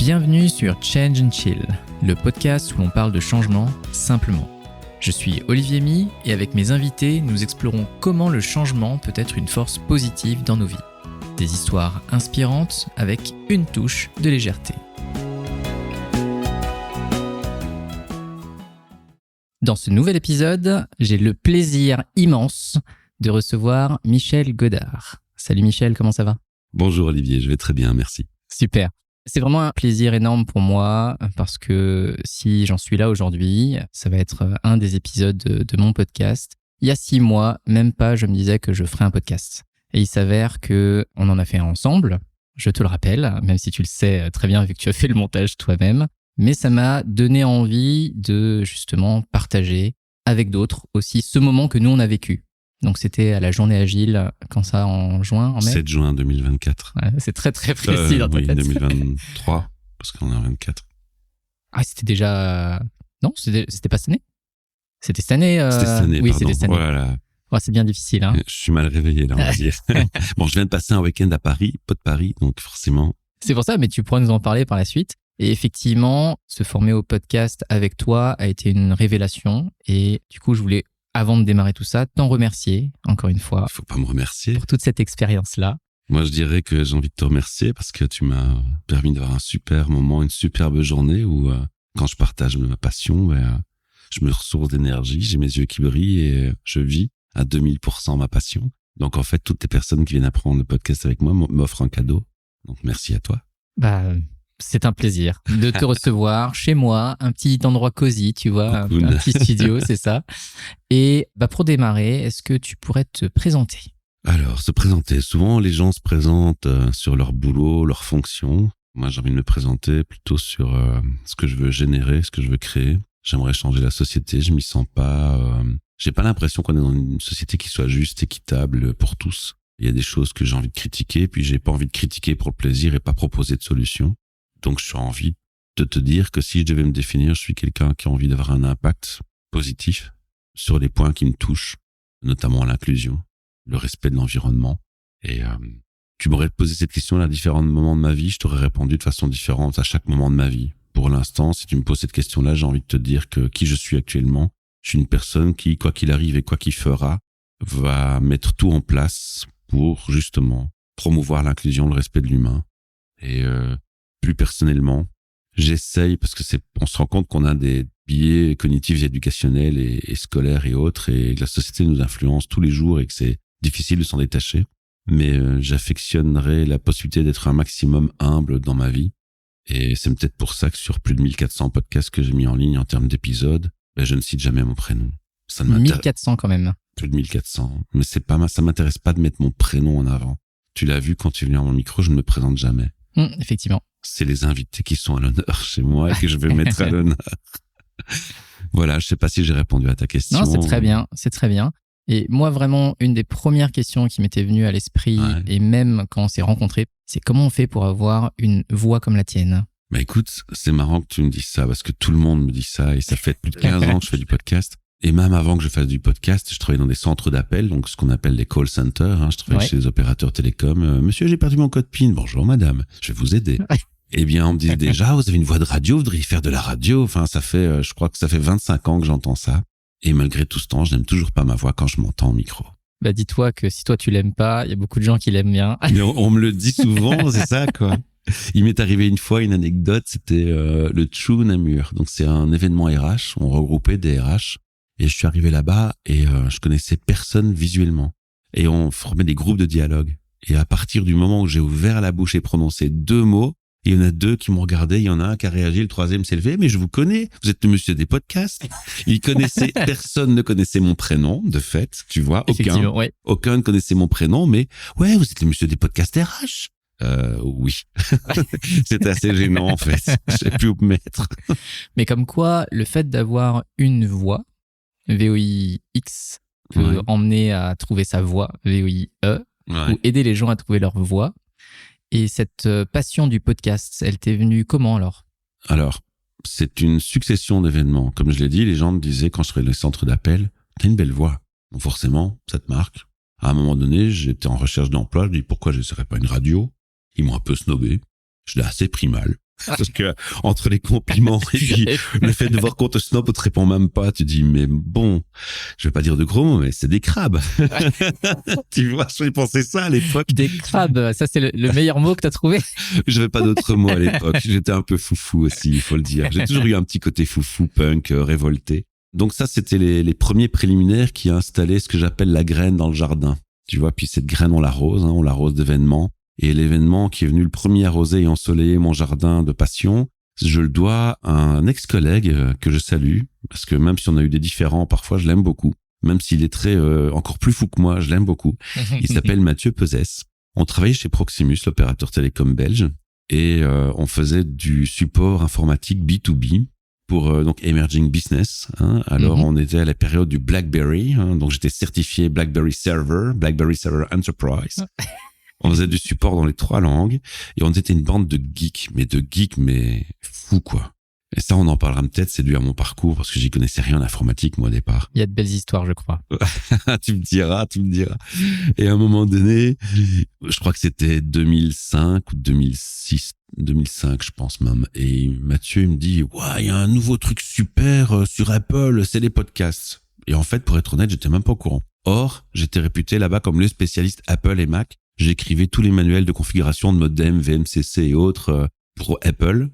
Bienvenue sur Change and Chill, le podcast où l'on parle de changement simplement. Je suis Olivier My et avec mes invités, nous explorons comment le changement peut être une force positive dans nos vies. Des histoires inspirantes avec une touche de légèreté. Dans ce nouvel épisode, j'ai le plaisir immense de recevoir Michel Godard. Salut Michel, comment ça va ? Bonjour Olivier, je vais très bien, merci. Super. C'est vraiment un plaisir énorme pour moi parce que si j'en suis là aujourd'hui, ça va être un des épisodes de mon podcast. Il y a 6 mois, même pas, je me disais que je ferais un podcast. Et il s'avère que on en a fait un ensemble, je te le rappelle, même si tu le sais très bien vu que tu as fait le montage toi-même. Mais ça m'a donné envie de justement partager avec d'autres aussi ce moment que nous on a vécu. Donc c'était à la journée agile, quand ça, en mai 7 juin 2024. Ouais, c'est très très précis dans ta oui, tête. 2023, parce qu'on est en 24. Ah, c'était déjà... Non, c'était pas cette année. C'était cette année. C'était cette année, oui, pardon. c'était cette année. Voilà. Oh, c'est bien difficile. Hein. Je suis mal réveillé là, on va dire. Bon, je viens de passer un week-end à Paris, pas de Paris, donc forcément... C'est pour ça, mais tu pourras nous en parler par la suite. Et effectivement, se former au podcast avec toi a été une révélation. Et du coup, je voulais, avant de démarrer tout ça, t'en remercier, encore une fois. Il faut pas me remercier. Pour toute cette expérience-là. Moi, je dirais que j'ai envie de te remercier parce que tu m'as permis d'avoir un super moment, une superbe journée où, quand je partage ma passion, je me ressource d'énergie, j'ai mes yeux qui brillent et je vis à 2000% ma passion. Donc, en fait, toutes les personnes qui viennent apprendre le podcast avec moi m'offrent un cadeau. Donc, merci à toi. C'est un plaisir de te recevoir chez moi, un petit endroit cosy, tu vois, un petit studio, c'est ça. Et pour démarrer, est-ce que tu pourrais te présenter ? Alors, se présenter. Souvent, les gens se présentent sur leur boulot, leur fonction. Moi, j'ai envie de me présenter plutôt sur ce que je veux générer, ce que je veux créer. J'aimerais changer la société. Je m'y sens pas... j'ai pas l'impression qu'on est dans une société qui soit juste, équitable pour tous. Il y a des choses que j'ai envie de critiquer, puis j'ai pas envie de critiquer pour le plaisir et pas proposer de solution. Donc, j'ai envie de te dire que si je devais me définir, je suis quelqu'un qui a envie d'avoir un impact positif sur les points qui me touchent, notamment l'inclusion, le respect de l'environnement. Et tu m'aurais posé cette question à différents moments de ma vie, je t'aurais répondu de façon différente à chaque moment de ma vie. Pour l'instant, si tu me poses cette question-là, j'ai envie de te dire que qui je suis actuellement, je suis une personne qui, quoi qu'il arrive et quoi qu'il fera, va mettre tout en place pour justement promouvoir l'inclusion, le respect de l'humain. Et plus personnellement, j'essaye, parce que on se rend compte qu'on a des biais cognitifs éducationnels et scolaires et autres, et que la société nous influence tous les jours et que c'est difficile de s'en détacher. Mais j'affectionnerais la possibilité d'être un maximum humble dans ma vie. Et c'est peut-être pour ça que sur plus de 1400 podcasts que j'ai mis en ligne en termes d'épisodes, je ne cite jamais mon prénom. Ça 1400 quand même. Plus de 1400. Mais c'est pas ça m'intéresse pas de mettre mon prénom en avant. Tu l'as vu quand tu viens à mon micro, je ne me présente jamais. Effectivement. C'est les invités qui sont à l'honneur chez moi et que je vais mettre à l'honneur. Voilà, je sais pas si j'ai répondu à ta question. Non, c'est très bien. Et moi, vraiment, une des premières questions qui m'était venue à l'esprit, et même quand on s'est rencontrés, c'est comment on fait pour avoir une voix comme la tienne ? Écoute, c'est marrant que tu me dises ça parce que tout le monde me dit ça et ça fait plus de 15 ans que je fais du podcast. Et même avant que je fasse du podcast, je travaillais dans des centres d'appel, donc ce qu'on appelle des call centers. Je travaillais chez les opérateurs télécoms. Monsieur, j'ai perdu mon code PIN. Bonjour madame, je vais vous aider. Eh bien, on me dit déjà, vous avez une voix de radio, vous devriez faire de la radio. Enfin, je crois que ça fait 25 ans que j'entends ça. Et malgré tout ce temps, je n'aime toujours pas ma voix quand je m'entends au micro. Dis-toi que si toi tu l'aimes pas, il y a beaucoup de gens qui l'aiment bien. Mais on me le dit souvent, c'est ça, quoi. Il m'est arrivé une fois une anecdote, c'était le Tchou Namur. Donc c'est un événement RH, on regroupait des RH. Et je suis arrivé là-bas et je connaissais personne visuellement. Et on formait des groupes de dialogue. Et à partir du moment où j'ai ouvert la bouche et prononcé 2 mots, il y en a 2 qui m'ont regardé, il y en a un qui a réagi, le 3e s'est levé, mais je vous connais, vous êtes le monsieur des podcasts. Personne ne connaissait mon prénom, de fait, tu vois, aucun ne connaissait mon prénom, mais ouais, vous êtes le monsieur des podcasts RH. Oui. C'était assez gênant, en fait. Je sais plus où me mettre. Mais comme quoi, le fait d'avoir une voix, VOIX, peut emmener à trouver sa voix, VOIE, ou aider les gens à trouver leur voix. Et cette passion du podcast, elle t'est venue comment alors ? Alors, c'est une succession d'événements. Comme je l'ai dit, les gens me disaient quand je serais dans les centres d'appel, t'as une belle voix. Donc forcément, ça te marque. À un moment donné, j'étais en recherche d'emploi, je dis pourquoi je ne serais pas une radio ? Ils m'ont un peu snobé. Je l'ai assez pris mal. Parce que entre les compliments et puis le fait de voir qu'on te snob, on te répond même pas, tu dis mais bon, je vais pas dire de gros mots, mais c'est des crabes. Tu vois, j'ai pensé ça à l'époque. Des crabes, ça c'est le meilleur mot que t'as trouvé. J'avais pas d'autres mots à l'époque. J'étais un peu foufou aussi, il faut le dire. J'ai toujours eu un petit côté foufou, punk, révolté. Donc ça, c'était les premiers préliminaires qui installaient ce que j'appelle la graine dans le jardin. Tu vois, puis cette graine, on l'arrose d'événements. Et l'événement qui est venu le premier arroser et ensoleiller mon jardin de passion, je le dois à un ex-collègue que je salue, parce que même si on a eu des différends, parfois je l'aime beaucoup. Même s'il est très encore plus fou que moi, je l'aime beaucoup. Il s'appelle Mathieu Pesès. On travaillait chez Proximus, l'opérateur télécom belge, et on faisait du support informatique B2B pour donc Emerging Business. Alors on était à la période du BlackBerry, donc j'étais certifié BlackBerry Server Enterprise. On faisait du support dans les 3 langues et on était une bande de geeks, mais fous quoi. Et ça, on en parlera peut-être, c'est dû à mon parcours parce que j'y connaissais rien en informatique moi au départ. Il y a de belles histoires, je crois. Tu me diras. Et à un moment donné, je crois que c'était 2005 ou 2005 je pense même. Et Mathieu il me dit ouais, il y a un nouveau truc super sur Apple, c'est les podcasts. Et en fait, pour être honnête, j'étais même pas au courant. Or, j'étais réputé là-bas comme le spécialiste Apple et Mac. J'écrivais tous les manuels de configuration de modem, VMCC et autres pour Apple.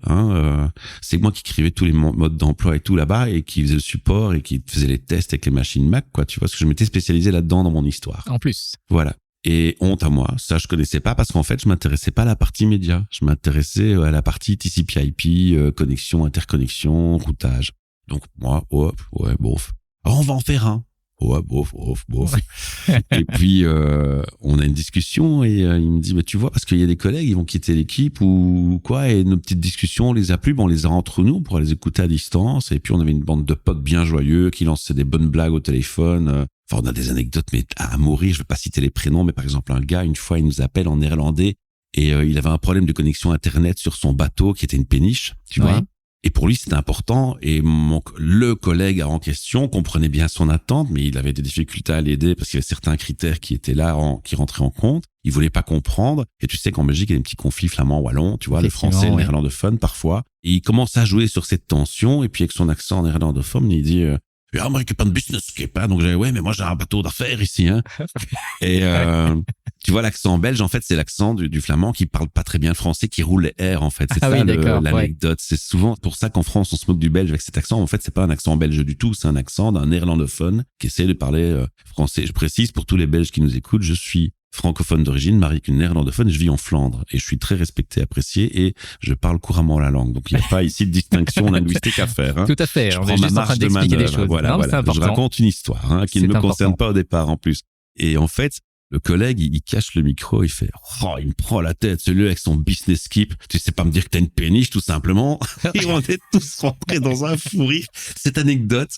C'est moi qui écrivais tous les modes d'emploi et tout là-bas et qui faisait le support et qui faisait les tests avec les machines Mac, quoi. Tu vois, parce que je m'étais spécialisé là-dedans dans mon histoire. En plus. Voilà. Et honte à moi, ça je connaissais pas parce qu'en fait je m'intéressais pas à la partie média. Je m'intéressais à la partie TCP/IP, connexion, interconnexion, routage. Donc moi, ouais, bof. Alors, on va en faire un. Ouais, bof. Et puis, on a une discussion et il me dit, bah, tu vois, parce qu'il y a des collègues, ils vont quitter l'équipe ou quoi, et nos petites discussions, on les a plus, on les a entre nous pour les écouter à distance. Et puis, on avait une bande de potes bien joyeux qui lançaient des bonnes blagues au téléphone. Enfin, on a des anecdotes, mais à mourir, je vais pas citer les prénoms, mais par exemple, un gars, une fois, il nous appelle en néerlandais et il avait un problème de connexion Internet sur son bateau qui était une péniche, tu vois. Et pour lui, c'était important. Et le collègue en question comprenait bien son attente, mais il avait des difficultés à l'aider parce qu'il y avait certains critères qui étaient là, qui rentraient en compte. Il voulait pas comprendre. Et tu sais qu'en Belgique, il y a des petits conflits flamands-wallons, tu vois, le français, le néerlandophone parfois. Et il commence à jouer sur cette tension. Et puis avec son accent néerlandophone, il dit moi, j'ai pas de business, pas. Donc ouais, mais moi j'ai un bateau d'affaires ici, hein. Et tu vois l'accent belge, en fait, c'est l'accent du flamand qui parle pas très bien le français, qui roule les R, en fait. C'est l'anecdote. C'est souvent pour ça qu'en France on se moque du belge avec cet accent. En fait, c'est pas un accent belge du tout, c'est un accent d'un néerlandophone qui essaie de parler français. Je précise pour tous les Belges qui nous écoutent, je suis francophone d'origine, marié avec une néerlandophone, je vis en Flandre et je suis très respecté, apprécié et je parle couramment la langue. Donc il n'y a pas ici de distinction linguistique à faire. Tout à fait. Je prends ma marge de manœuvre. Voilà. Je raconte une histoire qui ne me concerne pas au départ en plus. Et en fait, le collègue, il cache le micro, il fait il me prend la tête, celui avec son business skip. Tu sais pas me dire que t'as une péniche, tout simplement. Et on est tous rentrés dans un fou rire. Cette anecdote,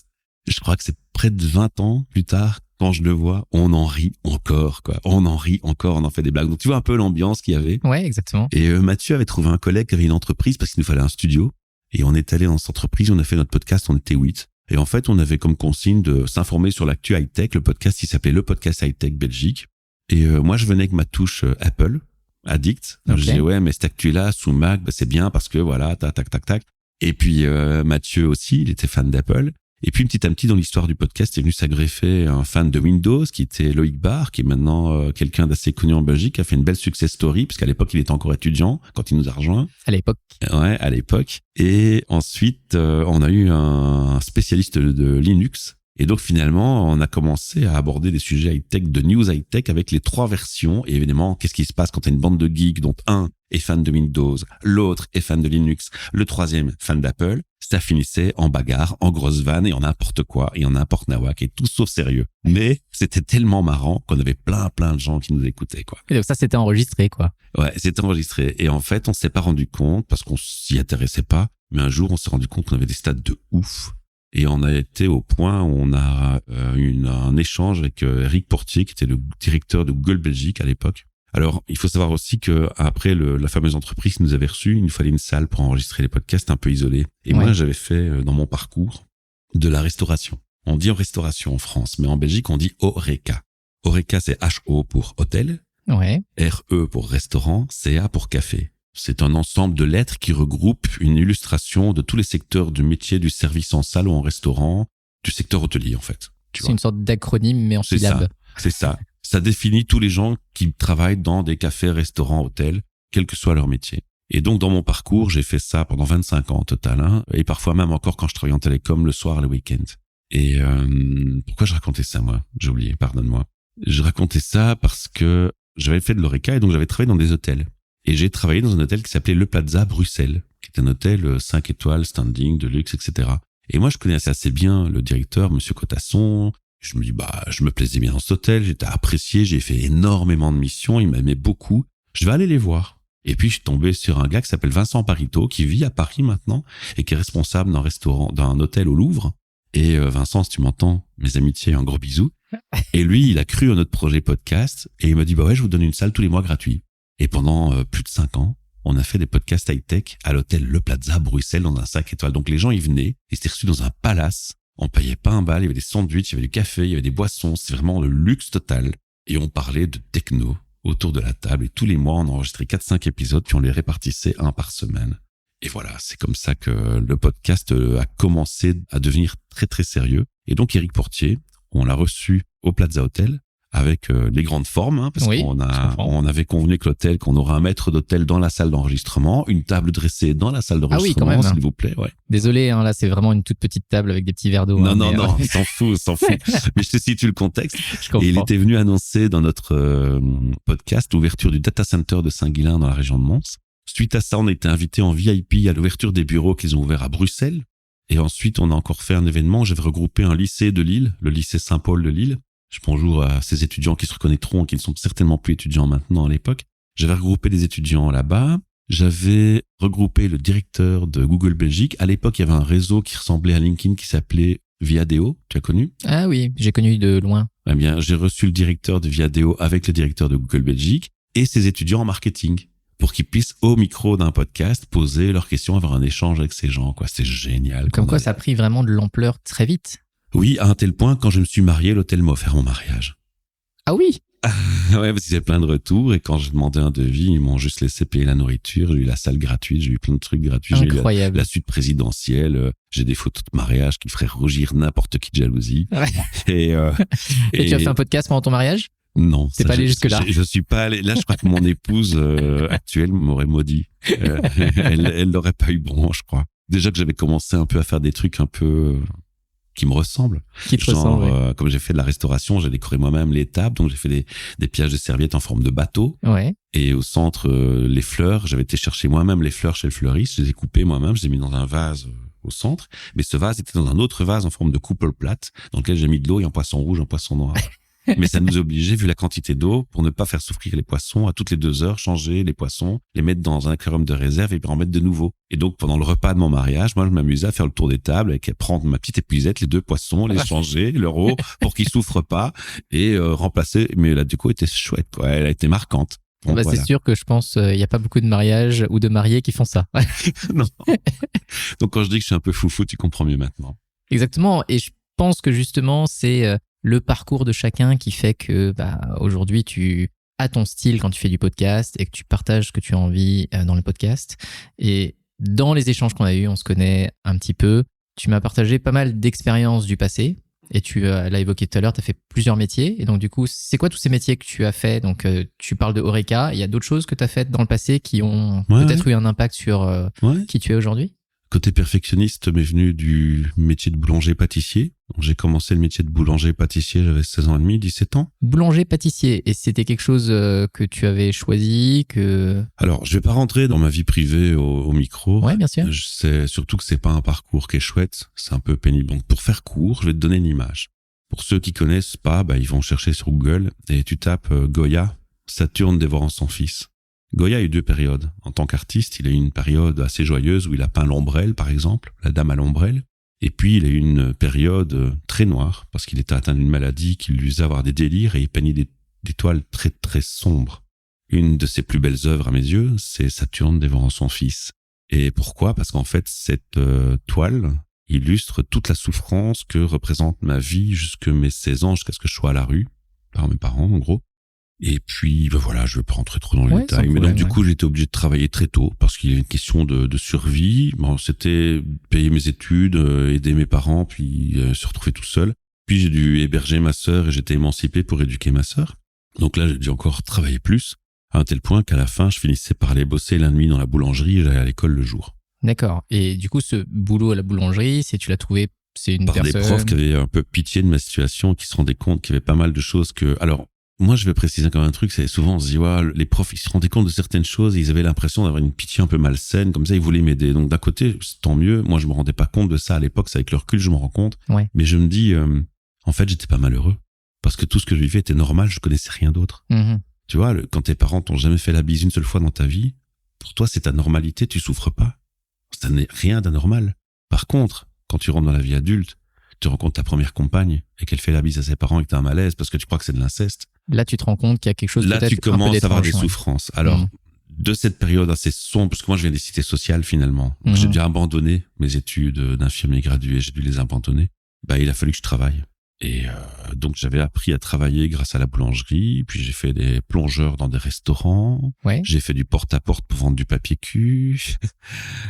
je crois que c'est près de 20 ans plus tard, quand je le vois, on en rit encore, quoi. On en rit encore, on en fait des blagues. Donc tu vois un peu l'ambiance qu'il y avait. Ouais, exactement. Et Mathieu avait trouvé un collègue qui avait une entreprise parce qu'il nous fallait un studio. Et on est allé dans cette entreprise, on a fait notre podcast, on était 8. Et en fait, on avait comme consigne de s'informer sur l'actu high-tech. Le podcast, il s'appelait le podcast high-tech Belgique. Et moi, je venais avec ma touche Apple, addict. Okay. Je disais, ouais, mais cette actu-là, sous Mac, c'est bien parce que voilà, tac. Et puis Mathieu aussi, il était fan d'Apple. Et puis petit à petit, dans l'histoire du podcast, est venu s'agreffer un fan de Windows, qui était Loïc Barr, qui est maintenant quelqu'un d'assez connu en Belgique, qui a fait une belle success story, parce qu'à l'époque, il était encore étudiant quand il nous a rejoints. À l'époque. Ouais, à l'époque. Et ensuite, on a eu un spécialiste de Linux. Et donc finalement, on a commencé à aborder des sujets high-tech, de news high-tech avec les 3 versions. Et évidemment, qu'est-ce qui se passe quand t'as une bande de geeks dont un est fan de Windows, l'autre est fan de Linux, le 3e fan d'Apple. Ça finissait en bagarre, en grosse vanne et en n'importe quoi, et en n'importe nawak, et tout sauf sérieux. Mais c'était tellement marrant qu'on avait plein de gens qui nous écoutaient, quoi. Et donc ça, c'était enregistré, quoi. Ouais, c'était enregistré. Et en fait, on s'est pas rendu compte parce qu'on s'y intéressait pas. Mais un jour, on s'est rendu compte qu'on avait des stats de ouf. Et on a été au point où on a eu un échange avec Eric Portier, qui était le directeur de Google Belgique à l'époque. Alors, il faut savoir aussi que après la fameuse entreprise qui nous avait reçus, il nous fallait une salle pour enregistrer les podcasts un peu isolés. Et moi, j'avais fait dans mon parcours de la restauration. On dit en restauration en France, mais en Belgique, on dit Horeca. Horeca, c'est H-O pour hôtel, ouais. R-E pour restaurant, C-A pour café. C'est un ensemble de lettres qui regroupe une illustration de tous les secteurs du métier du service en salle ou en restaurant, du secteur hôtelier en fait. C'est une sorte d'acronyme mais en syllabes. C'est ça. Ça définit tous les gens qui travaillent dans des cafés, restaurants, hôtels, quel que soit leur métier. Et donc, dans mon parcours, j'ai fait ça pendant 25 ans au total, hein, et parfois même encore quand je travaillais en télécom le soir, le week-end. Et pourquoi je racontais ça, moi? J'ai oublié, pardonne-moi. Je racontais ça parce que j'avais fait de l'Horeca et donc j'avais travaillé dans des hôtels. Et j'ai travaillé dans un hôtel qui s'appelait Le Plaza Bruxelles, qui est un hôtel 5 étoiles, standing, de luxe, etc. Et moi, je connaissais assez bien le directeur, Monsieur Cotasson. Je me dis, je me plaisais bien dans cet hôtel, j'étais apprécié, j'ai fait énormément de missions, il m'aimait beaucoup. Je vais aller les voir. Et puis, je suis tombé sur un gars qui s'appelle Vincent Parito, qui vit à Paris maintenant, et qui est responsable d'un restaurant, d'un hôtel au Louvre. Et Vincent, si tu m'entends, mes amitiés, un gros bisou. Et lui, il a cru à notre projet podcast, et il m'a dit, je vous donne une salle tous les mois gratuit. Et pendant plus de 5 ans, on a fait des podcasts high-tech à l'hôtel Le Plaza Bruxelles, dans un 5 étoiles. Donc les gens, ils venaient, ils étaient reçus dans un palace. On payait pas un bal, il y avait des sandwichs, il y avait du café, il y avait des boissons. C'est vraiment le luxe total. Et on parlait de techno autour de la table. Et tous les mois, on enregistrait 4-5 épisodes, puis on les répartissait un par semaine. Et voilà, c'est comme ça que le podcast a commencé à devenir très, très sérieux. Et donc, Éric Portier, on l'a reçu au Plaza Hotel avec les grandes formes, hein, parce qu'on avait convenu que l'hôtel, qu'on aurait un maître d'hôtel dans la salle d'enregistrement, une table dressée dans la salle d'enregistrement, quand même, s'il vous plaît. Ouais. Désolé, hein, là, c'est vraiment une toute petite table avec des petits verres d'eau. Non, s'en fout. Mais je te situe le contexte. Et il était venu annoncer dans notre podcast l'ouverture du data center de Saint-Guilain dans la région de Mons. Suite à ça, on a été invité en VIP à l'ouverture des bureaux qu'ils ont ouverts à Bruxelles. Et ensuite, on a encore fait un événement. J'avais regroupé un lycée de Lille, le lycée Saint-Paul de Lille. Je bonjour à ces étudiants qui se reconnaîtront, qui ne sont certainement plus étudiants maintenant à l'époque. J'avais regroupé des étudiants là-bas. J'avais regroupé le directeur de Google Belgique. À l'époque, il y avait un réseau qui ressemblait à LinkedIn qui s'appelait Viadeo. Tu as connu? Ah oui, j'ai connu de loin. Eh bien, j'ai reçu le directeur de Viadeo avec le directeur de Google Belgique et ses étudiants en marketing pour qu'ils puissent, au micro d'un podcast, poser leurs questions, avoir un échange avec ces gens, quoi. C'est génial. Comme quoi, ça a pris vraiment de l'ampleur très vite. Oui, à un tel point, quand je me suis marié, l'hôtel m'a offert mon mariage. Ah oui? Ouais, parce qu'ils avaient plein de retours, et quand j'ai demandé un devis, ils m'ont juste laissé payer la nourriture, j'ai eu la salle gratuite, j'ai eu plein de trucs gratuits. Incroyable. J'ai eu la suite présidentielle, j'ai des photos de mariage qui feraient rougir n'importe qui de jalousie. Ouais. Et tu as fait un podcast pendant ton mariage? Non. T'es pas allé jusque-là? Je suis pas allé. Là, je crois que mon épouse actuelle m'aurait maudit. Elle n'aurait pas eu bon, je crois. Déjà que j'avais commencé un peu à faire des trucs un peu qui me ressemblent. Qui te ressemblent, oui. Comme j'ai fait de la restauration, j'ai décoré moi-même les tables, donc j'ai fait des pillages de serviettes en forme de bateau. Ouais. Et au centre, les fleurs, j'avais été chercher moi-même les fleurs chez le fleuriste, je les ai coupées moi-même, je les ai mis dans un vase au centre, mais ce vase était dans un autre vase en forme de couple plate, dans lequel j'ai mis de l'eau et un poisson rouge, un poisson noir. Mais ça nous obligeait, vu la quantité d'eau, pour ne pas faire souffrir les poissons, à toutes les 2 heures, changer les poissons, les mettre dans un aquarium de réserve et puis en mettre de nouveau. Et donc, pendant le repas de mon mariage, moi, je m'amusais à faire le tour des tables, avec prendre ma petite épuisette, les 2 poissons, les changer, leur eau, pour qu'ils souffrent pas, et remplacer. Mais la déco était chouette, quoi. Elle a été marquante. Bon, voilà. C'est sûr que je pense il y a pas beaucoup de mariages ou de mariés qui font ça. Non. Donc, quand je dis que je suis un peu foufou, tu comprends mieux maintenant. Exactement. Et je pense que justement, c'est le parcours de chacun qui fait que aujourd'hui tu as ton style quand tu fais du podcast et que tu partages ce que tu as envie dans le podcast. Et dans les échanges qu'on a eus, on se connaît un petit peu. Tu m'as partagé pas mal d'expériences du passé et tu l'as évoqué tout à l'heure, tu as fait plusieurs métiers. Et donc du coup, c'est quoi tous ces métiers que tu as fait? Donc tu parles de Horeca, il y a d'autres choses que tu as faites dans le passé qui ont peut-être eu un impact sur qui tu es aujourd'hui? Côté perfectionniste m'est venu du métier de boulanger-pâtissier. J'ai commencé le métier de boulanger-pâtissier, j'avais 16 ans et demi, 17 ans. Boulanger-pâtissier, et c'était quelque chose que tu avais choisi, que... Alors, je vais pas rentrer dans ma vie privée au micro. Ouais, bien sûr. Je sais surtout que c'est pas un parcours qui est chouette, c'est un peu pénible. Donc, pour faire court, je vais te donner une image. Pour ceux qui connaissent pas, ils vont chercher sur Google et tu tapes Goya, Saturne dévorant son fils. Goya a eu 2 périodes. En tant qu'artiste, il a eu une période assez joyeuse où il a peint l'ombrelle, par exemple, la dame à l'ombrelle. Et puis, il a eu une période très noire parce qu'il était atteint d'une maladie qui lui faisait avoir des délires et il peignait des toiles très, très sombres. Une de ses plus belles œuvres, à mes yeux, c'est Saturne dévorant son fils. Et pourquoi? Parce qu'en fait, cette toile illustre toute la souffrance que représente ma vie jusqu'à mes 16 ans, jusqu'à ce que je sois à la rue, par mes parents, en gros. Et puis, ben voilà, je ne vais pas rentrer trop dans les Ouais, détails. sans Mais problème, donc, du ouais. coup, j'étais obligé de travailler très tôt parce qu'il y a une question de survie. Bon, c'était payer mes études, aider mes parents, puis se retrouver tout seul. Puis, j'ai dû héberger ma sœur et j'étais émancipé pour éduquer ma sœur. Donc là, j'ai dû encore travailler plus, à un tel point qu'à la fin, je finissais par aller bosser la nuit dans la boulangerie et j'allais à l'école le jour. D'accord. Et du coup, ce boulot à la boulangerie, tu l'as trouvé, c'est une Par des profs personne... qui avaient un peu pitié de ma situation, qui se rendaient compte qu'il y avait pas mal de choses que... Alors, moi, je vais préciser quand même un truc, c'est souvent on se dit, ouais, les profs, ils se rendaient compte de certaines choses et ils avaient l'impression d'avoir une pitié un peu malsaine, comme ça, ils voulaient m'aider. Donc, d'un côté, tant mieux. Moi, je me rendais pas compte de ça à l'époque, c'est avec le recul, je m'en rends compte. Ouais. Mais je me dis, en fait, j'étais pas malheureux. Parce que tout ce que je vivais était normal, je connaissais rien d'autre. Mhm. Tu vois, quand tes parents t'ont jamais fait la bise une seule fois dans ta vie, pour toi, c'est ta normalité, tu souffres pas. Ça n'est rien d'anormal. Par contre, quand tu rentres dans la vie adulte, tu rencontres ta première compagne et qu'elle fait la bise à ses parents et que t'as un malaise parce que tu crois que c'est de l'incest. Là, tu te rends compte qu'il y a quelque chose Là, peut-être tu un peu commences à avoir des d'étrange, ouais. souffrances. Alors, Mhm. de cette période assez sombre, parce que moi, je viens des cités sociales finalement. Donc, Mhm. j'ai dû abandonner mes études d'infirmier gradué, j'ai dû les abandonner. Bah, il a fallu que je travaille. Et donc, j'avais appris à travailler grâce à la boulangerie. Puis, j'ai fait des plongeurs dans des restaurants. Ouais. J'ai fait du porte-à-porte pour vendre du papier cul.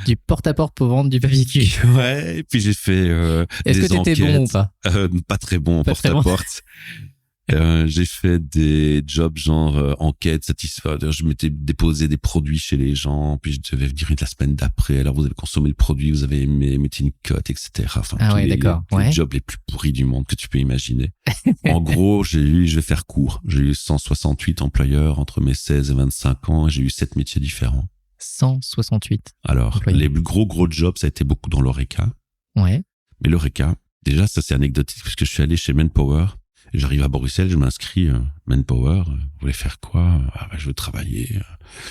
Du porte-à-porte pour vendre du papier cul. Ouais. Et puis, j'ai fait Est-ce que des t'étais enquêtes. bon ou pas? Pas très bon en Pas très bon. porte-à-porte. J'ai fait des jobs genre enquête, satisfaire. Je m'étais déposé des produits chez les gens, puis je devais venir la semaine d'après. Alors vous avez consommé le produit, vous avez aimé, mettez une cote, etc. Enfin, Ah tous ouais, d'accord. les Ouais. jobs les plus pourris du monde que tu peux imaginer. En gros, je vais faire court. J'ai eu 168 employeurs entre mes 16 et 25 ans et j'ai eu 7 métiers différents. 168. Alors, Employés. les gros jobs, ça a été beaucoup dans l'Oreca. Ouais. Mais l'Oreca, déjà, ça c'est anecdotique parce que je suis allé chez Manpower. J'arrive à Bruxelles, je m'inscris Manpower. Vous voulez faire quoi? Ah, bah, je veux travailler.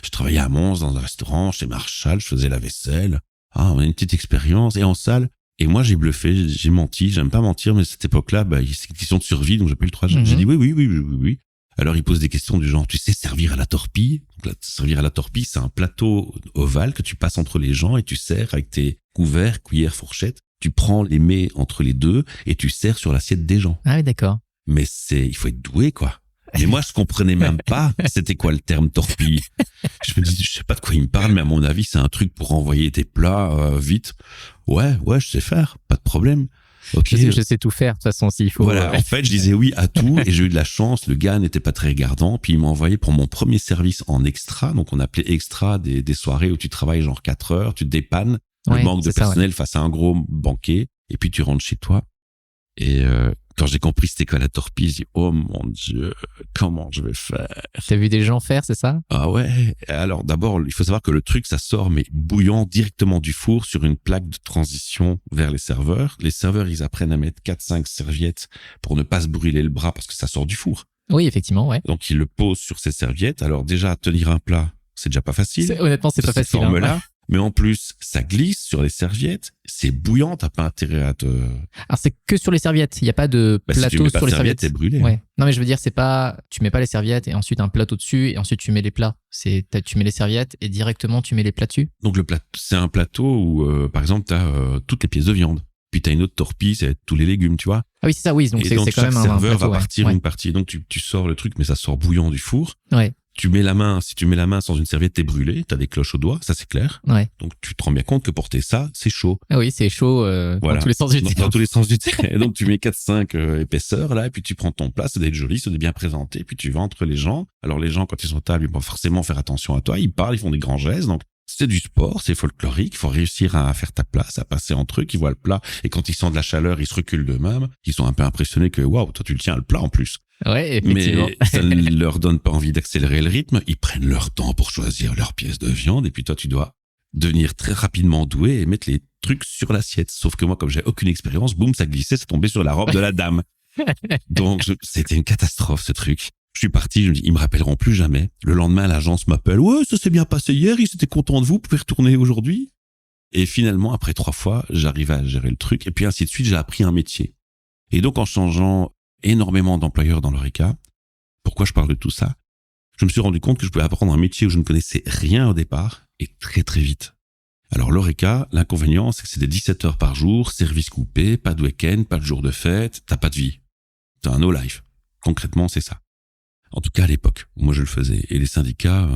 Je travaillais à Mons dans un restaurant chez Marshall. Je faisais la vaisselle. Ah, on a une petite expérience et en salle. Et moi, j'ai bluffé, j'ai menti. J'aime pas mentir, mais à cette époque-là, bah, c'est une question de survie, donc j'ai pas eu le droit. J'ai dit oui. Alors, il pose des questions du genre, tu sais servir à la torpille? Donc là, servir à la torpille, c'est un plateau ovale que tu passes entre les gens et tu sers avec tes couverts, cuillères, fourchettes. Tu prends les mets entre les deux et tu sers sur l'assiette des gens. Ah oui, d'accord. Mais il faut être doué, quoi. Mais moi, je comprenais même pas c'était quoi le terme torpille. Je me dis, je sais pas de quoi il me parle, mais à mon avis, c'est un truc pour envoyer tes plats vite. Ouais, je sais faire, pas de problème. Ok. Je sais tout faire, de toute façon, s'il faut. Voilà, en fait, je disais oui à tout et j'ai eu de la chance. Le gars n'était pas très regardant, puis il m'a envoyé pour mon premier service en extra. Donc, on appelait extra des soirées où tu travailles genre 4 heures, tu te dépannes, Ouais, le manque de c'est ça, personnel face à un gros banquet, et puis tu rentres chez toi. Et quand j'ai compris c'était quoi la torpille, j'ai dit oh mon Dieu, comment je vais faire? T'as vu des gens faire, c'est ça? Ah ouais. Alors d'abord, il faut savoir que le truc ça sort mais bouillant directement du four sur une plaque de transition vers les serveurs. Les serveurs, ils apprennent à mettre 4-5 serviettes pour ne pas se brûler le bras parce que ça sort du four. Oui, effectivement, ouais. Donc ils le posent sur ces serviettes. Alors déjà tenir un plat, c'est déjà pas facile. Honnêtement, c'est pas facile. Forme-là. Mais en plus, ça glisse sur les serviettes, c'est bouillant, t'as pas intérêt à te... Alors, c'est que sur les serviettes, il n'y a pas de Bah, si tu plateau mets pas sur de les serviettes, serviettes. t'es brûlé. Ouais. Non, mais je veux dire, c'est pas, tu mets pas les serviettes et ensuite un plateau dessus et ensuite tu mets les plats. Tu mets les serviettes et directement tu mets les plats dessus. Donc c'est un plateau où, par exemple, t'as toutes les pièces de viande. Puis t'as une autre torpille, c'est tous les légumes, tu vois. Ah oui, c'est ça, oui. Donc et c'est donc quand chaque même un serveur plateau, va partir ouais. une partie. Donc tu sors le truc, mais ça sort bouillant du four. Ouais. Tu mets la main, si tu mets la main sans une serviette, t'es brûlé, t'as des cloches au doigt, ça c'est clair. Ouais. Donc tu te rends bien compte que porter ça, c'est chaud. Ah oui, c'est chaud Voilà. dans tous les sens du Dans terme. tous les sens du terme. Et donc tu mets 4-5 épaisseurs là, et puis tu prends ton plat, ça doit être joli, ça doit être bien présenté, puis tu vas entre les gens. Alors les gens, quand ils sont à table, ils vont forcément faire attention à toi, ils parlent, ils font des grands gestes, donc c'est du sport, c'est folklorique, il faut réussir à faire ta place, à passer entre eux, qui voient le plat, et quand ils sentent de la chaleur, ils se reculent d'eux-mêmes, ils sont un peu impressionnés que waouh, toi tu le tiens le plat en plus. Ouais, effectivement. Mais ça ne leur donne pas envie d'accélérer le rythme. Ils prennent leur temps pour choisir leur pièce de viande. Et puis toi, tu dois devenir très rapidement doué et mettre les trucs sur l'assiette. Sauf que moi, comme j'ai aucune expérience, boum, ça glissait, ça tombait sur la robe de la dame. Donc, c'était une catastrophe, ce truc. Je suis parti, je me dis, ils me rappelleront plus jamais. Le lendemain, l'agence m'appelle. Ouais, ça s'est bien passé hier, ils étaient contents de vous, vous pouvez retourner aujourd'hui. Et finalement, après 3 fois, j'arrive à gérer le truc. Et puis ainsi de suite, j'ai appris un métier. Et donc, en changeant énormément d'employeurs dans l'Oreca. Pourquoi je parle de tout ça? Je me suis rendu compte que je pouvais apprendre un métier où je ne connaissais rien au départ et très très vite. Alors l'Oreca, l'inconvénient, c'est que c'est des 17 heures par jour, service coupé, pas de week-end, pas de jour de fête, t'as pas de vie. T'as un no life. Concrètement, c'est ça. En tout cas, à l'époque, moi, je le faisais. Et les syndicats,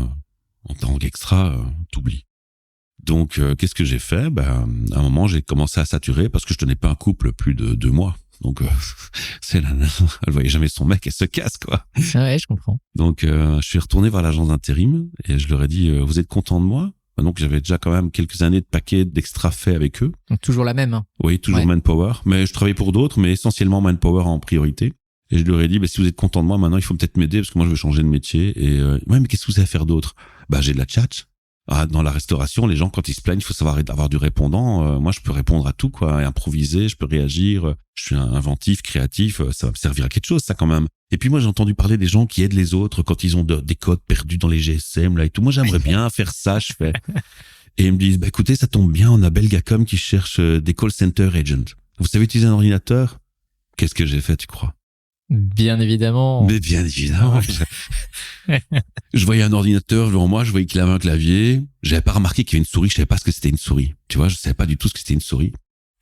en tant qu'extra, t'oublies. Donc, qu'est-ce que j'ai fait? À un moment, j'ai commencé à saturer parce que je tenais pas un couple plus de 2 mois. Donc, c'est la nana, elle voyait jamais son mec, elle se casse, quoi. Ouais, je comprends. Donc, je suis retourné vers l'agence d'intérim et je leur ai dit, vous êtes content de moi? Donc, j'avais déjà quand même quelques années de paquets d'extra faits avec eux. Donc, toujours la même, hein. Oui, toujours Manpower. Mais je travaillais pour d'autres, mais essentiellement Manpower en priorité. Et je leur ai dit, si vous êtes content de moi, maintenant, il faut peut-être m'aider parce que moi, je veux changer de métier. Et, ouais, mais qu'est-ce que vous savez faire d'autre? J'ai de la tchatch. Dans la restauration, les gens, quand ils se plaignent, il faut savoir avoir du répondant. Moi, je peux répondre à tout, quoi, et improviser, je peux réagir. Je suis inventif, créatif. Ça va me servir à quelque chose, ça, quand même. Et puis, moi, j'ai entendu parler des gens qui aident les autres quand ils ont des codes perdus dans les GSM, là, et tout. Moi, j'aimerais bien faire ça, je fais. Et ils me disent, écoutez, ça tombe bien, on a Belgacom qui cherche des call center agents. Vous savez utiliser un ordinateur? Qu'est-ce que j'ai fait, tu crois? Bien évidemment. Mais bien évidemment. Je voyais un ordinateur devant moi, je voyais qu'il avait un clavier. J'avais pas remarqué qu'il y avait une souris, je savais pas ce que c'était une souris. Tu vois, je savais pas du tout ce que c'était une souris.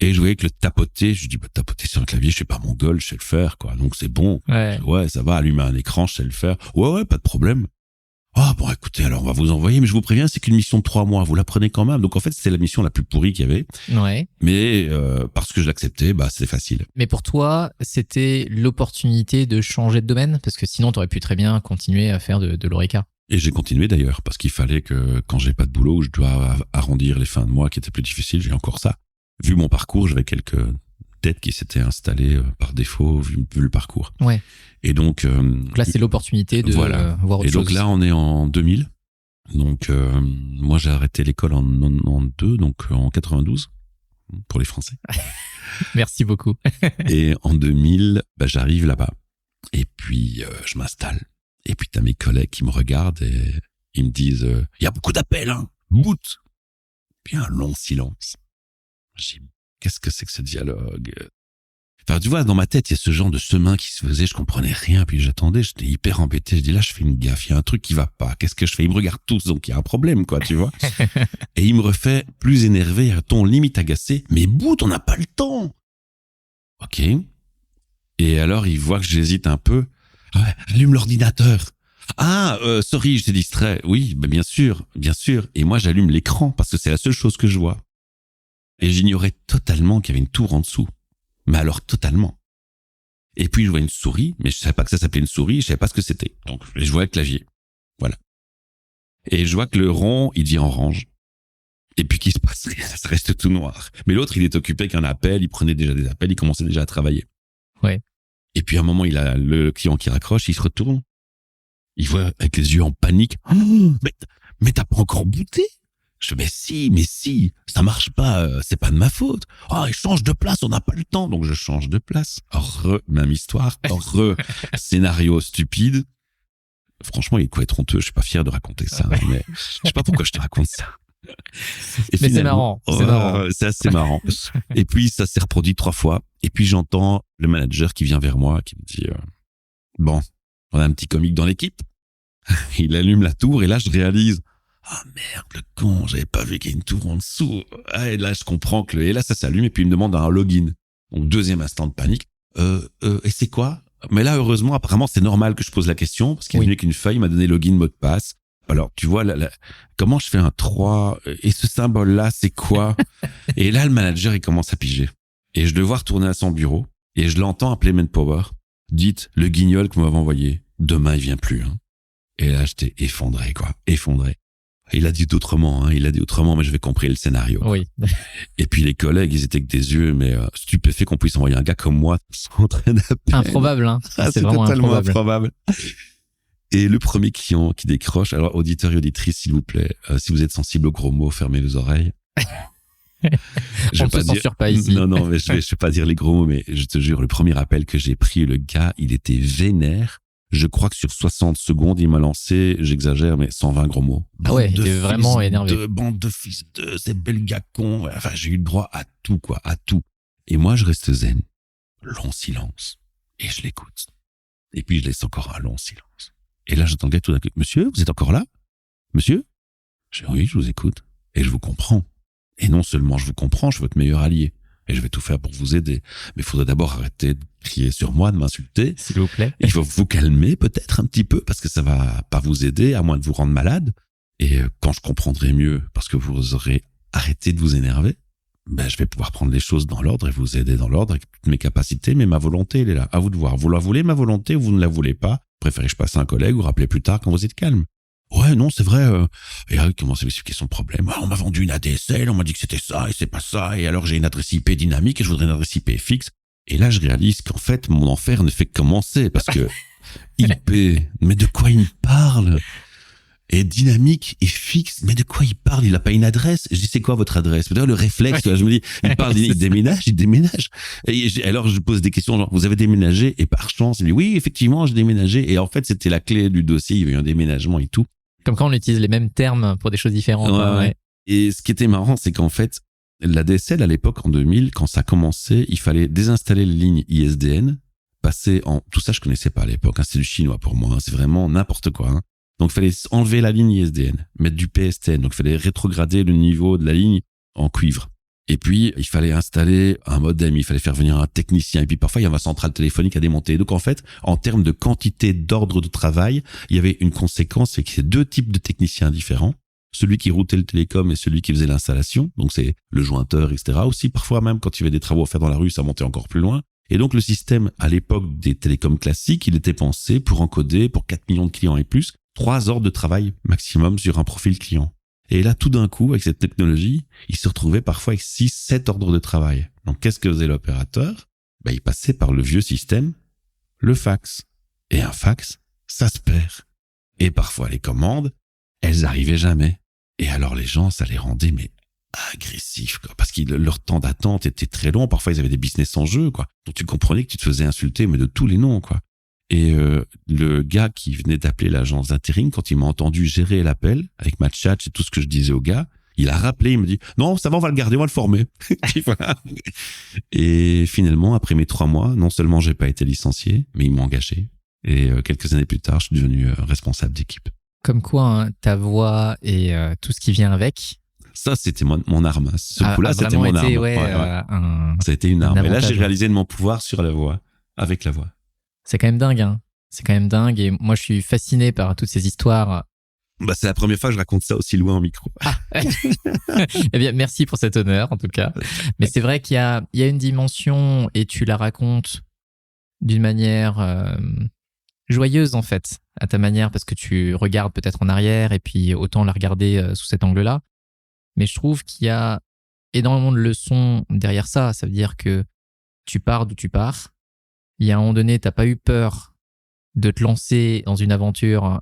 Et je voyais que le tapoter, je dis, tapoter sur un clavier, je suis pas mongol, je sais le faire, quoi. Donc c'est bon. Ouais, ça va, allumer un écran, je sais le faire. Ouais, pas de problème. Écoutez, alors on va vous envoyer, mais je vous préviens, c'est qu'une mission de 3 mois, vous la prenez quand même. Donc en fait, c'était la mission la plus pourrie qu'il y avait. Ouais. Mais parce que je l'acceptais, c'était facile. Mais pour toi, c'était l'opportunité de changer de domaine? Parce que sinon, tu aurais pu très bien continuer à faire de l'Horeca. Et j'ai continué d'ailleurs, parce qu'il fallait que quand j'ai pas de boulot, je dois arrondir les fins de mois qui étaient plus difficiles, j'ai encore ça. Vu mon parcours, j'avais quelques dettes qui s'étaient installées par défaut, vu le parcours. Ouais. Et donc là, c'est l'opportunité de voir autre chose. Et donc là, on est en 2000. Donc moi, j'ai arrêté l'école en 92, donc en 92 pour les Français. Merci beaucoup. Et en 2000, j'arrive là-bas. Et puis je m'installe. Et puis t'as mes collègues qui me regardent et ils me disent, il y a beaucoup d'appels, hein. Boot. Puis un long silence. Je dis, qu'est-ce que c'est que ce dialogue? Enfin, tu vois, dans ma tête, il y a ce genre de chemin qui se faisait, je comprenais rien, puis j'attendais, j'étais hyper embêté, je dis là, je fais une gaffe, il y a un truc qui va pas, qu'est-ce que je fais? Ils me regardent tous, donc il y a un problème, quoi, tu vois. Et il me refait plus énervé, à ton limite agacé, mais bout, on n'a pas le temps. Ok. Et alors, il voit que j'hésite un peu. Ouais, allume l'ordinateur. Sorry, je t'ai distrait. Oui, bien sûr, bien sûr. Et moi, j'allume l'écran, parce que c'est la seule chose que je vois. Et j'ignorais totalement qu'il y avait une tour en dessous. Mais alors totalement. Et puis je vois une souris, mais je savais pas que ça s'appelait une souris, je savais pas ce que c'était. Donc je vois le clavier. Voilà. Et je vois que le rond, il devient orange. Et puis qu'il se passe rien, ça reste tout noir. Mais l'autre, il est occupé qu'un appel, il prenait déjà des appels, il commençait déjà à travailler. Ouais. Et puis à un moment, il a le client qui raccroche, il se retourne. Il voit avec les yeux en panique. Mais t'as pas encore booté? Je dis, mais si, ça marche pas, c'est pas de ma faute. Il change de place, on n'a pas le temps. Donc je change de place. Même histoire, scénario stupide. Franchement, il est quoi être honteux, je suis pas fier de raconter ça, mais je sais pas pourquoi je te raconte ça. Et mais c'est marrant, c'est assez marrant. Et puis ça s'est reproduit 3 fois. Et puis j'entends le manager qui vient vers moi, qui me dit, bon, on a un petit comique dans l'équipe. Il allume la tour et là je réalise, merde, le con, j'avais pas vu qu'il y a une tour en dessous. Et là, je comprends que et là, ça s'allume et puis il me demande un login. Donc, deuxième instant de panique. Et c'est quoi? Mais là, heureusement, apparemment, c'est normal que je pose la question parce qu'il est venu avec une feuille, il m'a donné login, mot de passe. Alors, tu vois, comment je fais un 3? Et ce symbole-là, c'est quoi? Et là, le manager, il commence à piger. Et je le vois retourner à son bureau et je l'entends appeler Manpower. Dites, le guignol que vous m'avez envoyé, demain, il vient plus, hein. Et là, j'étais effondré, quoi. Effondré. Il a dit autrement, mais j'avais compris le scénario. Oui. Et puis les collègues, ils étaient avec des yeux, mais stupéfaits qu'on puisse envoyer un gars comme moi en train d'appeler. Improbable, hein. C'est vraiment totalement improbable. Et le premier client qui décroche, alors auditeurs et auditrices, s'il vous plaît, si vous êtes sensible aux gros mots, fermez les oreilles. On ne se censure pas ici. Non, mais je vais pas dire les gros mots, mais je te jure, le premier appel que j'ai pris, le gars, il était vénère. Je crois que sur 60 secondes, il m'a lancé, j'exagère, mais 120 gros mots. Il était vraiment énervé. Bande de fils de, ces belles gars cons. Enfin, j'ai eu le droit à tout, quoi, à tout. Et moi, je reste zen. Long silence. Et je l'écoute. Et puis, je laisse encore un long silence. Et là, j'entends le gars tout d'un coup. Monsieur, vous êtes encore là? Monsieur? Je dis, oui, je vous écoute. Et je vous comprends. Et non seulement je vous comprends, je suis votre meilleur allié. et je vais tout faire pour vous aider. Mais il faudrait d'abord arrêter de crier sur moi, de m'insulter. S'il vous plaît. Il faut vous calmer peut-être un petit peu parce que ça va pas vous aider à moins de vous rendre malade. Et quand je comprendrai mieux, parce que vous aurez arrêté de vous énerver, ben je vais pouvoir prendre les choses dans l'ordre et vous aider dans l'ordre avec toutes mes capacités, mais ma volonté, elle est là. À vous de voir. Vous la voulez, ma volonté, ou vous ne la voulez pas? Préférez-je passe à un collègue ou rappelez plus tard quand vous êtes calme? Ouais, non, c'est vrai. Et Eric commence à m'expliquer son problème. On m'a vendu une ADSL, on m'a dit que c'était ça et c'est pas ça. Et alors j'ai une adresse IP dynamique et je voudrais une adresse IP fixe. Et là, je réalise qu'en fait, mon enfer ne fait que commencer parce que IP, mais de quoi il me parle? Et dynamique et fixe, mais de quoi il parle? Il a pas une adresse. Je dis, c'est quoi votre adresse? D'ailleurs, le réflexe, je me dis, il parle, il déménage. Alors, je pose des questions, genre, vous avez déménagé? Et par chance, il dit, oui, effectivement, j'ai déménagé. Et en fait, c'était la clé du dossier. Il y avait eu un déménagement et tout. Comme quand on utilise les mêmes termes pour des choses différentes. Ouais. Et ce qui était marrant, c'est qu'en fait, la DSL, à l'époque, en 2000, quand ça commençait, il fallait désinstaller les lignes ISDN, passer en, tout ça, je connaissais pas à l'époque, c'est du chinois pour moi, c'est vraiment n'importe quoi, Donc, il fallait enlever la ligne ISDN, mettre du PSTN. Donc, il fallait rétrograder le niveau de la ligne en cuivre. Et puis, il fallait installer un modem, il fallait faire venir un technicien. Et puis, parfois, il y avait un centrale téléphonique à démonter. Donc, en fait, en termes de quantité d'ordre de travail, il y avait une conséquence, c'est qu'il y a deux types de techniciens différents. Celui qui routait le télécom et celui qui faisait l'installation. Donc, c'est le jointeur, etc. Aussi, parfois, même quand il y avait des travaux à faire dans la rue, ça montait encore plus loin. Et donc, le système, à l'époque des télécoms classiques, il était pensé pour encoder, pour 4 millions de clients et plus, 3 ordres de travail maximum sur un profil client. Et là, tout d'un coup, avec cette technologie, il se retrouvait parfois avec 6, 7 ordres de travail. Donc, qu'est-ce que faisait l'opérateur? Il passait par le vieux système, le fax. Et un fax, ça se perd. Et parfois, les commandes, elles arrivaient jamais. Et alors, les gens, ça les rendait, mais agressifs, quoi. Parce que leur temps d'attente était très long. Parfois, ils avaient des business en jeu, quoi. Donc, tu comprenais que tu te faisais insulter, mais de tous les noms, quoi. Et le gars qui venait d'appeler l'agence d'intérim, quand il m'a entendu gérer l'appel avec ma chat et tout ce que je disais au gars, il a rappelé, il me dit « Non, ça va, on va le garder, on va le former. » Voilà. Et finalement, après mes 3 mois, non seulement j'ai pas été licencié, mais ils m'ont engagé. Et quelques années plus tard, je suis devenu responsable d'équipe. Comme quoi, ta voix et tout ce qui vient avec... Ça, c'était mon arme. Ce coup-là, c'était mon arme. Ouais. Ça a été une arme. Et là, j'ai réalisé de mon pouvoir sur la voix, avec la voix. C'est quand même dingue, hein. C'est quand même dingue. Et moi, je suis fasciné par toutes ces histoires. C'est la première fois que je raconte ça aussi loin en micro. Eh bien, merci pour cet honneur, en tout cas. Mais c'est vrai qu'il y a une dimension, et tu la racontes d'une manière joyeuse, en fait, à ta manière, parce que tu regardes peut-être en arrière, et puis autant la regarder sous cet angle-là. Mais je trouve qu'il y a énormément de leçons derrière ça. Ça veut dire que tu pars d'où tu pars. Il y a un moment donné, t'as pas eu peur de te lancer dans une aventure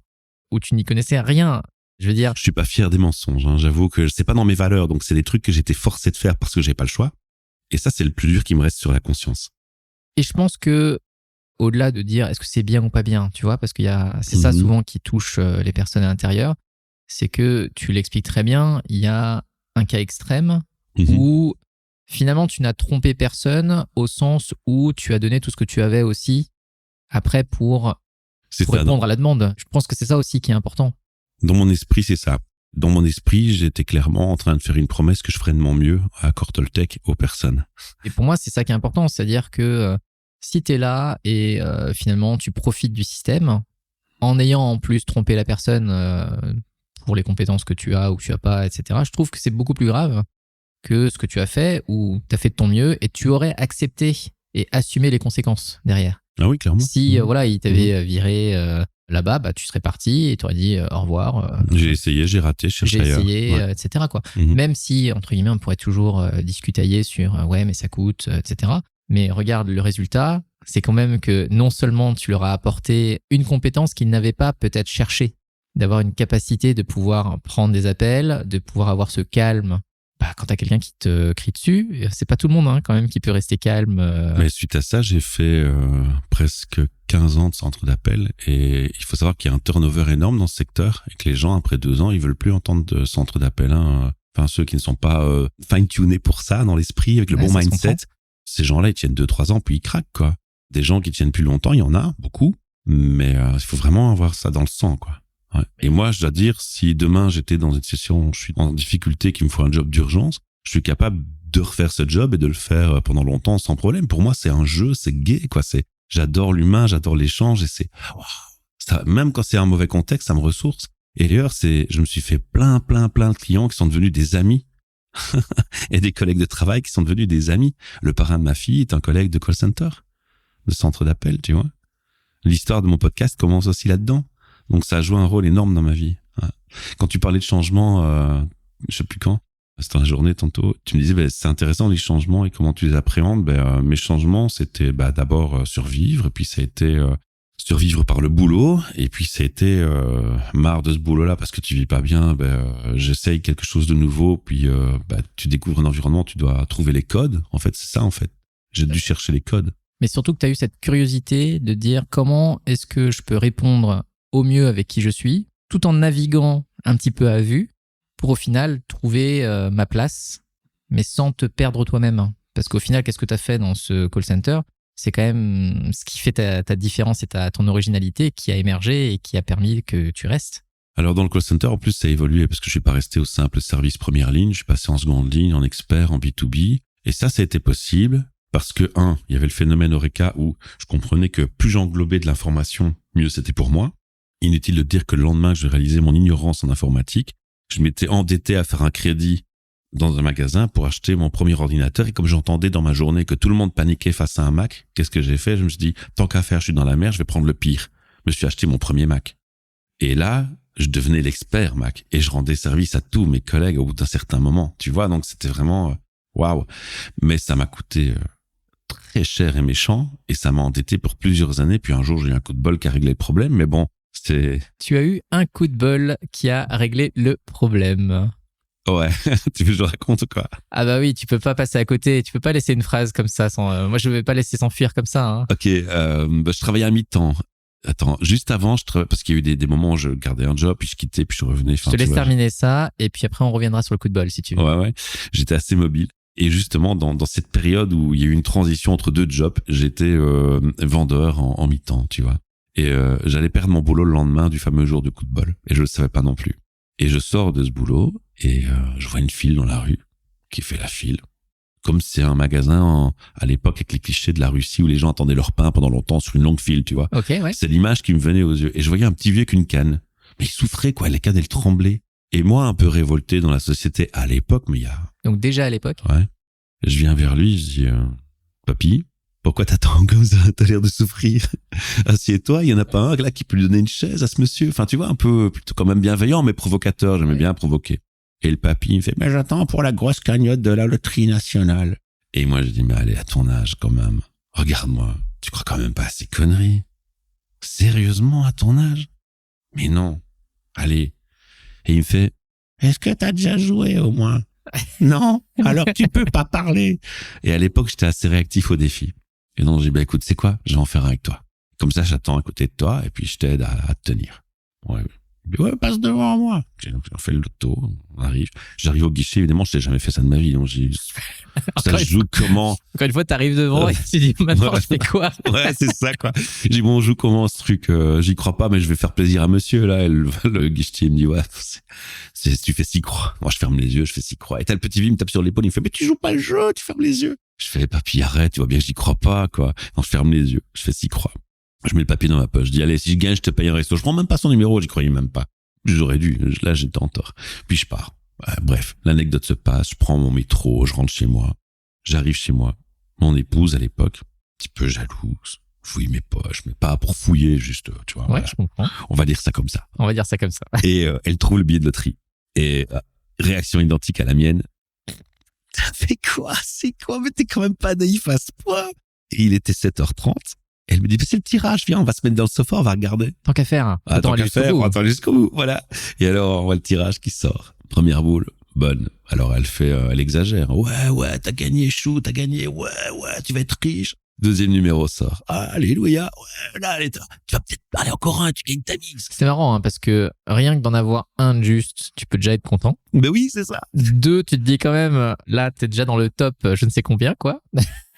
où tu n'y connaissais rien. Je veux dire... Je suis pas fier des mensonges, J'avoue que c'est pas dans mes valeurs. Donc, c'est des trucs que j'étais forcé de faire parce que j'ai pas le choix. Et ça, c'est le plus dur qui me reste sur la conscience. Et je pense que, au-delà de dire est-ce que c'est bien ou pas bien, tu vois, parce c'est ça souvent qui touche les personnes à l'intérieur, c'est que tu l'expliques très bien, il y a un cas extrême où finalement tu n'as trompé personne au sens où tu as donné tout ce que tu avais aussi après pour répondre à la demande. Je pense que c'est ça aussi qui est important. Dans mon esprit, c'est ça. Dans mon esprit, j'étais clairement en train de faire une promesse que je ferais de mon mieux à Cortoltech aux personnes. Et pour moi, c'est ça qui est important. C'est-à-dire que si tu es là et finalement tu profites du système en ayant en plus trompé la personne pour les compétences que tu as ou que tu as pas, etc., je trouve que c'est beaucoup plus grave que ce que tu as fait ou tu as fait de ton mieux et tu aurais accepté et assumé les conséquences derrière. Ah oui, clairement. Si il t'avait viré là-bas, tu serais parti et tu aurais dit au revoir. J'ai essayé, j'ai raté, je cherche ailleurs. J'ai essayé, etc. quoi. Même si, entre guillemets, on pourrait toujours discutailler sur ouais, mais ça coûte, etc. Mais regarde le résultat, c'est quand même que non seulement tu leur as apporté une compétence qu'ils n'avaient pas peut-être cherché, d'avoir une capacité de pouvoir prendre des appels, de pouvoir avoir ce calme. Quand t'as quelqu'un qui te crie dessus, c'est pas tout le monde quand même qui peut rester calme. Mais suite à ça, j'ai fait presque 15 ans de centre d'appel et il faut savoir qu'il y a un turnover énorme dans ce secteur et que les gens, après 2 ans, ils veulent plus entendre de centre d'appel. Enfin, ceux qui ne sont pas fine-tunés pour ça dans l'esprit, avec le bon mindset, ces gens-là, ils tiennent 2-3 ans puis ils craquent, quoi. Des gens qui tiennent plus longtemps, il y en a beaucoup, mais il faut vraiment avoir ça dans le sang, quoi. Ouais. Et moi, je dois dire, si demain j'étais dans une situation où je suis en difficulté, qu'il me faut un job d'urgence, je suis capable de refaire ce job et de le faire pendant longtemps sans problème. Pour moi, c'est un jeu, c'est gai, quoi. J'adore l'humain, j'adore l'échange et ça, même quand c'est un mauvais contexte, ça me ressource. Et d'ailleurs, je me suis fait plein de clients qui sont devenus des amis et des collègues de travail qui sont devenus des amis. Le parrain de ma fille est un collègue de call center, de centre d'appel, tu vois. L'histoire de mon podcast commence aussi là-dedans. Donc ça a joué un rôle énorme dans ma vie. Quand tu parlais de changement, je sais plus quand, c'était dans la journée tantôt, tu me disais c'est intéressant les changements et comment tu les appréhendes. Mes changements, c'était d'abord survivre, et puis ça a été survivre par le boulot, et puis ça a été marre de ce boulot-là parce que tu vis pas bien, j'essaye quelque chose de nouveau, puis tu découvres un environnement, tu dois trouver les codes. En fait, c'est ça, en fait. J'ai dû chercher les codes. Mais surtout que tu as eu cette curiosité de dire comment est-ce que je peux répondre au mieux avec qui je suis, tout en naviguant un petit peu à vue, pour au final trouver ma place, mais sans te perdre toi-même. Parce qu'au final, qu'est-ce que tu as fait dans ce call center ? C'est quand même ce qui fait ta différence et ton originalité qui a émergé et qui a permis que tu restes. Alors dans le call center, en plus, ça a évolué parce que je suis pas resté au simple service première ligne, je suis passé en seconde ligne, en expert, en B2B. Et ça a été possible parce que, il y avait le phénomène Eureka où je comprenais que plus j'englobais de l'information, mieux c'était pour moi. Inutile de dire que le lendemain que je réalisais mon ignorance en informatique, je m'étais endetté à faire un crédit dans un magasin pour acheter mon premier ordinateur. Et comme j'entendais dans ma journée que tout le monde paniquait face à un Mac, qu'est-ce que j'ai fait ? Je me suis dit, tant qu'à faire, je suis dans la mer, je vais prendre le pire. Je me suis acheté mon premier Mac. Et là, je devenais l'expert Mac. Et je rendais service à tous mes collègues au bout d'un certain moment. Tu vois, donc c'était vraiment waouh. Mais ça m'a coûté très cher et méchant. Et ça m'a endetté pour plusieurs années. Puis un jour, j'ai eu un coup de bol qui a réglé le problème. Mais bon, Tu as eu un coup de bol qui a réglé le problème. Ouais, tu veux que je raconte ou quoi ? Ah bah oui, tu peux pas passer à côté, tu peux pas laisser une phrase comme ça sans... moi, je vais pas laisser s'enfuir comme ça. Hein. Ok, je travaillais à mi-temps. Attends, juste avant, parce qu'il y a eu des moments où je gardais un job, puis je quittais, puis je revenais. Je te laisse terminer ça, et puis après, on reviendra sur le coup de bol, si tu veux. Ouais. J'étais assez mobile. Et justement, dans cette période où il y a eu une transition entre deux jobs, j'étais vendeur en mi-temps, tu vois. Et j'allais perdre mon boulot le lendemain du fameux jour du coup de bol. Et je le savais pas non plus. Et je sors de ce boulot, et je vois une file dans la rue qui fait la file. Comme c'est un magasin à l'époque avec les clichés de la Russie où les gens attendaient leur pain pendant longtemps sur une longue file, tu vois. Okay, ouais. C'est l'image qui me venait aux yeux. Et je voyais un petit vieux avec une canne. Mais il souffrait, quoi. Les cannes, elles tremblaient. Et moi, un peu révolté dans la société à l'époque, mais il y a... Donc déjà à l'époque ? Ouais. Je viens vers lui, je dis, papy, pourquoi t'attends comme ça ? T'as l'air de souffrir. Assieds-toi, il y en a pas un là qui peut lui donner une chaise à ce monsieur. Enfin, tu vois, un peu plutôt quand même bienveillant, mais provocateur. J'aimais bien provoquer. Et le papy, il me fait, mais j'attends pour la grosse cagnotte de la loterie nationale. Et moi, je dis, mais allez, à ton âge, quand même. Regarde-moi. Tu crois quand même pas à ces conneries? Sérieusement, à ton âge? Mais non. Allez. Et il me fait, est-ce que t'as déjà joué, au moins? Non? Alors tu peux pas parler. Et à l'époque, j'étais assez réactif au défi. Et donc, j'ai dit, écoute, c'est quoi? Je vais en faire un avec toi. Comme ça, j'attends à côté de toi, et puis je t'aide à te tenir. Ouais. Ouais, passe devant moi. On fait le loto, on arrive. J'arrive au guichet, évidemment, je n'ai jamais fait ça de ma vie. Donc ça se joue comment? Encore une fois, t'arrives devant et tu dis, maintenant, je fais quoi? Ouais, c'est ça, quoi. J'ai dit, bon, on joue comment ce truc? J'y crois pas, mais je vais faire plaisir à monsieur, là. Le guichetier me dit, ouais, tu fais 6 croix. Moi, je ferme les yeux, je fais 6 croix. Et t'as le petit vieux, il me tape sur l'épaule, il me fait, mais tu joues pas le jeu, tu fermes les yeux. Je fais, papy, arrête, tu vois bien que j'y crois pas, quoi. Non, je ferme les yeux, je fais 6 croix. Je mets le papier dans ma poche. Je dis, allez, si je gagne, je te paye un resto. Je prends même pas son numéro, j'y croyais même pas. J'aurais dû. Là, j'étais en tort. Puis je pars. Bref, l'anecdote se passe. Je prends mon métro, je rentre chez moi. J'arrive chez moi. Mon épouse, à l'époque, un petit peu jalouse, fouille mes poches, mais pas pour fouiller, juste, tu vois. Ouais, voilà. Je comprends. On va dire ça comme ça. On va dire ça comme ça. Et elle trouve le billet de loterie. Et réaction identique à la mienne. T'as fait quoi? C'est quoi? Mais t'es quand même pas naïf à ce point. Et il était 7h30. Elle me dit, c'est le tirage, viens, on va se mettre dans le sofa, on va regarder. Tant qu'à faire. Tant qu'à faire, on va attendre jusqu'au bout. Voilà. Et alors, on voit le tirage qui sort. Première boule, bonne. Alors, elle exagère. Ouais, t'as gagné, chou, t'as gagné. Ouais, tu vas être riche. Deuxième numéro sort. Alléluia. Ouais, là, tu vas peut-être parler encore un, tu gagnes ta mise. C'est marrant, hein, parce que rien que d'en avoir un de juste, tu peux déjà être content. Ben oui, c'est ça. 2, tu te dis quand même, là, t'es déjà dans le top, je ne sais combien, quoi.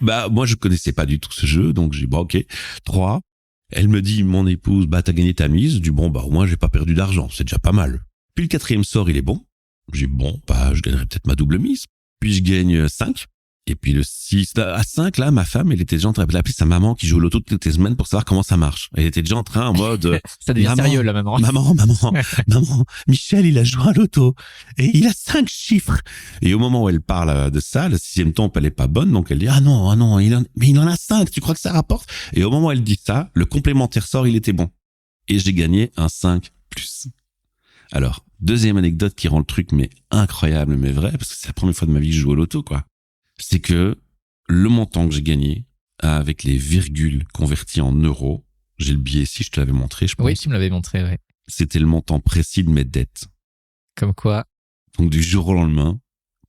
Bah, moi, je connaissais pas du tout ce jeu, donc j'ai dit, bon, ok. 3. Elle me dit, mon épouse, t'as gagné ta mise. Je dis, bon, au moins, j'ai pas perdu d'argent. C'est déjà pas mal. Puis le 4e sort, il est bon. J'ai dit, bon, je gagnerai peut-être ma double mise. Puis je gagne 5. Et puis le 6, à 5, là, ma femme, elle était déjà en train d'appeler sa maman qui joue au loto toutes les semaines pour savoir comment ça marche. Elle était déjà en train, en mode... Ça devient sérieux, la maman. Maman, Michel, il a joué à loto. Et il a 5 chiffres. Et au moment où elle parle de ça, le 6e tombe, elle est pas bonne. Donc elle dit, ah non, mais il en a 5. Tu crois que ça rapporte? Et au moment où elle dit ça, le complémentaire sort, il était bon. Et j'ai gagné un 5+. Alors, deuxième anecdote qui rend le truc, mais incroyable, mais vrai, parce que c'est la première fois de ma vie que je joue au loto, quoi. C'est que le montant que j'ai gagné, avec les virgules converties en euros, j'ai le billet ici, je te l'avais montré, je pense. Oui, tu me l'avais montré, ouais. C'était le montant précis de mes dettes. Comme quoi. Donc du jour au lendemain,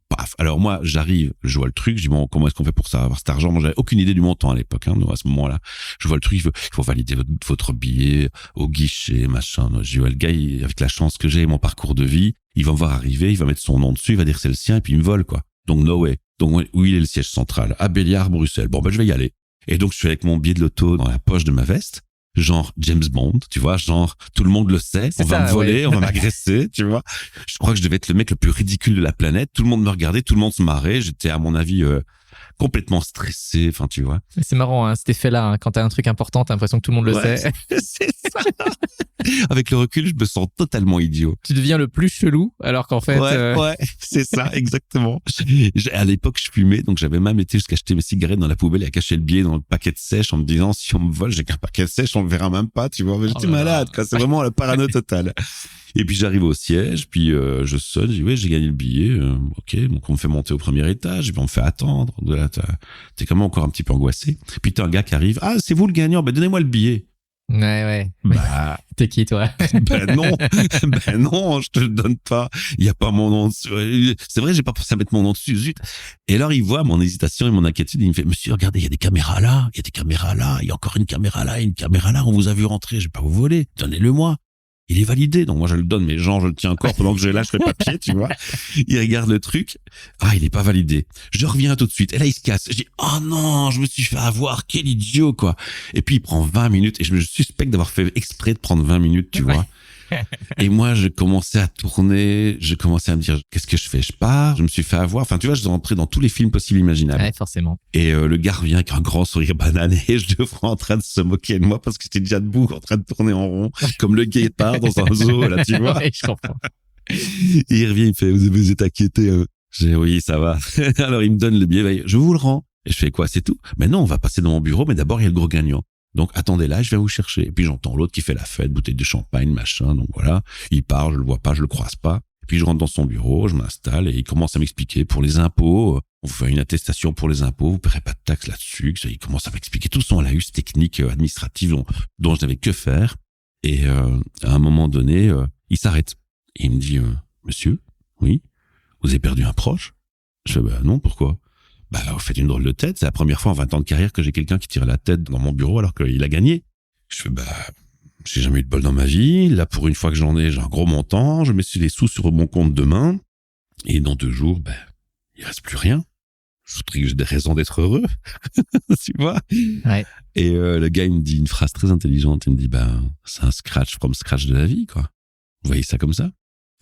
paf. Alors moi, j'arrive, je vois le truc, je dis bon, comment est-ce qu'on fait pour ça, avoir cet argent? Moi, j'avais aucune idée du montant à l'époque, donc à ce moment-là. Je vois le truc, il faut valider votre billet au guichet, machin. Je dis, ouais, le gars, avec la chance que j'ai, mon parcours de vie, il va me voir arriver, il va mettre son nom dessus, il va dire c'est le sien, et puis il me vole, quoi. Donc no way. Donc où il est le siège central? À Béliard, Bruxelles. Bon, je vais y aller. Et donc je suis avec mon billet de loto dans la poche de ma veste, genre James Bond, tu vois, genre tout le monde le sait, on va me voler, on va m'agresser, tu vois. Je crois que je devais être le mec le plus ridicule de la planète. Tout le monde me regardait, tout le monde se marrait. J'étais à mon avis complètement stressé, enfin tu vois. C'est marrant, cet effet-là, quand t'as un truc important, t'as l'impression que tout le monde le sait. C'est ça. Avec le recul, je me sens totalement idiot. Tu deviens le plus chelou, alors qu'en fait... Ouais, c'est ça, exactement. À l'époque, je fumais, donc j'avais même été jusqu'à acheter mes cigarettes dans la poubelle et à cacher le billet dans le paquet de sèche en me disant, si on me vole, j'ai qu'un paquet de sèche, on le verra même pas, tu vois. J'étais malade, quoi. C'est vraiment la parano totale. Et puis j'arrive au siège, puis je sonne, je dis ouais, j'ai gagné le billet, ok, donc on me fait monter au premier étage, et puis on me fait attendre. Là, t'es quand même encore un petit peu angoissé. Puis t'as un gars qui arrive, ah c'est vous le gagnant, ben donnez-moi le billet. Ouais. Bah, t'es qui toi? Ben non, je te le donne pas. Il y a pas mon nom dessus. C'est vrai, j'ai pas pensé à mettre mon nom dessus. Zut. Et alors il voit mon hésitation et mon inquiétude, et il me fait monsieur, regardez, il y a des caméras là, il y a encore une caméra là, on vous a vu rentrer, je vais pas vous voler, donnez-le-moi. Il est validé, donc moi je le donne, mais genre je le tiens encore pendant que je lâche le papier, tu vois. Il regarde le truc, il est pas validé. Je reviens tout de suite, et là il se casse. Je dis, oh non, je me suis fait avoir, quel idiot, quoi. Et puis il prend 20 minutes, et je me suspecte d'avoir fait exprès de prendre 20 minutes, tu vois. Et moi, je commençais à tourner, je commençais à me dire, qu'est-ce que je fais? Je pars, je me suis fait avoir. Enfin, tu vois, je suis rentré dans tous les films possibles imaginables. Ouais, forcément. Et le gars revient avec un grand sourire banané, et je le vois en train de se moquer de moi parce que j'étais déjà debout, en train de tourner en rond, comme le guépard dans un zoo, là, tu vois. Ouais, je comprends. Et il revient, il me fait, vous êtes inquiété, hein? J'ai dit, oui, ça va. Alors, il me donne le billet, je vous le rends. Et je fais quoi? C'est tout? Mais non, on va passer dans mon bureau, mais d'abord, il y a le gros gagnant. Donc, attendez là, je viens vous chercher. Et puis, j'entends l'autre qui fait la fête, bouteille de champagne, machin. Donc, voilà. Il part, je le vois pas, je le croise pas. Et puis, je rentre dans son bureau, je m'installe et il commence à m'expliquer pour les impôts. On vous fait une attestation pour les impôts, vous paierez pas de taxes là-dessus. Il commence à m'expliquer tout son laïus technique administrative dont je n'avais que faire. Et, à un moment donné, il s'arrête. Et il me dit, monsieur, oui, vous avez perdu un proche? Je fais, non, pourquoi? Vous faites une drôle de tête. C'est la première fois en 20 ans de carrière que j'ai quelqu'un qui tire la tête dans mon bureau alors qu'il a gagné. Je fais, j'ai jamais eu de bol dans ma vie. Là, pour une fois que j'en ai, j'ai un gros montant. Je mets les sous sur mon compte demain. Et dans 2 jours, il reste plus rien. Je voudrais que j'ai des raisons d'être heureux. Tu vois? Ouais. Et le gars, il me dit une phrase très intelligente. Il me dit, c'est un scratch from scratch de la vie, quoi. Vous voyez ça comme ça?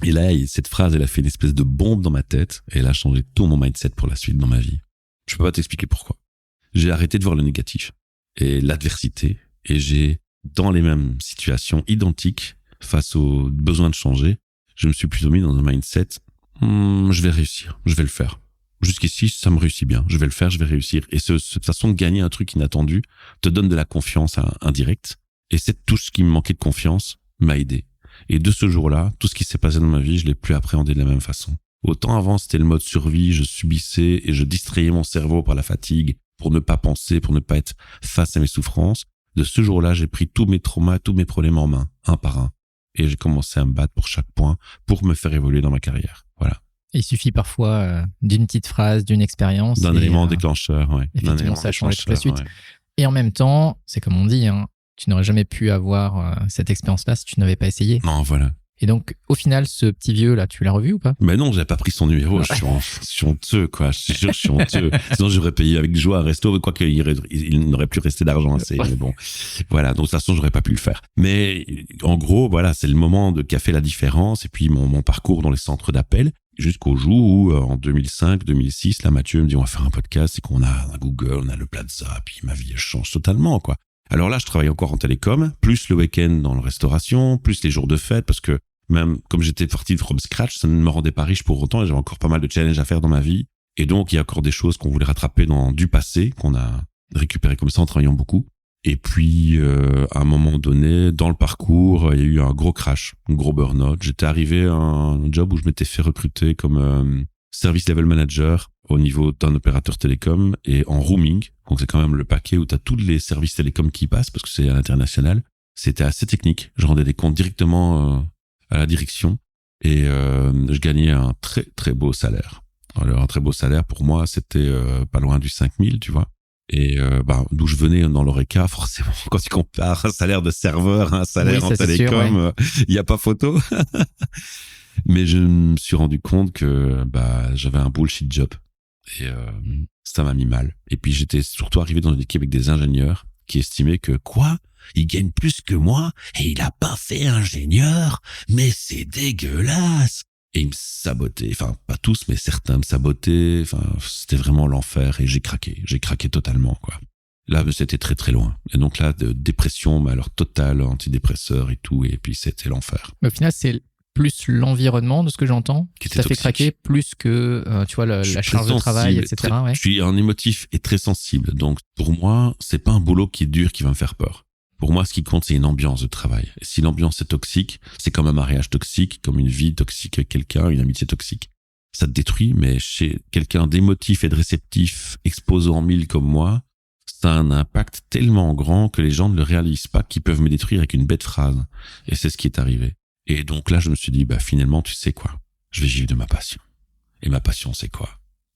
Et là, cette phrase, elle a fait une espèce de bombe dans ma tête. Et elle a changé tout mon mindset pour la suite dans ma vie. Je peux pas t'expliquer pourquoi. J'ai arrêté de voir le négatif et l'adversité, et j'ai, dans les mêmes situations identiques, face au besoin de changer, je me suis plutôt mis dans un mindset, je vais réussir, je vais le faire. Jusqu'ici, ça me réussit bien, je vais le faire, je vais réussir. Et cette façon de gagner un truc inattendu te donne de la confiance indirecte. Et cette touche qui me manquait de confiance m'a aidé. Et de ce jour-là, tout ce qui s'est passé dans ma vie, je l'ai plus appréhendé de la même façon. Autant avant, c'était le mode survie, je subissais et je distrayais mon cerveau par la fatigue pour ne pas penser, pour ne pas être face à mes souffrances. De ce jour-là, j'ai pris tous mes traumas, tous mes problèmes en main, un par un. Et j'ai commencé à me battre pour chaque point, pour me faire évoluer dans ma carrière. Voilà. Il suffit parfois d'une petite phrase, d'une expérience. D'un élément déclencheur, ouais. Effectivement, ça a changé toute la suite. Ouais. Et en même temps, c'est comme on dit, tu n'aurais jamais pu avoir cette expérience-là si tu n'avais pas essayé. Non, voilà. Et donc, au final, ce petit vieux là, tu l'as revu ou pas? Mais non, j'avais pas pris son numéro. Je suis honteux, quoi. Je suis sûr, je suis honteux. Sinon, j'aurais payé avec joie un resto, quoi qu'il n'aurait plus resté d'argent assez. Mais bon, voilà. Donc, de toute façon, j'aurais pas pu le faire. Mais en gros, voilà, c'est le moment qui a fait la différence. Et puis, mon parcours dans les centres d'appel. Jusqu'au jour où, en 2005, 2006, là, Mathieu me dit, on va faire un podcast, et qu'on a un Google, on a le Plaza, puis ma vie, elle change totalement, quoi. Alors là, je travaille encore en télécom, plus le week-end dans la restauration, plus les jours de fête, parce que même comme j'étais parti from scratch, ça ne me rendait pas riche pour autant, et j'avais encore pas mal de challenges à faire dans ma vie. Et donc, il y a encore des choses qu'on voulait rattraper du passé, qu'on a récupéré comme ça en travaillant beaucoup. Et puis, à un moment donné, dans le parcours, il y a eu un gros crash, un gros burn-out. J'étais arrivé à un job où je m'étais fait recruter comme service level manager au niveau d'un opérateur télécom et en roaming. Donc, c'est quand même le paquet où tu as tous les services télécom qui passent parce que c'est à l'international. C'était assez technique. Je rendais des comptes directement à la direction et je gagnais un très, très beau salaire. Alors, un très beau salaire, pour moi, c'était pas loin du 5000, tu vois. Et d'où je venais dans l'Oreca, forcément, quand tu compares un salaire de serveur à un salaire en télécom, il y a pas photo. Mais je me suis rendu compte que j'avais un bullshit job et ça m'a mis mal. Et puis j'étais surtout arrivé dans une équipe avec des ingénieurs qui estimaient que quoi, il gagne plus que moi et il a pas fait ingénieur, mais c'est dégueulasse. Et ils me sabotaient, enfin pas tous, mais certains me sabotaient, enfin c'était vraiment l'enfer et j'ai craqué totalement, quoi. Là, c'était très très loin. Et donc là, de dépression, mais alors totale, antidépresseur et tout, et puis c'était l'enfer. Mais au final, c'est plus l'environnement, de ce que j'entends, qui t'a fait craquer plus que, tu vois, la charge de travail, etc. Ouais. Je suis un émotif et très sensible, donc pour moi, c'est pas un boulot qui est dur qui va me faire peur. Pour moi, ce qui compte, c'est une ambiance de travail. Et si l'ambiance est toxique, c'est comme un mariage toxique, comme une vie toxique avec quelqu'un, une amitié toxique. Ça te détruit, mais chez quelqu'un d'émotif et de réceptif, exposé en mille comme moi, ça a un impact tellement grand que les gens ne le réalisent pas, qu'ils peuvent me détruire avec une bête phrase. Et c'est ce qui est arrivé. Et donc là, je me suis dit, finalement, tu sais quoi? Je vais vivre de ma passion. Et ma passion, c'est quoi?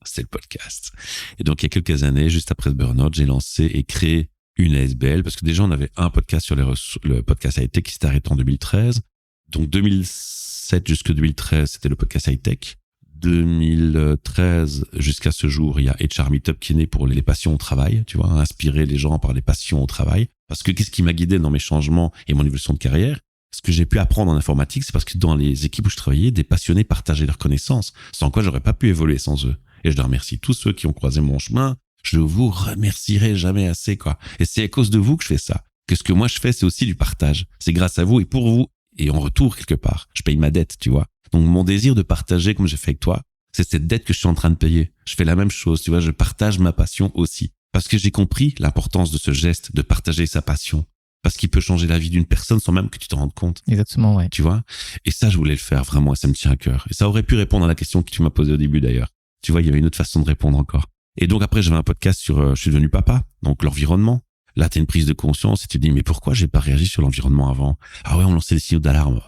C'est le podcast. Et donc, il y a quelques années, juste après ce burn-out, j'ai lancé et créé une ASBL, parce que déjà, on avait un podcast sur le podcast high-tech qui s'est arrêté en 2013. Donc, 2007 jusqu'à 2013, c'était le podcast high-tech. 2013 jusqu'à ce jour, il y a HR Meetup qui est né pour les passions au travail, tu vois, inspirer les gens par les passions au travail. Parce que qu'est-ce qui m'a guidé dans mes changements et mon évolution de carrière? Ce que j'ai pu apprendre en informatique, c'est parce que dans les équipes où je travaillais, des passionnés partageaient leurs connaissances, sans quoi j'aurais pas pu évoluer sans eux. Et je leur remercie tous ceux qui ont croisé mon chemin. Je vous remercierai jamais assez, quoi. Et c'est à cause de vous que je fais ça. Que ce que moi je fais, c'est aussi du partage. C'est grâce à vous et pour vous. Et en retour, quelque part, je paye ma dette, tu vois. Donc, mon désir de partager, comme j'ai fait avec toi, c'est cette dette que je suis en train de payer. Je fais la même chose, tu vois. Je partage ma passion aussi. Parce que j'ai compris l'importance de ce geste, de partager sa passion. Parce qu'il peut changer la vie d'une personne sans même que tu te rendes compte. Exactement, ouais. Tu vois. Et ça, je voulais le faire vraiment et ça me tient à cœur. Et ça aurait pu répondre à la question que tu m'as posée au début d'ailleurs. Tu vois, il y avait une autre façon de répondre encore. Et donc après, j'avais un podcast sur je suis devenu papa, donc l'environnement. Là, t'as une prise de conscience et tu te dis, mais pourquoi j'ai pas réagi sur l'environnement avant? Ah ouais, on lançait des signaux d'alarme.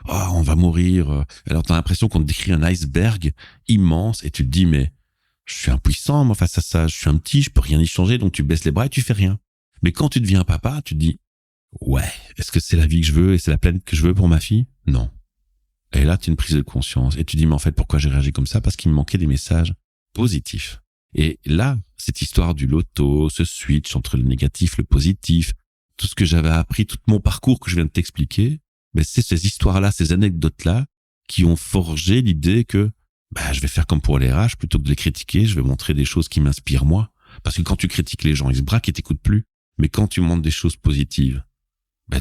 Oh, on va mourir. Alors t'as l'impression qu'on te décrit un iceberg immense et tu te dis, mais je suis impuissant, moi, face à ça. Je suis un petit, je peux rien y changer, donc tu baisses les bras et tu fais rien. Mais quand tu deviens papa, tu te dis, ouais, est-ce que c'est la vie que je veux et c'est la planète que je veux pour ma fille? Non. Et là, tu as une prise de conscience et tu dis, mais en fait, pourquoi j'ai réagi comme ça? Parce qu'il me manquait des messages positifs. Et là, cette histoire du loto, ce switch entre le négatif, le positif, tout ce que j'avais appris, tout mon parcours que je viens de t'expliquer, mais c'est ces histoires-là, ces anecdotes-là qui ont forgé l'idée que je vais faire comme pour les RH, plutôt que de les critiquer, je vais montrer des choses qui m'inspirent moi. Parce que quand tu critiques les gens, ils se braquent et t'écoutent plus. Mais quand tu montres des choses positives,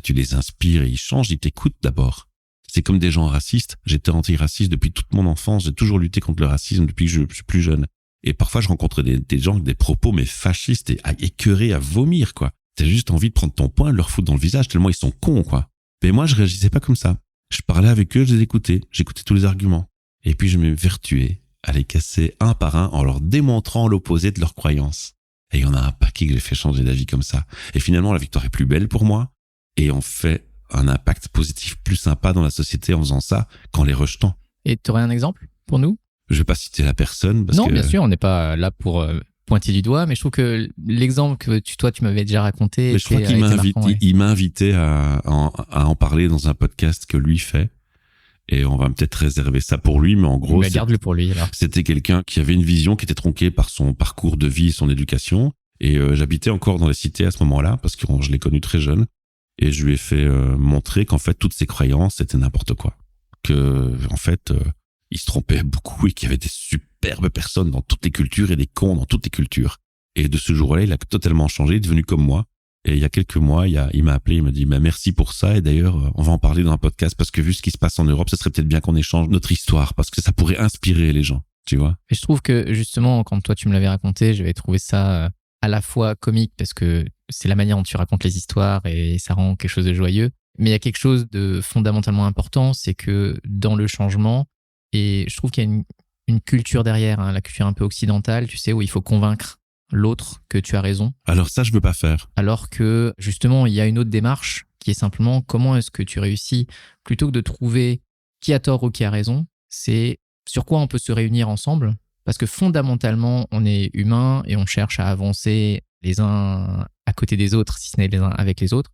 tu les inspires et ils changent, ils t'écoutent d'abord. C'est comme des gens racistes. J'étais antiraciste depuis toute mon enfance. J'ai toujours lutté contre le racisme depuis que je suis plus jeune. Et parfois, je rencontre des gens avec des propos, mais fascistes et écœurés à vomir, quoi. T'as juste envie de prendre ton poing et de leur foutre dans le visage tellement ils sont cons, quoi. Mais moi, je réagissais pas comme ça. Je parlais avec eux, je les écoutais. J'écoutais tous les arguments. Et puis, je m'évertuais à les casser un par un en leur démontrant l'opposé de leurs croyances. Et il y en a un paquet que j'ai fait changer d'avis comme ça. Et finalement, la victoire est plus belle pour moi. Et on fait un impact positif plus sympa dans la société en faisant ça qu'en les rejetant. Et tu aurais un exemple pour nous? Je vais pas citer la personne parce non, que... bien sûr, on n'est pas là pour pointer du doigt, mais je trouve que l'exemple que tu m'avais déjà raconté... Mais je crois qu'il m'a invité à en parler dans un podcast que lui fait. Et on va peut-être réserver ça pour lui, mais en gros... garde-le pour lui, alors. C'était quelqu'un qui avait une vision qui était tronquée par son parcours de vie et son éducation. Et j'habitais encore dans les cités à ce moment-là, parce que je l'ai connu très jeune. Et je lui ai fait montrer qu'en fait, toutes ses croyances, c'était n'importe quoi. Que, en fait, ils se trompaient beaucoup et qu'il y avait des superbes personnes dans toutes les cultures et des cons dans toutes les cultures. Et de ce jour-là, il a totalement changé, il est devenu comme moi. Et il y a quelques mois, il m'a appelé, il m'a dit merci pour ça. Et d'ailleurs, on va en parler dans un podcast parce que vu ce qui se passe en Europe, ce serait peut-être bien qu'on échange notre histoire parce que ça pourrait inspirer les gens, tu vois. Et je trouve que justement, quand toi tu me l'avais raconté, j'avais trouvé ça à la fois comique parce que c'est la manière dont tu racontes les histoires et ça rend quelque chose de joyeux. Mais il y a quelque chose de fondamentalement important, c'est que dans le changement, et je trouve qu'il y a une culture derrière, la culture un peu occidentale, tu sais, où il faut convaincre l'autre que tu as raison. Alors ça, je veux pas faire. Alors que justement, il y a une autre démarche qui est simplement comment est-ce que tu réussis, plutôt que de trouver qui a tort ou qui a raison, c'est sur quoi on peut se réunir ensemble. Parce que fondamentalement, on est humain et on cherche à avancer les uns à côté des autres, si ce n'est les uns avec les autres.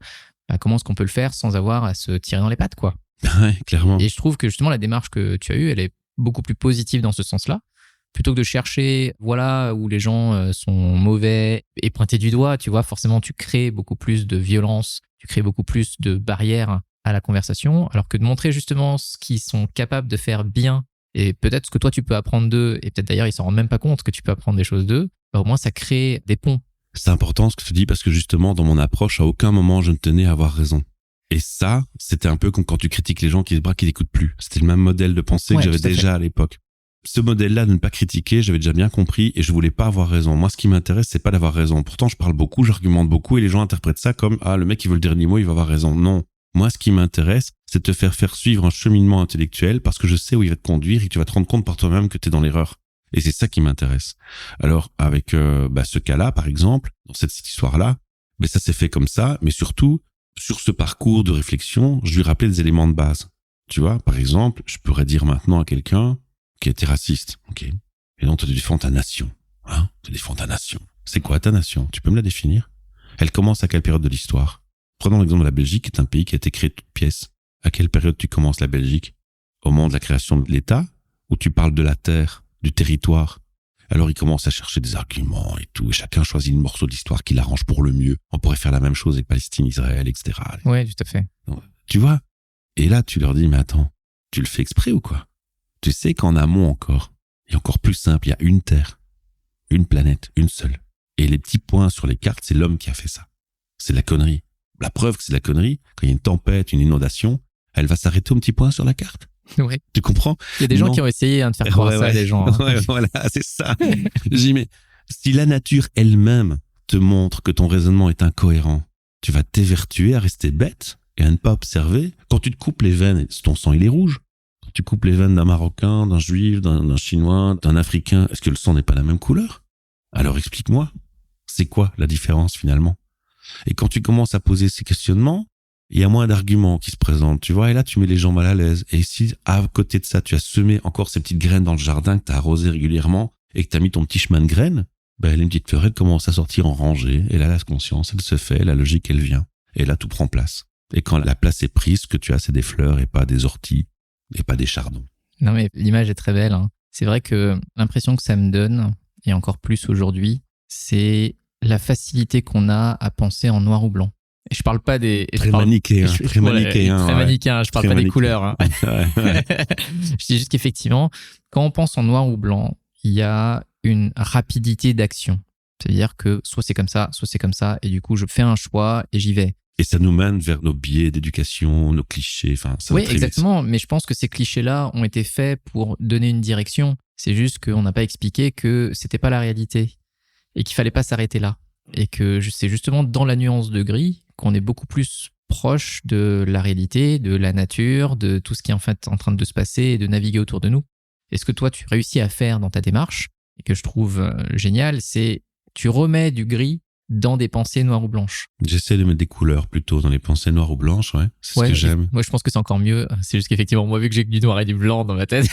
Comment est-ce qu'on peut le faire sans avoir à se tirer dans les pattes, quoi. Ouais, clairement. Et je trouve que justement, la démarche que tu as eue, elle est beaucoup plus positive dans ce sens-là. Plutôt que de chercher, voilà, où les gens sont mauvais et pointer du doigt, tu vois, forcément, tu crées beaucoup plus de violence, tu crées beaucoup plus de barrières à la conversation, alors que de montrer justement ce qu'ils sont capables de faire bien et peut-être ce que toi, tu peux apprendre d'eux, et peut-être d'ailleurs, ils s'en rendent même pas compte que tu peux apprendre des choses d'eux, au moins, ça crée des ponts. C'est important ce que tu dis parce que justement, dans mon approche, à aucun moment, je ne tenais à avoir raison. Et ça, c'était un peu comme quand tu critiques les gens qui n'écoutent plus. C'était le même modèle de pensée que j'avais déjà à l'époque. Ce modèle-là de ne pas critiquer, j'avais déjà bien compris et je voulais pas avoir raison. Moi, ce qui m'intéresse, c'est pas d'avoir raison. Pourtant, je parle beaucoup, j'argumente beaucoup et les gens interprètent ça comme le mec qui veut le dernier mot, il va avoir raison. Non. Moi, ce qui m'intéresse, c'est de te faire suivre un cheminement intellectuel parce que je sais où il va te conduire et tu vas te rendre compte par toi-même que tu es dans l'erreur. Et c'est ça qui m'intéresse. Alors, avec ce cas-là, par exemple, dans cette histoire-là, ça s'est fait comme ça, mais surtout, sur ce parcours de réflexion, je lui rappelais des éléments de base. Tu vois, par exemple, je pourrais dire maintenant à quelqu'un qui était raciste, ok. Et donc, tu défends ta nation, hein. Tu défends ta nation. C'est quoi ta nation? Tu peux me la définir? Elle commence à quelle période de l'histoire? Prenons l'exemple de la Belgique, qui est un pays qui a été créé de toutes pièces. À quelle période tu commences la Belgique? Au moment de la création de l'État? Ou tu parles de la terre, du territoire? Alors, il commence à chercher des arguments et tout, et chacun choisit un morceau d'histoire qui l'arrange pour le mieux. On pourrait faire la même chose avec Palestine, Israël, etc. Ouais, tout à fait. Donc, tu vois? Et là, tu leur dis, mais attends, tu le fais exprès ou quoi? Tu sais qu'en amont encore, et encore plus simple, il y a une terre, une planète, une seule. Et les petits points sur les cartes, c'est l'homme qui a fait ça. C'est de la connerie. La preuve que c'est de la connerie, quand il y a une tempête, une inondation, elle va s'arrêter au petit point sur la carte. Ouais. Tu comprends? Il y a des gens qui ont essayé de faire croire ça à des gens. Hein. Ouais, voilà, c'est ça. Je dis, mais si la nature elle-même te montre que ton raisonnement est incohérent, tu vas t'évertuer à rester bête et à ne pas observer. Quand tu te coupes les veines, ton sang il est rouge. Quand tu coupes les veines d'un Marocain, d'un Juif, d'un Chinois, d'un Africain, est-ce que le sang n'est pas la même couleur? Alors explique-moi, c'est quoi la différence finalement? Et quand tu commences à poser ces questionnements, il y a moins d'arguments qui se présentent, tu vois, et là tu mets les gens mal à l'aise. Et si à côté de ça, tu as semé encore ces petites graines dans le jardin que tu as arrosé régulièrement et que tu as mis ton petit chemin de graines, les petites feurettes commencent à sortir en rangée, et là la conscience, elle se fait, la logique, elle vient, et là tout prend place. Et quand la place est prise, ce que tu as, c'est des fleurs et pas des orties, et pas des chardons. Non mais l'image est très belle. Hein. C'est vrai que l'impression que ça me donne, et encore plus aujourd'hui, c'est la facilité qu'on a à penser en noir ou blanc. Et je parle pas des... Très manichéen. Très manichéen, je parle pas des couleurs. Hein. Ouais. Je dis juste qu'effectivement, quand on pense en noir ou blanc, il y a une rapidité d'action. C'est-à-dire que soit c'est comme ça, et du coup, je fais un choix et j'y vais. Et ça nous mène vers nos biais d'éducation, nos clichés, ça oui, va très exactement. Mais je pense que ces clichés-là ont été faits pour donner une direction. C'est juste qu'on n'a pas expliqué que c'était pas la réalité et qu'il fallait pas s'arrêter là. Et que c'est justement dans la nuance de gris qu'on est beaucoup plus proche de la réalité, de la nature, de tout ce qui est en fait en train de se passer et de naviguer autour de nous. Et ce que toi, tu réussis à faire dans ta démarche, et que je trouve génial, c'est tu remets du gris dans des pensées noires ou blanches. J'essaie de mettre des couleurs plutôt dans les pensées noires ou blanches, ouais. C'est ce que j'aime. Moi, je pense que c'est encore mieux. C'est juste qu'effectivement, moi, vu que j'ai que du noir et du blanc dans ma tête...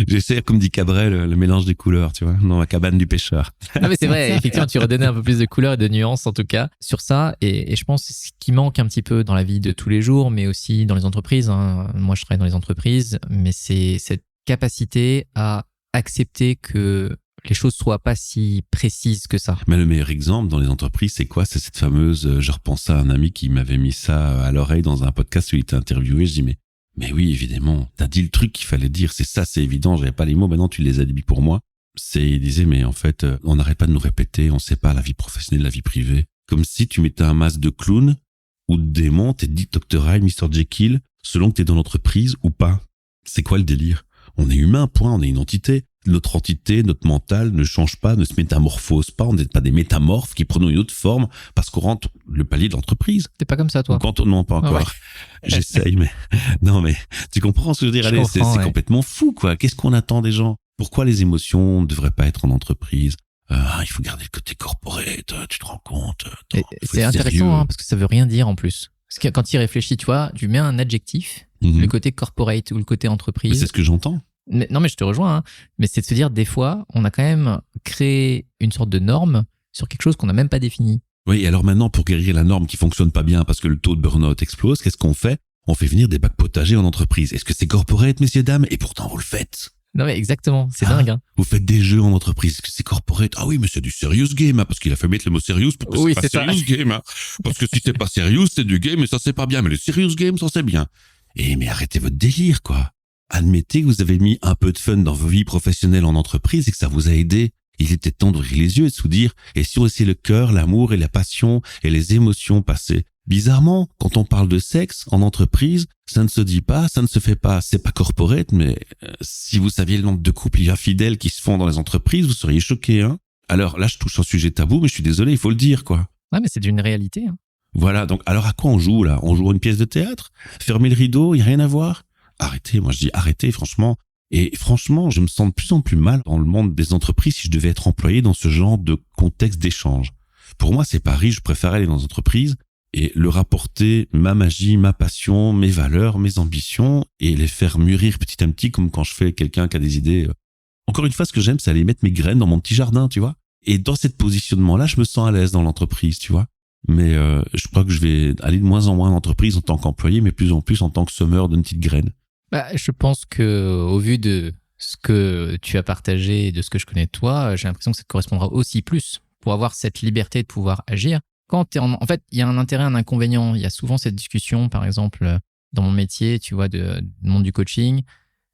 J'essaie, comme dit Cabrel, le mélange des couleurs, tu vois, dans la cabane du pêcheur. Non, mais c'est vrai, effectivement, tu redonnais un peu plus de couleurs et de nuances, en tout cas, sur ça. Et je pense que c'est ce qui manque un petit peu dans la vie de tous les jours, mais aussi dans les entreprises. Hein. Moi, je travaille dans les entreprises, mais c'est cette capacité à accepter que les choses soient pas si précises que ça. Mais le meilleur exemple dans les entreprises, c'est quoi? C'est cette fameuse, je repense à un ami qui m'avait mis ça à l'oreille dans un podcast où il était interviewé. Je dis, mais Mais oui, évidemment. T'as dit le truc qu'il fallait dire. C'est ça, c'est évident. J'avais pas les mots. Maintenant, tu les as dit pour moi. Il disait, mais en fait, on n'arrête pas de nous répéter. On sait pas la vie professionnelle, la vie privée. Comme si tu mettais un masque de clown ou de démon. T'es dit Dr. Hyde, Mr. Jekyll, selon que t'es dans l'entreprise ou pas. C'est quoi le délire? On est humain, point. On est une entité. Notre entité, notre mental ne change pas, ne se métamorphose pas. On n'est pas des métamorphes qui prennent une autre forme parce qu'on rentre le palier de l'entreprise. T'es pas comme ça, toi? Non, pas encore. Ouais. J'essaye, mais non, mais tu comprends ce que je veux dire? Allez, c'est complètement fou, quoi. Qu'est-ce qu'on attend des gens? Pourquoi les émotions ne devraient pas être en entreprise? Il faut garder le côté corporate. Tu te rends compte? C'est intéressant, parce que ça veut rien dire en plus. Parce que quand tu y réfléchis, tu vois, tu mets un adjectif, le côté corporate ou le côté entreprise. Mais c'est ce que j'entends. Mais je te rejoins, mais c'est de se dire, des fois, on a quand même créé une sorte de norme sur quelque chose qu'on n'a même pas défini. Oui, et alors maintenant, pour guérir la norme qui fonctionne pas bien parce que le taux de burn-out explose, qu'est-ce qu'on fait? On fait venir des bacs potagers en entreprise. Est-ce que c'est corporate, messieurs, dames? Et pourtant, vous le faites. Non, mais exactement, c'est dingue. Hein. Vous faites des jeux en entreprise. Est-ce que c'est corporate? Ah oui, mais c'est du serious game, parce qu'il a fait mettre le mot serious pour que c'est pas serious game. Parce que si c'est pas serious, c'est du game et ça, c'est pas bien. Mais le serious game, ça, c'est bien. Mais arrêtez votre délire, quoi. Admettez que vous avez mis un peu de fun dans vos vies professionnelles en entreprise et que ça vous a aidé. Il était temps d'ouvrir les yeux et de se dire, et si on laissait le cœur, l'amour et la passion et les émotions passer? Bizarrement, quand on parle de sexe en entreprise, ça ne se dit pas, ça ne se fait pas. C'est pas corporate, mais si vous saviez le nombre de couples infidèles qui se font dans les entreprises, vous seriez choqués, hein. Alors là, je touche un sujet tabou, mais je suis désolé, il faut le dire, quoi. Ouais, mais c'est d'une réalité. Hein. Voilà, donc alors à quoi on joue, là? On joue à une pièce de théâtre? Fermez le rideau, il n'y a rien à voir? Arrêtez, moi je dis arrêtez, franchement. Et franchement, je me sens de plus en plus mal dans le monde des entreprises si je devais être employé dans ce genre de contexte d'échange. Pour moi, c'est pas riche, je préfère aller dans les entreprises et leur apporter ma magie, ma passion, mes valeurs, mes ambitions et les faire mûrir petit à petit comme quand je fais quelqu'un qui a des idées. Encore une fois, ce que j'aime, c'est aller mettre mes graines dans mon petit jardin, tu vois. Et dans ce positionnement-là, je me sens à l'aise dans l'entreprise, tu vois. Mais je crois que je vais aller de moins en moins en entreprise en tant qu'employé, mais plus en plus en tant que semeur d'une petite graine. Je pense que au vu de ce que tu as partagé et de ce que je connais de toi, j'ai l'impression que ça te correspondra aussi plus pour avoir cette liberté de pouvoir agir. Quand t'es en fait, il y a un intérêt, un inconvénient. Il y a souvent cette discussion, par exemple, dans mon métier, tu vois, du monde du coaching.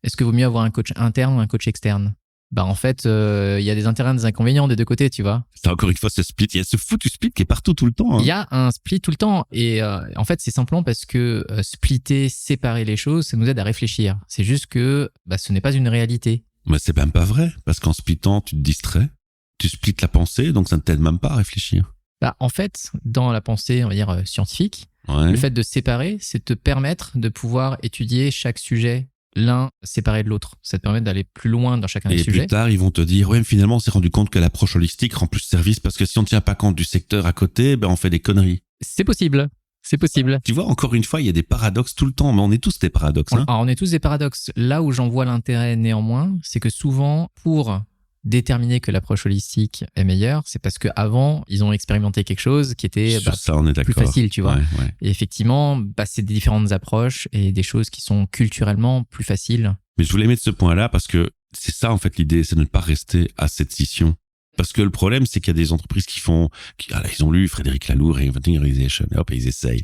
Est-ce que vaut mieux avoir un coach interne ou un coach externe? En fait, il y a des intérêts et des inconvénients des deux côtés, tu vois. C'est encore une fois ce split. Il y a ce foutu split qui est partout tout le temps. Hein. Il y a un split tout le temps. Et en fait, c'est simplement parce que splitter, séparer les choses, ça nous aide à réfléchir. C'est juste que ce n'est pas une réalité. Mais c'est même pas vrai. Parce qu'en splittant, tu te distrais. Tu splits la pensée, donc ça ne t'aide même pas à réfléchir. En fait, dans la pensée, on va dire, scientifique, le fait de séparer, c'est te permettre de pouvoir étudier chaque sujet l'un séparé de l'autre. Ça te permet d'aller plus loin dans chacun des sujets. Et plus tard, ils vont te dire, ouais, mais finalement, on s'est rendu compte que l'approche holistique rend plus service parce que si on ne tient pas compte du secteur à côté, on fait des conneries. C'est possible. C'est possible. Tu vois, encore une fois, il y a des paradoxes tout le temps, mais on est tous des paradoxes. Hein. On est tous des paradoxes. Là où j'en vois l'intérêt néanmoins, c'est que souvent, pour déterminer que l'approche holistique est meilleure, c'est parce qu'avant, ils ont expérimenté quelque chose qui était ça, on est plus facile, tu vois. Ouais. Et effectivement, c'est des différentes approches et des choses qui sont culturellement plus faciles. Mais je voulais mettre ce point-là parce que c'est ça, en fait, l'idée, c'est de ne pas rester à cette scission. Parce que le problème, c'est qu'il y a des entreprises ils ont lu Frédéric Laloux, Reinventing Organization, et hop, ils essayent.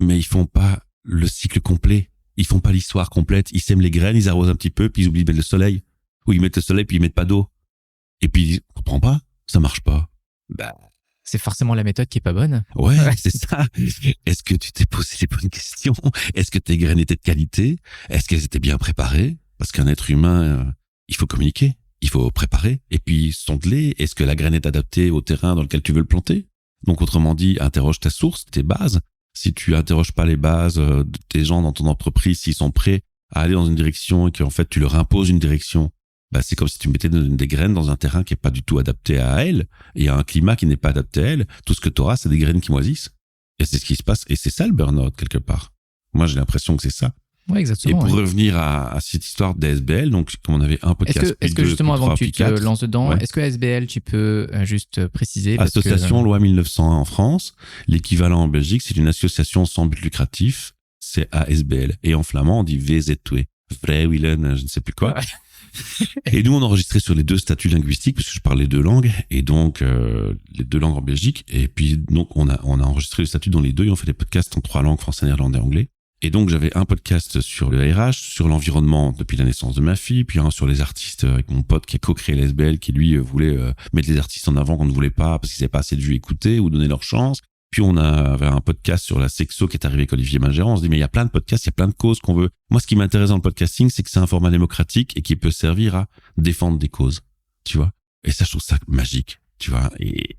Mais ils font pas le cycle complet. Ils font pas l'histoire complète. Ils sèment les graines, ils arrosent un petit peu, puis ils oublient de mettre le soleil. Ou ils mettent le soleil, puis ils mettent pas d'eau. Et puis, on comprend pas, ça marche pas. C'est forcément la méthode qui est pas bonne. Ouais, c'est ça. Est-ce que tu t'es posé les bonnes questions? Est-ce que tes graines étaient de qualité? Est-ce qu'elles étaient bien préparées? Parce qu'un être humain, il faut communiquer, il faut préparer, et puis sonde-les. Est-ce que la graine est adaptée au terrain dans lequel tu veux le planter? Donc, autrement dit, interroge ta source, tes bases. Si tu interroges pas les bases de tes gens dans ton entreprise, s'ils sont prêts à aller dans une direction et qu'en fait, tu leur imposes une direction, c'est comme si tu mettais des graines dans un terrain qui est pas du tout adapté à elles et à un climat qui n'est pas adapté à elles. Tout ce que tu auras, c'est des graines qui moisissent. Et c'est ce qui se passe. Et c'est ça le burn-out, quelque part. Moi, j'ai l'impression que c'est ça. Ouais, exactement. Et pour revenir à cette histoire d'ASBL, donc, comme on avait un podcast. Est-ce que justement, avant que tu te lances dedans, est-ce que ASBL, tu peux juste préciser? Association Loi 1901 en France. L'équivalent en Belgique, c'est une association sans but lucratif. C'est ASBL. Et en flamand, on dit VZW. Vrijwillen, je ne sais plus quoi. Ouais. Et nous, on enregistrait sur les deux statuts linguistiques, parce que je parle les deux langues, et donc les deux langues en Belgique. Et puis, donc, on a enregistré le statut dans les deux, et on fait des podcasts en 3 langues, français, néerlandais, anglais. Et donc, j'avais un podcast sur le RH, sur l'environnement depuis la naissance de ma fille, puis un sur les artistes avec mon pote qui a co-créé l'SBL, qui lui voulait mettre les artistes en avant qu'on ne voulait pas parce qu'ils n'avaient pas assez de vues écoutées ou donner leur chance. Puis on avait un podcast sur la sexo qui est arrivé avec Olivier Magéran. On se dit, mais il y a plein de podcasts, il y a plein de causes qu'on veut. Moi, ce qui m'intéresse dans le podcasting, c'est que c'est un format démocratique et qui peut servir à défendre des causes, tu vois. Et ça, je trouve ça magique, tu vois. Et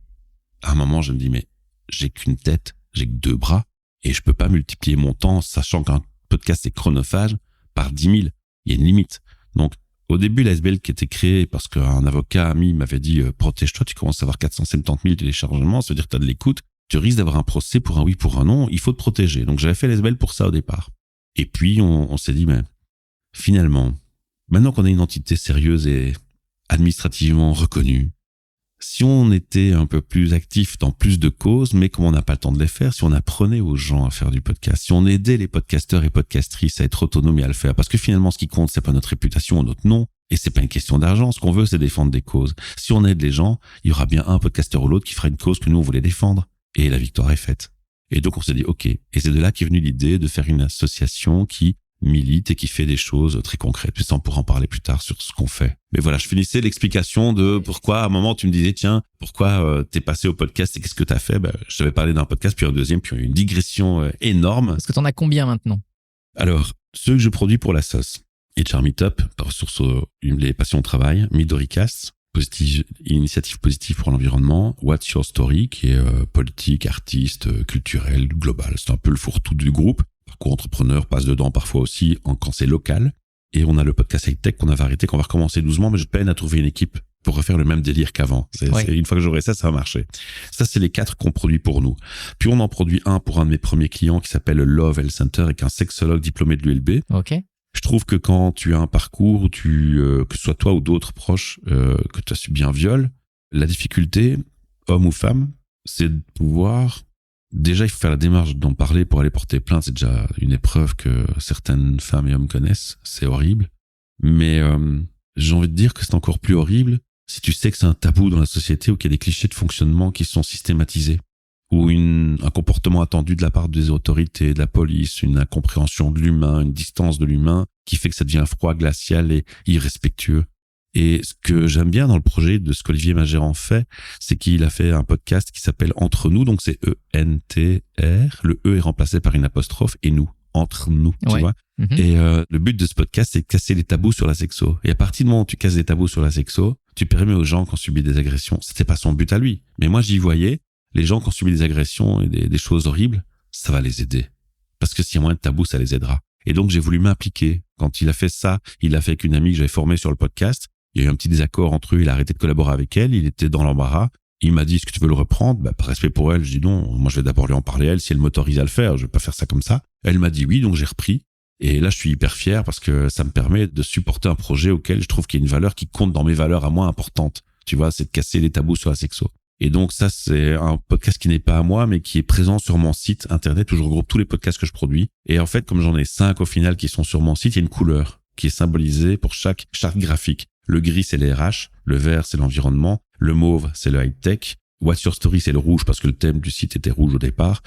à un moment, je me dis, mais j'ai qu'une tête, j'ai que 2 bras. Et je peux pas multiplier mon temps, sachant qu'un podcast est chronophage, par 10 000. Il y a une limite. Donc, au début, la SBL qui était créée parce qu'un avocat ami m'avait dit protège-toi, tu commences à avoir 470 000 téléchargements, ça veut dire que tu as de l'écoute, tu risques d'avoir un procès pour un oui, pour un non, il faut te protéger. Donc, j'avais fait la SBL pour ça au départ. Et puis, on s'est dit, mais finalement, maintenant qu'on a une entité sérieuse et administrativement reconnue, si on était un peu plus actif dans plus de causes, mais comme on n'a pas le temps de les faire, si on apprenait aux gens à faire du podcast, si on aidait les podcasteurs et podcastrices à être autonomes et à le faire, parce que finalement, ce qui compte, c'est pas notre réputation ou notre nom, et c'est pas une question d'argent. Ce qu'on veut, c'est défendre des causes. Si on aide les gens, il y aura bien un podcasteur ou l'autre qui fera une cause que nous, on voulait défendre. Et la victoire est faite. Et donc, on s'est dit, OK. Et c'est de là qu'est venue l'idée de faire une association qui milite et qui fait des choses très concrètes. Puis ça, on pourra en parler plus tard sur ce qu'on fait. Mais voilà, je finissais l'explication de pourquoi, à un moment, tu me disais, tiens, pourquoi t'es passé au podcast et qu'est-ce que t'as fait? Je t'avais parlé d'un podcast, puis un deuxième, puis une digression énorme. Parce que t'en as combien maintenant? Alors, ceux que je produis pour la sauce, HR Meetup, par ressources, les passions au travail, Midoricast, initiative positive pour l'environnement, What's Your Story, qui est politique, artiste, culturel, global. C'est un peu le fourre-tout du groupe. Parcours entrepreneur passe dedans parfois aussi quand c'est local. Et on a le podcast High Tech qu'on avait arrêté, qu'on va recommencer doucement, mais je peine à trouver une équipe pour refaire le même délire qu'avant. C'est une fois que j'aurai ça, ça va marcher. Ça, c'est les 4 qu'on produit pour nous. Puis on en produit un pour un de mes premiers clients qui s'appelle Love Health Center, avec un sexologue diplômé de l'ULB. Ok. Je trouve que quand tu as un parcours où que ce soit toi ou d'autres proches, que tu as subi un viol, la difficulté, homme ou femme, c'est de pouvoir... Déjà, il faut faire la démarche d'en parler pour aller porter plainte. C'est déjà une épreuve que certaines femmes et hommes connaissent. C'est horrible. Mais j'ai envie de dire que c'est encore plus horrible si tu sais que c'est un tabou dans la société ou qu'il y a des clichés de fonctionnement qui sont systématisés. Ou un comportement attendu de la part des autorités, de la police, une incompréhension de l'humain, une distance de l'humain qui fait que ça devient froid, glacial et irrespectueux. Et ce que j'aime bien dans le projet de ce qu'Olivier Magéran fait, c'est qu'il a fait un podcast qui s'appelle Entre nous, donc c'est ENTR, le E est remplacé par une apostrophe et nous, entre nous, tu vois. Mm-hmm. Et le but de ce podcast, c'est de casser les tabous sur la sexo. Et à partir du moment où tu casses les tabous sur la sexo, tu permets aux gens qui ont subi des agressions. C'était pas son but à lui, mais moi j'y voyais. Les gens qui ont subi des agressions et des choses horribles, ça va les aider. Parce que s'il y a moins de tabous, ça les aidera. Et donc, j'ai voulu m'impliquer. Quand il a fait ça, il l'a fait avec une amie que j'avais formée sur le podcast. Il y a eu un petit désaccord entre eux. Il a arrêté de collaborer avec elle. Il était dans l'embarras. Il m'a dit, est-ce que tu veux le reprendre? Par respect pour elle, je dis non. Moi, je vais d'abord lui en parler à elle si elle m'autorise à le faire. Je vais pas faire ça comme ça. Elle m'a dit oui, donc j'ai repris. Et là, je suis hyper fier parce que ça me permet de supporter un projet auquel je trouve qu'il y a une valeur qui compte dans mes valeurs à moi importantes. Tu vois, c'est de casser les tabous sur la sexo. Et donc ça, c'est un podcast qui n'est pas à moi, mais qui est présent sur mon site internet où je regroupe tous les podcasts que je produis. Et en fait, comme j'en ai 5 au final qui sont sur mon site, il y a une couleur qui est symbolisée pour chaque charte graphique. Le gris, c'est les RH. Le vert, c'est l'environnement. Le mauve, c'est le high-tech. What's Your Story, c'est le rouge parce que le thème du site était rouge au départ.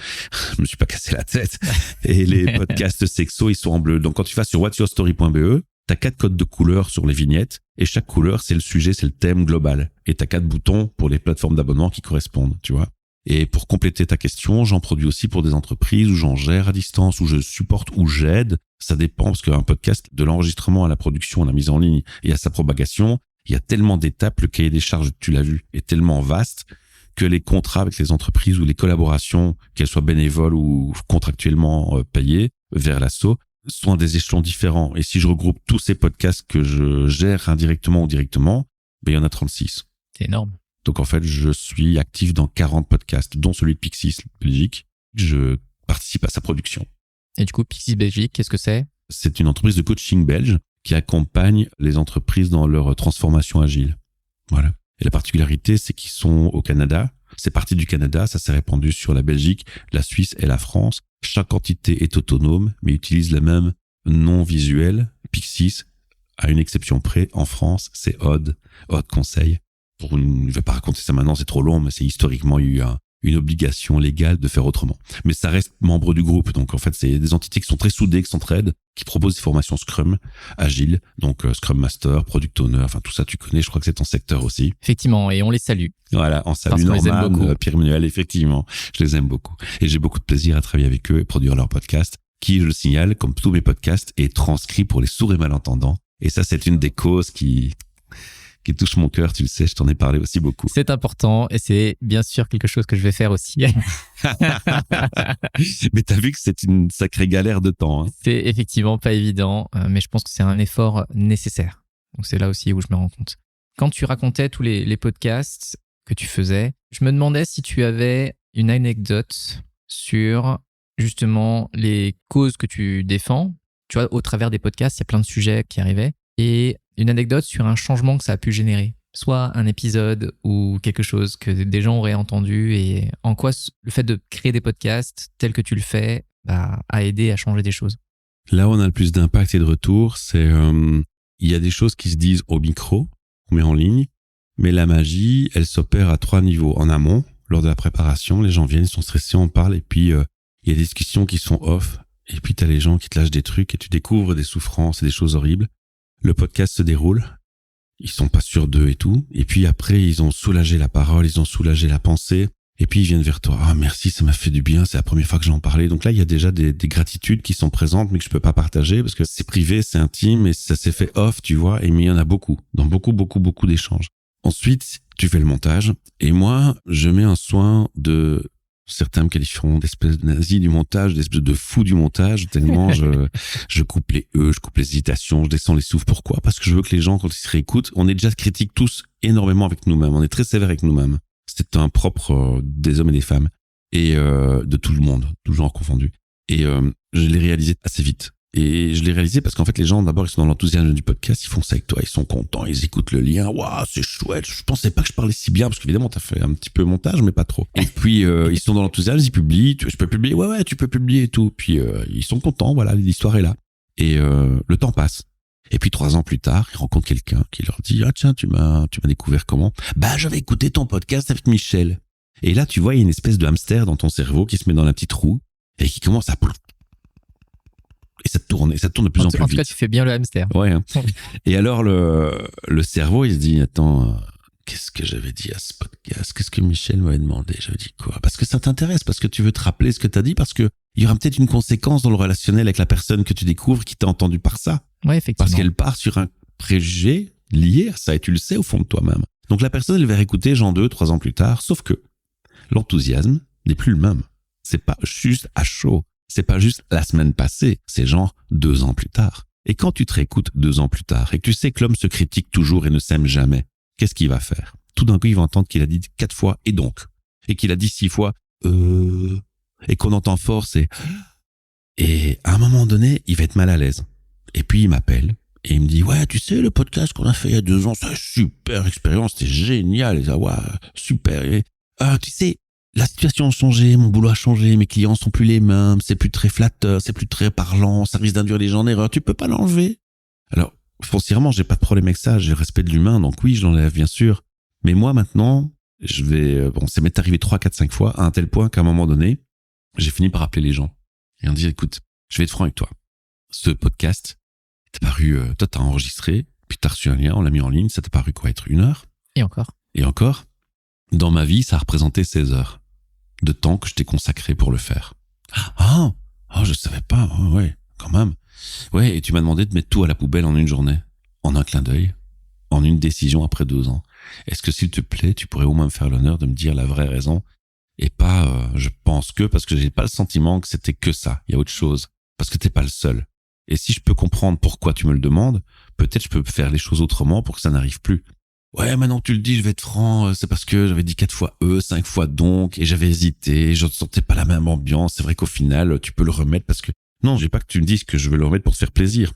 Je me suis pas cassé la tête. Et les podcasts sexo, ils sont en bleu. Donc quand tu vas sur whatsyourstory.be, t'as 4 codes de couleurs sur les vignettes et chaque couleur, c'est le sujet, c'est le thème global. Et t'as 4 boutons pour les plateformes d'abonnement qui correspondent, tu vois. Et pour compléter ta question, j'en produis aussi pour des entreprises où j'en gère à distance, où je supporte, où j'aide. Ça dépend parce qu'un podcast, de l'enregistrement à la production, à la mise en ligne et à sa propagation, il y a tellement d'étapes, le cahier des charges, tu l'as vu, est tellement vaste que les contrats avec les entreprises ou les collaborations, qu'elles soient bénévoles ou contractuellement payées vers l'asso, sont à des échelons différents. Et si je regroupe tous ces podcasts que je gère indirectement ou directement, il y en a 36. C'est énorme. Donc en fait, je suis actif dans 40 podcasts, dont celui de Pixis Belgique. Je participe à sa production. Et du coup, Pixis Belgique, qu'est-ce que c'est? C'est une entreprise de coaching belge qui accompagne les entreprises dans leur transformation agile. Voilà. Et la particularité, c'est qu'ils sont au Canada. C'est parti du Canada, ça s'est répandu sur la Belgique, la Suisse et la France. Chaque entité est autonome, mais utilise le même nom visuel. Pixis, à une exception près, en France, c'est Aude Conseil. Je ne vais pas raconter ça maintenant, c'est trop long, mais c'est historiquement, il y a eu une obligation légale de faire autrement. Mais ça reste membre du groupe. Donc, en fait, c'est des entités qui sont très soudées, qui s'entraident, qui proposent des formations Scrum, Agile, donc Scrum Master, Product Owner, enfin tout ça, tu connais, je crois que c'est ton secteur aussi. Effectivement, et on les salue. Voilà, on salue Norman, Pierre-Manuel, effectivement, je les aime beaucoup. Et j'ai beaucoup de plaisir à travailler avec eux et produire leur podcast, qui, je le signale, comme tous mes podcasts, est transcrit pour les sourds et malentendants. Et ça, c'est une des causes qui touche mon cœur, tu le sais, je t'en ai parlé aussi beaucoup. C'est important et c'est bien sûr quelque chose que je vais faire aussi. Mais t'as vu que c'est une sacrée galère de temps. Hein. C'est effectivement pas évident, mais je pense que c'est un effort nécessaire. Donc c'est là aussi où je me rends compte. Quand tu racontais tous les podcasts que tu faisais, je me demandais si tu avais une anecdote sur justement les causes que tu défends. Tu vois, au travers des podcasts, il y a plein de sujets qui arrivaient. Et une anecdote sur un changement que ça a pu générer. Soit un épisode ou quelque chose que des gens auraient entendu et en quoi le fait de créer des podcasts tels que tu le fais a aidé à changer des choses. Là où on a le plus d'impact et de retour, c'est il y a des choses qui se disent au micro, on met en ligne, mais la magie, elle s'opère à 3 niveaux. En amont, lors de la préparation, les gens viennent, ils sont stressés, on parle et puis il y a des discussions qui sont off et puis t'as les gens qui te lâchent des trucs et tu découvres des souffrances et des choses horribles. Le podcast se déroule, ils sont pas sûrs d'eux et tout, et puis après ils ont soulagé la parole, ils ont soulagé la pensée, et puis ils viennent vers toi. Ah merci, ça m'a fait du bien, c'est la première fois que j'en parlais. Donc là il y a déjà des gratitudes qui sont présentes, mais que je peux pas partager parce que c'est privé, c'est intime et ça s'est fait off, tu vois. Et mais il y en a beaucoup, dans beaucoup d'échanges. Ensuite tu fais le montage, et moi je mets un soin de certains me qualifieront d'espèce de nazi du montage, d'espèce de fou du montage, tellement je coupe les je coupe les hésitations, je descends les souffles. Pourquoi? Parce que je veux que les gens, quand ils se réécoutent, on est déjà critiques tous énormément avec nous-mêmes, on est très sévère avec nous-mêmes. C'est un propre des hommes et des femmes, et de tout le monde, tout genre confondu. Et je l'ai réalisé assez vite. Et je l'ai réalisé parce qu'en fait, les gens, d'abord, ils sont dans l'enthousiasme du podcast, ils font ça avec toi, ils sont contents, ils écoutent le lien. Waouh, c'est chouette. Je pensais pas que je parlais si bien parce qu'évidemment, t'as fait un petit peu montage, mais pas trop. Et puis, ils sont dans l'enthousiasme, ils publient. Je peux publier. Ouais, tu peux publier et tout. Puis, ils sont contents. Voilà, l'histoire est là. Et, le temps passe. Et puis 3 ans plus tard, ils rencontrent quelqu'un qui leur dit, ah tiens, tu m'as découvert comment? J'avais écouté ton podcast avec Michel. Et là, tu vois, il y a une espèce de hamster dans ton cerveau qui se met dans la petite roue et qui commence à et ça tourne de plus en plus vite. En tout cas, tu fais bien le hamster. Ouais. Hein. Et alors, le cerveau, il se dit, attends, qu'est-ce que j'avais dit à ce podcast? Qu'est-ce que Michel m'avait demandé? J'avais dit quoi? Parce que ça t'intéresse, parce que tu veux te rappeler ce que t'as dit, parce que il y aura peut-être une conséquence dans le relationnel avec la personne que tu découvres qui t'a entendu par ça. Ouais, effectivement. Parce qu'elle part sur un préjugé lié à ça, et tu le sais au fond de toi-même. Donc la personne, elle va réécouter genre 2-3 ans plus tard, sauf que l'enthousiasme n'est plus le même. C'est pas juste à chaud. C'est pas juste la semaine passée, c'est genre 2 ans plus tard. Et quand tu te réécoutes 2 ans plus tard et que tu sais que l'homme se critique toujours et ne s'aime jamais, qu'est-ce qu'il va faire? Tout d'un coup, il va entendre qu'il a dit 4 fois « et donc ?» et qu'il a dit 6 fois « et qu'on entend fort, c'est « et à un moment donné, il va être mal à l'aise. Et puis il m'appelle et il me dit « ouais, tu sais, le podcast qu'on a fait il y a 2 ans, c'est une super expérience, c'était génial. » Et ça, ouais, super. Et, tu sais, la situation a changé, mon boulot a changé, mes clients sont plus les mêmes, c'est plus très flatteur, c'est plus très parlant, ça risque d'induire les gens en erreur, tu peux pas l'enlever. Alors, foncièrement, j'ai pas de problème avec ça, j'ai le respect de l'humain, donc oui, je l'enlève, bien sûr. Mais moi, maintenant, ça m'est arrivé 3, 4, 5 fois, à un tel point qu'à un moment donné, j'ai fini par appeler les gens. Et on dit, écoute, je vais être franc avec toi. Ce podcast, t'as paru, toi t'as enregistré, puis t'as reçu un lien, on l'a mis en ligne, ça t'a paru quoi, être 1 heure? Et encore. Dans ma vie, ça a représenté 16 heures de temps que je t'ai consacré pour le faire. Je savais pas. Ouais, quand même. Ouais, et tu m'as demandé de mettre tout à la poubelle en une journée, en un clin d'œil, en une décision après 2 ans. Est-ce que s'il te plaît, tu pourrais au moins me faire l'honneur de me dire la vraie raison et pas je pense que, parce que j'ai pas le sentiment que c'était que ça. Il y a autre chose. Parce que t'es pas le seul. Et si je peux comprendre pourquoi tu me le demandes, peut-être je peux faire les choses autrement pour que ça n'arrive plus. Ouais, maintenant que tu le dis, je vais être franc, c'est parce que j'avais dit 4 fois 5 fois donc, et j'avais hésité, je ne sentais pas la même ambiance. C'est vrai qu'au final, tu peux le remettre parce que, non, j'ai pas que tu me dises que je veux le remettre pour te faire plaisir.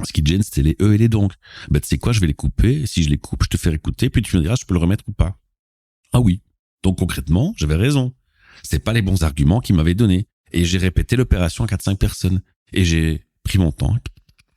Ce qui gêne, c'était les et les donc. Tu sais quoi, je vais les couper, et si je les coupe, je te fais écouter, puis tu me diras, je peux le remettre ou pas. Ah oui. Donc concrètement, j'avais raison. C'est pas les bons arguments qu'ils m'avaient donnés. Et j'ai répété l'opération à 4-5 personnes. Et j'ai pris mon temps,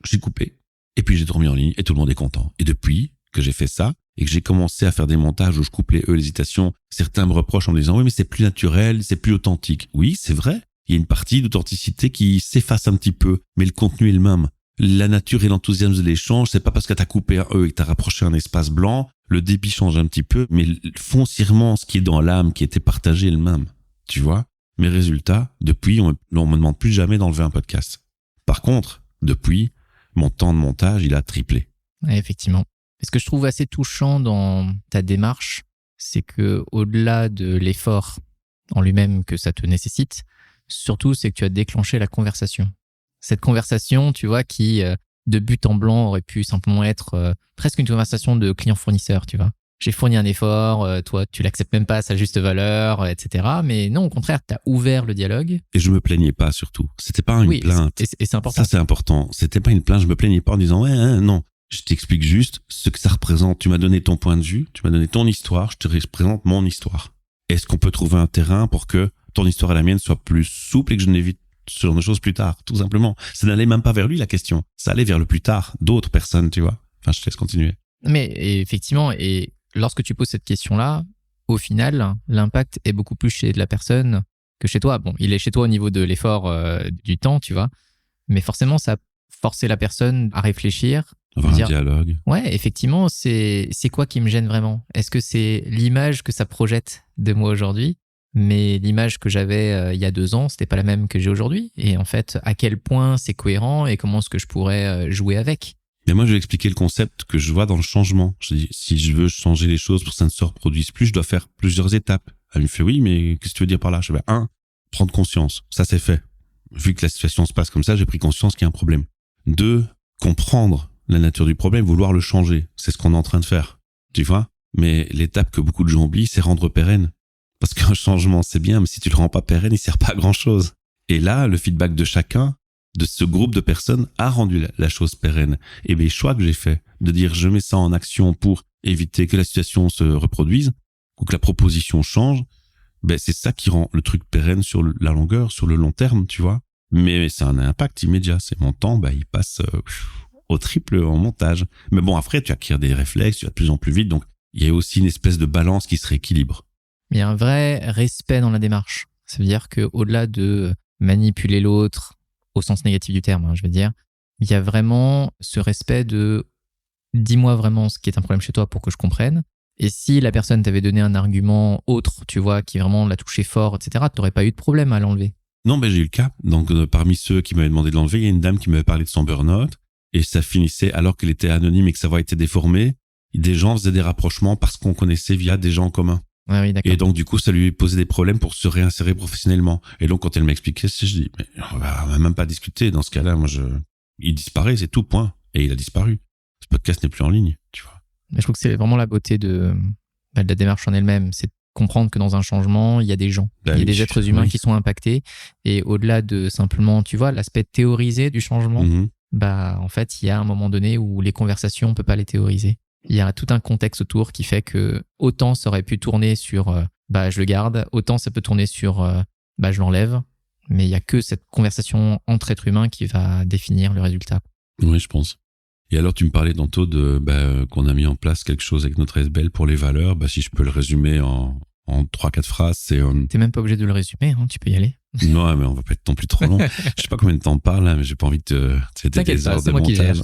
j'ai coupé, et puis j'ai dormi en ligne, et tout le monde est content. Et depuis que j'ai fait ça, et que j'ai commencé à faire des montages où je coupe les l'hésitation, certains me reprochent en me disant oui mais c'est plus naturel, c'est plus authentique. Oui, c'est vrai. Il y a une partie d'authenticité qui s'efface un petit peu, mais le contenu est le même. La nature et l'enthousiasme de l'échange, c'est pas parce que t'as coupé un E et que t'as rapproché un espace blanc, le débit change un petit peu, mais foncièrement, ce qui est dans l'âme, qui était partagé est le même. Tu vois? Mes résultats, depuis, on me demande plus jamais d'enlever un podcast. Par contre, depuis, mon temps de montage, il a triplé. Ouais, effectivement. Ce que je trouve assez touchant dans ta démarche, c'est que au-delà de l'effort en lui-même que ça te nécessite, surtout, c'est que tu as déclenché la conversation. Cette conversation, tu vois, qui, de but en blanc, aurait pu simplement être presque une conversation de client-fournisseur, tu vois. J'ai fourni un effort, toi, tu l'acceptes même pas à sa juste valeur, etc. Mais non, au contraire, tu as ouvert le dialogue. Et je me plaignais pas, surtout. C'était pas une plainte. Et c'est important. Ça, c'est important. C'était pas une plainte, je me plaignais pas en disant, ouais, hein, non. Je t'explique juste ce que ça représente. Tu m'as donné ton point de vue, tu m'as donné ton histoire, je te représente mon histoire. Est-ce qu'on peut trouver un terrain pour que ton histoire et la mienne soient plus souples et que je n'évite ce genre de choses plus tard, tout simplement. Ça n'allait même pas vers lui, la question. Ça allait vers le plus tard, d'autres personnes, tu vois. Enfin, je te laisse continuer. Mais effectivement, et lorsque tu poses cette question-là, au final, l'impact est beaucoup plus chez la personne que chez toi. Bon, il est chez toi au niveau de l'effort du temps, tu vois. Mais forcément, ça a forcé la personne à réfléchir. Avoir un dialogue. Ouais, effectivement, c'est quoi qui me gêne vraiment? Est-ce que c'est l'image que ça projette de moi aujourd'hui? Mais l'image que j'avais il y a 2 ans, c'était pas la même que j'ai aujourd'hui. Et en fait, à quel point c'est cohérent et comment est-ce que je pourrais jouer avec? Mais moi, je vais expliquer le concept que je vois dans le changement. Je dis, si je veux changer les choses pour que ça ne se reproduise plus, je dois faire plusieurs étapes. Elle me fait, oui, mais qu'est-ce que tu veux dire par là? Je vais, 1, prendre conscience. Ça, c'est fait. Vu que la situation se passe comme ça, j'ai pris conscience qu'il y a un problème. 2, comprendre la nature du problème, vouloir le changer. C'est ce qu'on est en train de faire. Tu vois? Mais l'étape que beaucoup de gens oublient, c'est rendre pérenne. Parce qu'un changement, c'est bien, mais si tu le rends pas pérenne, il sert pas à grand chose. Et là, le feedback de chacun, de ce groupe de personnes, a rendu la chose pérenne. Et les choix que j'ai faits, de dire je mets ça en action pour éviter que la situation se reproduise, ou que la proposition change, ben c'est ça qui rend le truc pérenne sur la longueur, sur le long terme, tu vois. Mais ça a un impact immédiat. C'est mon temps, ben il passe au triple en montage. Mais bon, après, tu acquiers des réflexes, tu vas de plus en plus vite, donc il y a aussi une espèce de balance qui se rééquilibre. Il y a un vrai respect dans la démarche. Ça veut dire qu'au-delà de manipuler l'autre, au sens négatif du terme, je veux dire, il y a vraiment ce respect de dis-moi vraiment ce qui est un problème chez toi pour que je comprenne. Et si la personne t'avait donné un argument autre, tu vois, qui vraiment l'a touché fort, etc., t'aurais pas eu de problème à l'enlever. Non, ben j'ai eu le cas. Donc parmi ceux qui m'avaient demandé de l'enlever, il y a une dame qui m'avait parlé de son burn-out et ça finissait alors qu'elle était anonyme et que sa voix était déformée. Des gens faisaient des rapprochements parce qu'on connaissait via des gens en commun. Ah oui, d'accord. Et donc, du coup, ça lui posait des problèmes pour se réinsérer professionnellement. Et donc, quand elle m'expliquait, je dis, mais on va même pas discuter. Dans ce cas-là, il disparaît, c'est tout, point. Et il a disparu. Ce podcast n'est plus en ligne, tu vois. Mais je trouve que c'est vraiment la beauté de la démarche en elle-même. C'est de comprendre que dans un changement, il y a des gens. Il y a des êtres humains qui sont impactés. Et au-delà de simplement, tu vois, l'aspect théorisé du changement, en fait, il y a un moment donné où les conversations, on peut pas les théoriser. Il y a tout un contexte autour qui fait que autant ça aurait pu tourner sur je le garde, autant ça peut tourner sur je l'enlève, mais il y a que cette conversation entre êtres humains qui va définir le résultat. Oui, je pense. Et alors, tu me parlais tantôt de qu'on a mis en place quelque chose avec notre SBL pour les valeurs. Si je peux le résumer en 3-4 phrases, c'est... T'es même pas obligé de le résumer, tu peux y aller. Non, mais on va pas être non plus trop long. Je sais pas combien de temps on parle, là, mais j'ai pas envie de c'était des heures de montage.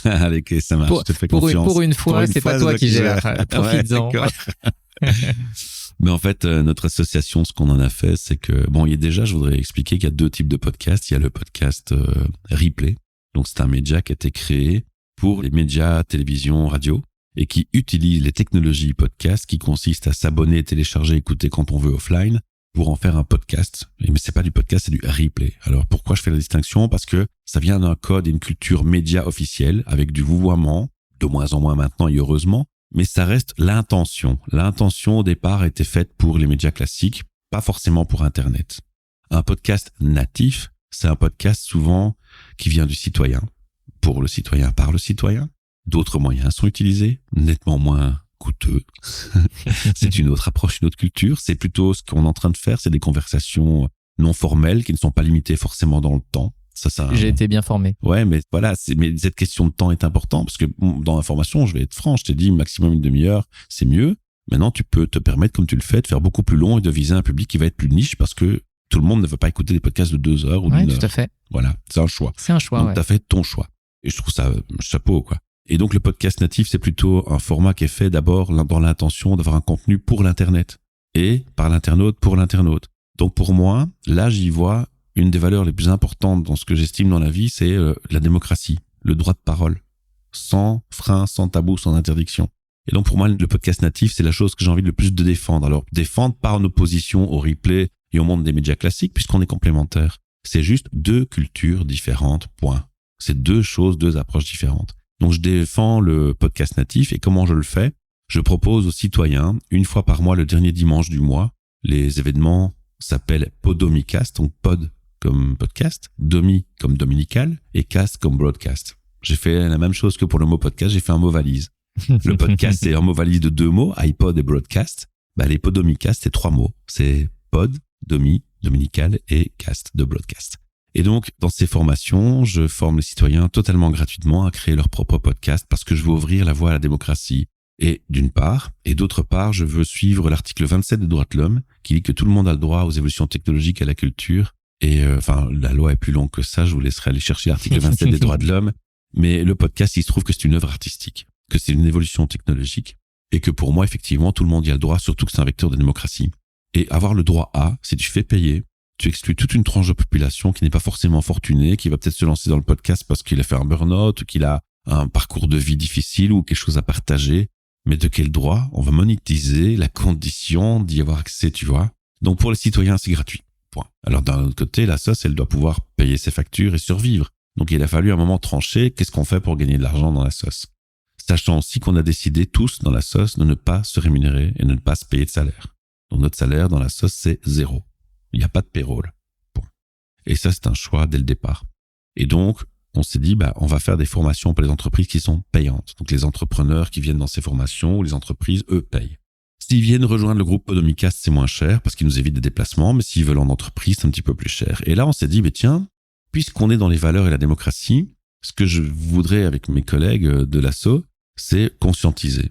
Allez, ok, ça marche, je te fais confiance. Pour une fois, c'est pas toi qui gères. Profites-en. Mais en fait, notre association, ce qu'on en a fait, c'est que, je voudrais expliquer qu'il y a 2 types de podcasts. Il y a le podcast Replay. Donc, c'est un média qui a été créé pour les médias, télévision, radio, et qui utilise les technologies podcast qui consistent à s'abonner, télécharger, écouter quand on veut offline, pour en faire un podcast. Mais c'est pas du podcast, c'est du replay. Alors pourquoi je fais la distinction? Parce que ça vient d'un code et une culture média officielle avec du vouvoiement, de moins en moins maintenant et heureusement, mais ça reste l'intention. L'intention au départ était faite pour les médias classiques, pas forcément pour Internet. Un podcast natif, c'est un podcast souvent qui vient du citoyen, pour le citoyen, par le citoyen. D'autres moyens sont utilisés, nettement moins coûteux. C'est une autre approche, une autre culture. C'est plutôt ce qu'on est en train de faire, c'est des conversations non formelles qui ne sont pas limitées forcément dans le temps. Ça, J'ai été bien formé. Ouais, mais voilà, mais cette question de temps est importante parce que dans la formation, je vais être franc, je t'ai dit maximum une demi-heure, c'est mieux. Maintenant, tu peux te permettre, comme tu le fais, de faire beaucoup plus long et de viser un public qui va être plus niche parce que tout le monde ne veut pas écouter des podcasts de 2 heures ou d'une heure. Tout à fait. Voilà, c'est un choix. C'est un choix, Donc, t'as fait ton choix. Et je trouve ça chapeau, quoi. Et donc, le podcast natif, c'est plutôt un format qui est fait d'abord dans l'intention d'avoir un contenu pour l'Internet et par l'internaute pour l'internaute. Donc, pour moi, là, j'y vois une des valeurs les plus importantes dans ce que j'estime dans la vie, c'est la démocratie, le droit de parole, sans frein, sans tabou, sans interdiction. Et donc, pour moi, le podcast natif, c'est la chose que j'ai envie le plus de défendre. Alors, défendre par en opposition au replay et au monde des médias classiques, puisqu'on est complémentaires. C'est juste 2 cultures différentes, point. C'est 2 choses, 2 approches différentes. Donc, je défends le podcast natif et comment je le fais? Je propose aux citoyens, une fois par mois, le dernier dimanche du mois, les événements s'appellent Podomicast, donc pod comme podcast, domi comme dominical et cast comme broadcast. J'ai fait la même chose que pour le mot podcast, j'ai fait un mot valise. Le podcast, c'est un mot valise de 2 mots, iPod et broadcast. Les Podomicast, c'est 3 mots. C'est pod, domi, dominical et cast de broadcast. Et donc, dans ces formations, je forme les citoyens totalement gratuitement à créer leur propre podcast parce que je veux ouvrir la voie à la démocratie. Et d'une part, et d'autre part, je veux suivre l'article 27 des droits de l'homme qui dit que tout le monde a le droit aux évolutions technologiques et à la culture. Et la loi est plus longue que ça, je vous laisserai aller chercher l'article 27 des droits de l'homme. Mais le podcast, il se trouve que c'est une œuvre artistique, que c'est une évolution technologique et que pour moi, effectivement, tout le monde y a le droit, surtout que c'est un vecteur de démocratie. Et avoir le droit à, si tu fais payer, tu exclus toute une tranche de population qui n'est pas forcément fortunée, qui va peut-être se lancer dans le podcast parce qu'il a fait un burn-out, ou qu'il a un parcours de vie difficile ou quelque chose à partager. Mais de quel droit? On va monétiser la condition d'y avoir accès, tu vois. Donc pour les citoyens, c'est gratuit. Point. Alors d'un autre côté, la SOS, elle doit pouvoir payer ses factures et survivre. Donc il a fallu à un moment trancher, qu'est-ce qu'on fait pour gagner de l'argent dans la SOS? Sachant aussi qu'on a décidé tous dans la SOS de ne pas se rémunérer et de ne pas se payer de salaire. Donc notre salaire dans la SOS, c'est 0. Il n'y a pas de payroll. Point. Et ça, c'est un choix dès le départ. Et donc, on s'est dit, on va faire des formations pour les entreprises qui sont payantes. Donc les entrepreneurs qui viennent dans ces formations ou les entreprises, eux, payent. S'ils viennent rejoindre le groupe Podomicast, c'est moins cher parce qu'ils nous évitent des déplacements, mais s'ils veulent en entreprise, c'est un petit peu plus cher. Et là, on s'est dit, tiens, puisqu'on est dans les valeurs et la démocratie, ce que je voudrais avec mes collègues de l'asso, c'est conscientiser.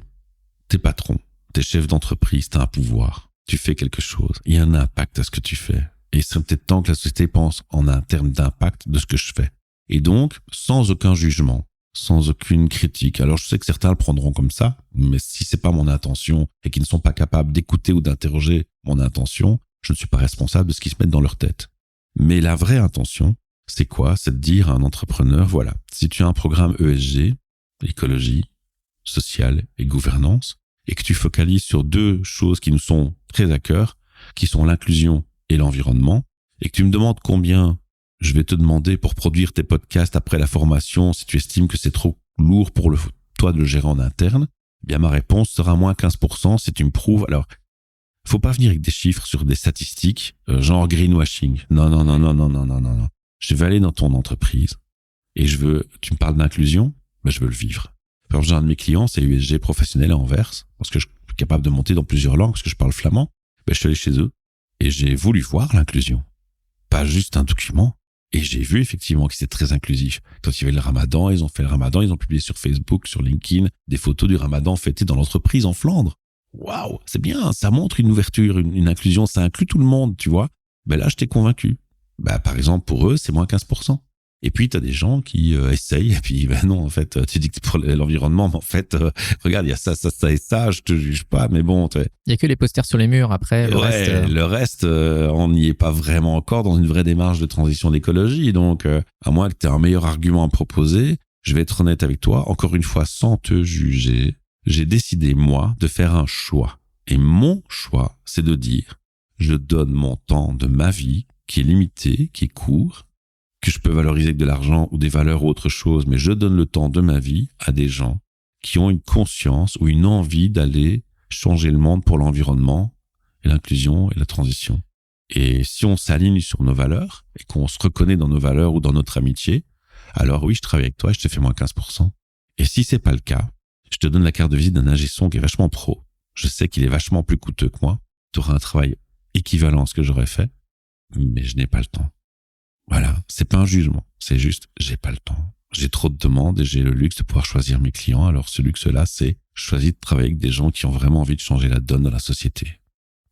T'es patron, t'es chef d'entreprise, t'as un pouvoir, tu fais quelque chose, il y a un impact à ce que tu fais. Et c'est peut-être temps que la société pense en un terme d'impact de ce que je fais. Et donc, sans aucun jugement, sans aucune critique. Alors, je sais que certains le prendront comme ça, mais si c'est pas mon intention et qu'ils ne sont pas capables d'écouter ou d'interroger mon intention, je ne suis pas responsable de ce qu'ils se mettent dans leur tête. Mais la vraie intention, c'est quoi? C'est de dire à un entrepreneur, voilà, si tu as un programme ESG, écologie, sociale et gouvernance, et que tu focalises sur 2 choses qui nous sont très à cœur, qui sont l'inclusion et l'environnement, et que tu me demandes combien je vais te demander pour produire tes podcasts après la formation, si tu estimes que c'est trop lourd pour toi de le gérer en interne, ma réponse sera moins 15% si tu me prouves. Alors, faut pas venir avec des chiffres sur des statistiques, genre greenwashing. Non. Je vais aller dans ton entreprise et tu me parles d'inclusion, je veux le vivre. Par exemple, j'ai un de mes clients, c'est USG professionnel à Anvers, parce que je suis capable de monter dans plusieurs langues, parce que je parle flamand. Je suis allé chez eux et j'ai voulu voir l'inclusion. Pas juste un document. Et j'ai vu effectivement que c'était très inclusif. Quand il y avait le ramadan, ils ont fait le ramadan, ils ont publié sur Facebook, sur LinkedIn, des photos du ramadan fêtées dans l'entreprise en Flandre. Waouh, c'est bien, ça montre une ouverture, une inclusion, ça inclut tout le monde, tu vois. Là, je t'ai convaincu. Par exemple, pour eux, c'est moins 15%. Et puis, tu as des gens qui essayent, et puis, non, en fait, tu dis que c'est pour l'environnement, mais en fait, regarde, il y a ça et ça, je te juge pas, mais bon. Il y a que les posters sur les murs, après, le reste, on n'y est pas vraiment encore dans une vraie démarche de transition d'écologie. Donc, à moins que tu aies un meilleur argument à proposer, je vais être honnête avec toi, encore une fois, sans te juger, j'ai décidé, moi, de faire un choix. Et mon choix, c'est de dire, je donne mon temps de ma vie, qui est limité, qui est court, que je peux valoriser avec de l'argent ou des valeurs ou autre chose, mais je donne le temps de ma vie à des gens qui ont une conscience ou une envie d'aller changer le monde pour l'environnement et l'inclusion et la transition. Et si on s'aligne sur nos valeurs et qu'on se reconnaît dans nos valeurs ou dans notre amitié, alors oui, je travaille avec toi et je te fais moins 15%. Et si c'est pas le cas, je te donne la carte de visite d'un ingé son qui est vachement pro. Je sais qu'il est vachement plus coûteux que moi. Tu auras un travail équivalent à ce que j'aurais fait, mais je n'ai pas le temps. Voilà, c'est pas un jugement, c'est juste j'ai pas le temps. J'ai trop de demandes et j'ai le luxe de pouvoir choisir mes clients. Alors ce luxe-là, c'est je choisis de travailler avec des gens qui ont vraiment envie de changer la donne dans la société.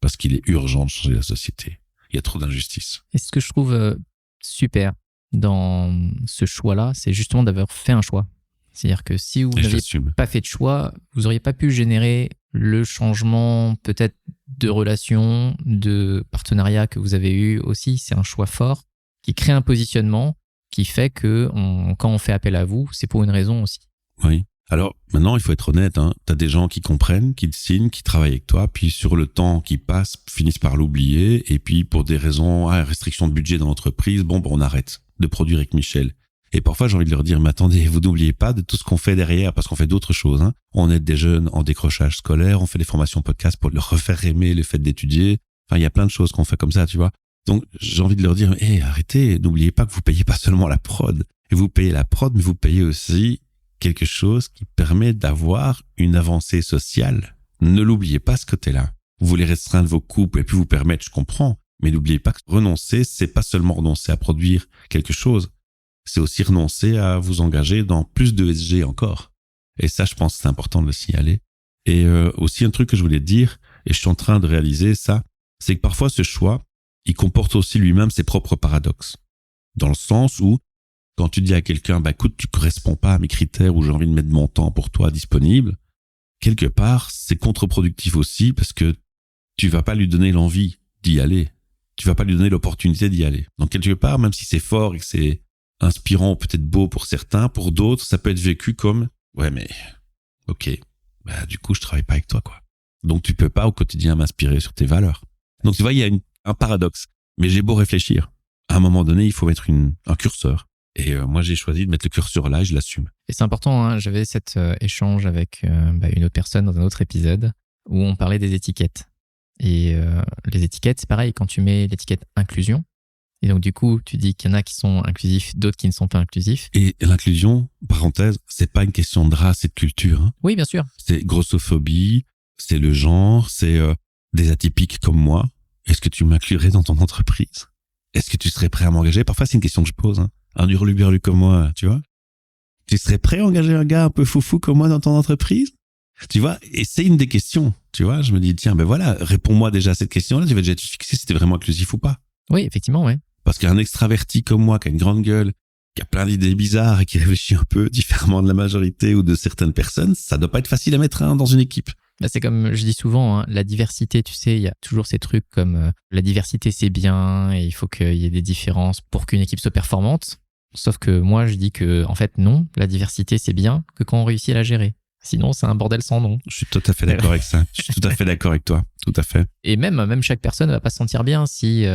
Parce qu'il est urgent de changer la société. Il y a trop d'injustice. Et ce que je trouve super dans ce choix-là, c'est justement d'avoir fait un choix. C'est-à-dire que si vous n'aviez pas fait de choix, vous n'auriez pas pu générer le changement peut-être de relation, de partenariat que vous avez eu aussi. C'est un choix fort qui crée un positionnement qui fait que quand on fait appel à vous, c'est pour une raison aussi. Oui. Alors maintenant, il faut être honnête. Tu as des gens qui comprennent, qui te signent, qui travaillent avec toi, puis sur le temps qui passe, finissent par l'oublier. Et puis pour des raisons, restriction de budget dans l'entreprise, on arrête de produire avec Michel. Et parfois, j'ai envie de leur dire, mais attendez, vous n'oubliez pas de tout ce qu'on fait derrière, parce qu'on fait d'autres choses. On aide des jeunes en décrochage scolaire, on fait des formations podcast pour leur refaire aimer le fait d'étudier. Enfin, il y a plein de choses qu'on fait comme ça, tu vois. Donc, j'ai envie de leur dire, arrêtez, n'oubliez pas que vous payez pas seulement la prod. Et vous payez la prod, mais vous payez aussi quelque chose qui permet d'avoir une avancée sociale. Ne l'oubliez pas, ce côté-là. Vous voulez restreindre vos coupes et puis vous permettre, je comprends. Mais n'oubliez pas que renoncer, c'est pas seulement renoncer à produire quelque chose. C'est aussi renoncer à vous engager dans plus de SG encore. Et ça, je pense que c'est important de le signaler. Et aussi un truc que je voulais te dire, et je suis en train de réaliser ça, c'est que parfois ce choix, il comporte aussi lui-même ses propres paradoxes. Dans le sens où, quand tu dis à quelqu'un, écoute, tu corresponds pas à mes critères ou j'ai envie de mettre mon temps pour toi disponible, quelque part, c'est contre-productif aussi parce que tu vas pas lui donner l'envie d'y aller. Tu vas pas lui donner l'opportunité d'y aller. Donc quelque part, même si c'est fort et que c'est inspirant ou peut-être beau pour certains, pour d'autres, ça peut être vécu comme ouais mais ok, du coup je travaille pas avec toi quoi. Donc tu peux pas au quotidien m'inspirer sur tes valeurs. Donc tu vois, il y a un paradoxe. Mais j'ai beau réfléchir, à un moment donné, il faut mettre un curseur. Et moi j'ai choisi de mettre le curseur là et je l'assume. Et c'est important, j'avais cet échange avec une autre personne dans un autre épisode où on parlait des étiquettes. Et les étiquettes, c'est pareil, quand tu mets l'étiquette inclusion, et donc du coup, tu dis qu'il y en a qui sont inclusifs, d'autres qui ne sont pas inclusifs. Et l'inclusion, parenthèse, c'est pas une question de race et de culture. Oui, bien sûr. C'est grossophobie, c'est le genre, c'est des atypiques comme moi. Est-ce que tu m'inclurais dans ton entreprise? Est-ce que tu serais prêt à m'engager? Parfois, c'est une question que je pose. Un hurluberlu comme moi, tu vois? Tu serais prêt à engager un gars un peu foufou comme moi dans ton entreprise? Tu vois? Et c'est une des questions, tu vois? Je me dis, tiens, voilà, réponds-moi déjà à cette question-là. Tu vas déjà te fixer si t'es vraiment inclusif ou pas. Oui, effectivement, ouais. Parce qu'un extraverti comme moi, qui a une grande gueule, qui a plein d'idées bizarres et qui réfléchit un peu différemment de la majorité ou de certaines personnes, ça doit pas être facile à mettre dans une équipe. C'est comme je dis souvent, la diversité, tu sais, il y a toujours ces trucs comme la diversité c'est bien et il faut qu'il y ait des différences pour qu'une équipe soit performante. Sauf que moi, je dis que en fait non, la diversité c'est bien que quand on réussit à la gérer. Sinon, c'est un bordel sans nom. Je suis tout à fait d'accord avec ça. Je suis tout à fait d'accord avec toi. Tout à fait. Et même chaque personne ne va pas se sentir bien si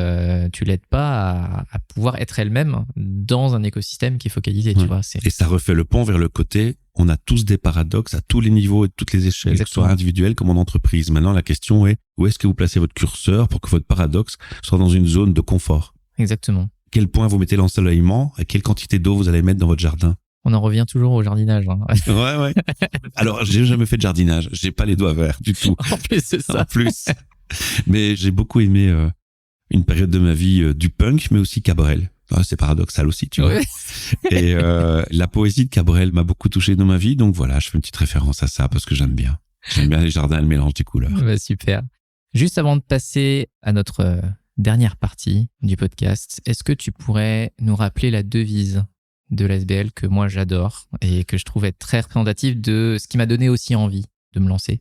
tu l'aides pas à pouvoir être elle-même dans un écosystème qui est focalisé, tu vois. Et ça refait le pont vers le côté, on a tous des paradoxes à tous les niveaux et toutes les échelles, Exactement. que ce soit individuel comme en entreprise. Maintenant, la question est, où est-ce que vous placez votre curseur pour que votre paradoxe soit dans une zone de confort? Exactement. Quel point vous mettez l'ensoleillement et quelle quantité d'eau vous allez mettre dans votre jardin? On en revient toujours au jardinage. Ouais. Alors, j'ai jamais fait de jardinage. J'ai pas les doigts verts du tout. En plus, c'est ça. En plus. Mais j'ai beaucoup aimé une période de ma vie du punk, mais aussi Cabrel. C'est paradoxal aussi, tu vois. Ouais. Et la poésie de Cabrel m'a beaucoup touché dans ma vie. Donc voilà, je fais une petite référence à ça parce que j'aime bien. J'aime bien les jardins et le mélange des couleurs. Super. Juste avant de passer à notre dernière partie du podcast, est-ce que tu pourrais nous rappeler la devise de l'ASBL que moi j'adore et que je trouve être très représentative de ce qui m'a donné aussi envie de me lancer?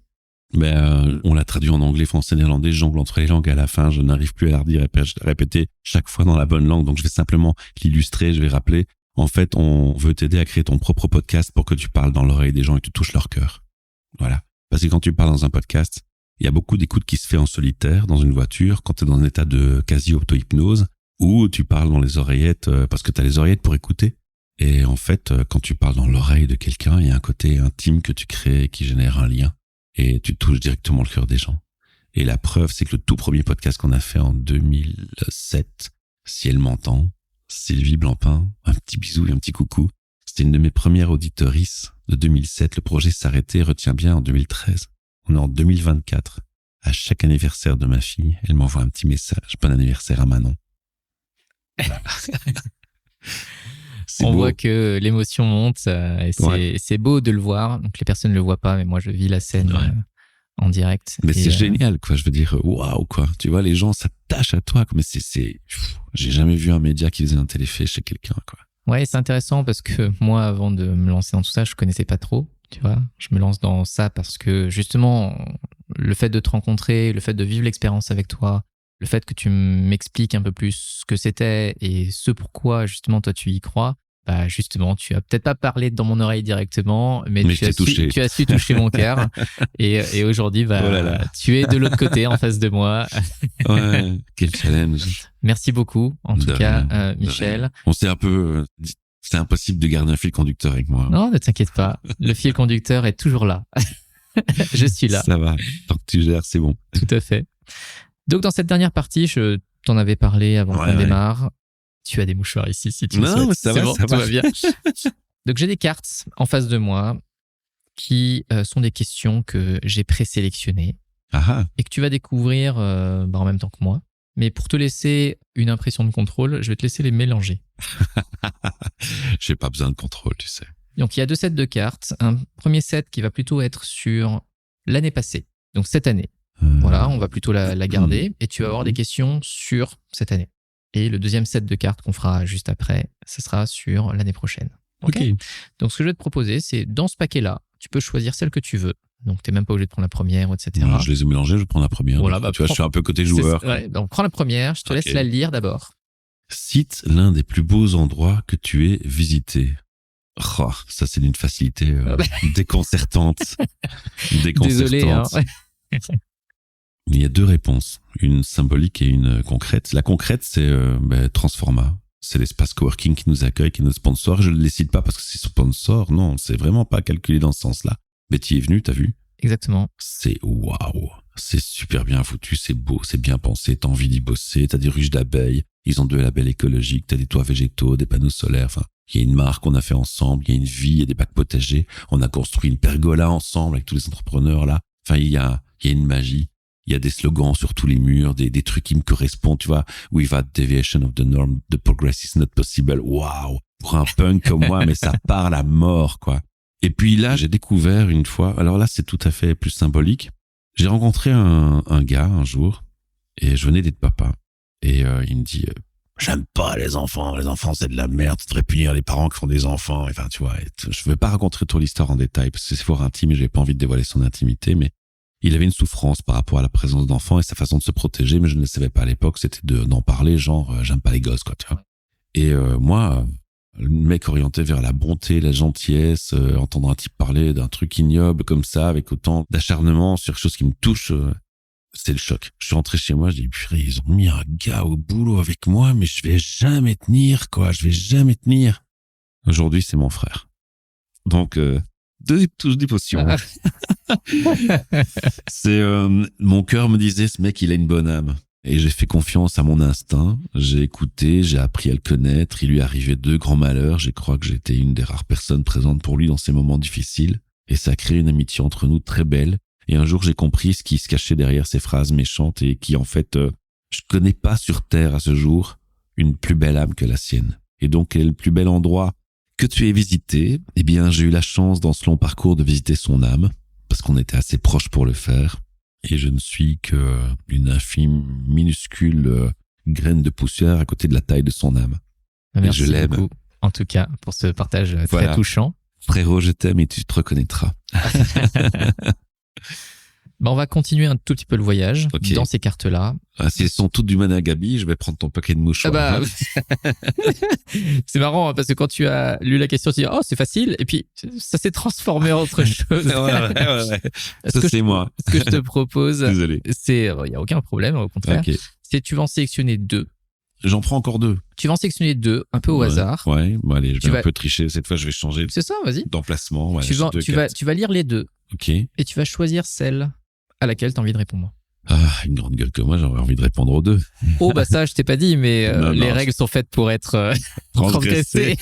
On l'a traduit en anglais, français, néerlandais, je jongle entre les langues à la fin, je n'arrive plus à la redire et répéter chaque fois dans la bonne langue, donc je vais simplement l'illustrer, je vais rappeler. En fait, on veut t'aider à créer ton propre podcast pour que tu parles dans l'oreille des gens et que tu touches leur cœur. Voilà. Parce que quand tu parles dans un podcast, il y a beaucoup d'écoute qui se fait en solitaire, dans une voiture, quand tu es dans un état de quasi-auto-hypnose, ou tu parles dans les oreillettes parce que tu as les oreillettes pour écouter. Et en fait, quand tu parles dans l'oreille de quelqu'un, il y a un côté intime que tu crées et qui génère un lien. Et tu touches directement le cœur des gens. Et la preuve, c'est que le tout premier podcast qu'on a fait en 2007, si elle m'entend, Sylvie Blancpain, un petit bisou et un petit coucou. C'était une de mes premières auditorices de 2007. Le projet s'arrêtait, retiens bien, en 2013. On est en 2024. À chaque anniversaire de ma fille, elle m'envoie un petit message. Bon anniversaire à Manon. On beau. voit que l'émotion monte et c'est beau de le voir. Donc les personnes ne le voient pas, mais moi je vis la scène en direct. Mais c'est génial, quoi. Je veux dire, waouh, quoi. Tu vois, les gens s'attachent à toi. Mais j'ai jamais vu un média qui faisait un téléfilm chez quelqu'un, quoi. Ouais, c'est intéressant parce que moi, avant de me lancer dans tout ça, je connaissais pas trop. Tu vois, je me lance dans ça parce que justement, le fait de te rencontrer, le fait de vivre l'expérience avec toi, le fait que tu m'expliques un peu plus ce que c'était et ce pourquoi justement toi tu y crois, bah justement, tu as peut-être pas parlé dans mon oreille directement, mais tu as su toucher mon cœur. Et aujourd'hui, tu es de l'autre côté, en face de moi. Ouais, quel challenge. Merci beaucoup, en tout cas, Michel. On s'est un peu... c'est impossible de garder un fil conducteur avec moi. Non, ne t'inquiète pas. Le fil conducteur est toujours là. Je suis là. Ça va. Tant que tu gères, c'est bon. Tout à fait. Donc, dans cette dernière partie, je t'en avais parlé avant qu'on démarre. Tu as des mouchoirs ici, si tu le souhaites. Non, mais ça va, tout va bien. Donc, j'ai des cartes en face de moi qui sont des questions que j'ai présélectionnées et que tu vas découvrir en même temps que moi. Mais pour te laisser une impression de contrôle, je vais te laisser les mélanger. J'ai pas besoin de contrôle, tu sais. Donc, il y a 2 sets de cartes. Un premier set qui va plutôt être sur l'année passée. Donc, cette année. Voilà, on va plutôt la garder. Et tu vas avoir des questions sur cette année. Et le deuxième set de cartes qu'on fera juste après, ce sera sur l'année prochaine. Ok. Donc, ce que je vais te proposer, c'est dans ce paquet-là, tu peux choisir celle que tu veux. Donc, tu n'es même pas obligé de prendre la première, etc. Non, je les ai mélangés, je prends la première. Voilà, tu vois, je suis un peu côté joueur. Ouais, donc, prends la première, je te laisse la lire d'abord. Cite l'un des plus beaux endroits que tu aies visité. Oh, ça, c'est d'une facilité déconcertante. Désolé, hein. Il y a 2 réponses, une symbolique et une concrète. La concrète, c'est Transforma. C'est l'espace coworking qui nous accueille, qui est notre sponsor. Je ne les cite pas parce que c'est sponsor. Non, c'est vraiment pas calculé dans ce sens-là. Betty est venue, t'as vu? Exactement. C'est waouh. C'est super bien foutu, c'est beau, c'est bien pensé. T'as envie d'y bosser, t'as des ruches d'abeilles. Ils ont 2 labels écologiques, t'as des toits végétaux, des panneaux solaires. Enfin, il y a une marque qu'on a fait ensemble, il y a une vie, il y a des bacs potagers. On a construit une pergola ensemble avec tous les entrepreneurs là. Enfin, il y a une magie. Il y a des slogans sur tous les murs, des trucs qui me correspondent, tu vois. Without deviation of the norm, the progress is not possible. Waouh! Pour un punk comme moi, mais ça parle à mort, quoi. Et puis là, j'ai découvert une fois, alors là, c'est tout à fait plus symbolique. J'ai rencontré un gars un jour, et je venais d'être papa. Et il me dit, j'aime pas les enfants c'est de la merde, tu devrais punir les parents qui font des enfants. Enfin, tu vois, je veux pas raconter trop l'histoire en détail, parce que c'est fort intime et j'ai pas envie de dévoiler son intimité, mais il avait une souffrance par rapport à la présence d'enfants et sa façon de se protéger, mais je ne le savais pas à l'époque, c'était d'en parler, genre, j'aime pas les gosses, quoi, tu vois. Et moi, le mec orienté vers la bonté, la gentillesse, entendre un type parler d'un truc ignoble comme ça, avec autant d'acharnement sur quelque chose qui me touche, c'est le choc. Je suis rentré chez moi, je dis, purée, ils ont mis un gars au boulot avec moi, mais je vais jamais tenir, quoi, je vais jamais tenir. Aujourd'hui, c'est mon frère. Donc, 2 touches d'émotion. C'est mon cœur me disait, ce mec, il a une bonne âme. Et j'ai fait confiance à mon instinct. J'ai écouté, j'ai appris à le connaître. Il lui arrivait 2 grands malheurs. Je crois que j'étais une des rares personnes présentes pour lui dans ces moments difficiles. Et ça a créé une amitié entre nous très belle. Et un jour, j'ai compris ce qui se cachait derrière ces phrases méchantes et qui, en fait, je connais pas sur Terre à ce jour une plus belle âme que la sienne. Et donc, quel est le plus bel endroit que tu aies visité? Eh bien, j'ai eu la chance dans ce long parcours de visiter son âme, parce qu'on était assez proches pour le faire. Et je ne suis qu'une infime, minuscule graine de poussière à côté de la taille de son âme. Merci je l'aime beaucoup, en tout cas, pour ce partage très touchant. Frérot, je t'aime et tu te reconnaîtras. On va continuer un tout petit peu le voyage dans ces cartes-là. Si elles sont toutes du Managabi, je vais prendre ton paquet de mouchoirs. C'est marrant parce que quand tu as lu la question, tu dis « Oh, c'est facile » et puis ça s'est transformé en autre chose. ouais. Ça, c'est moi. Ce que je te propose, désolé, c'est, il n'y a aucun problème, au contraire, c'est tu vas en sélectionner 2. J'en prends encore 2. Tu vas en sélectionner 2, un peu au hasard. Ouais, bon, allez, je vais un peu tricher. Cette fois, je vais changer d'emplacement. Ouais, tu vas lire les 2. Ok. Et tu vas choisir celle à laquelle tu as envie de répondre. Ah, une grande gueule que moi, j'aurais envie de répondre aux 2. Oh, bah ça, je t'ai pas dit, mais les règles sont faites pour être transgressées.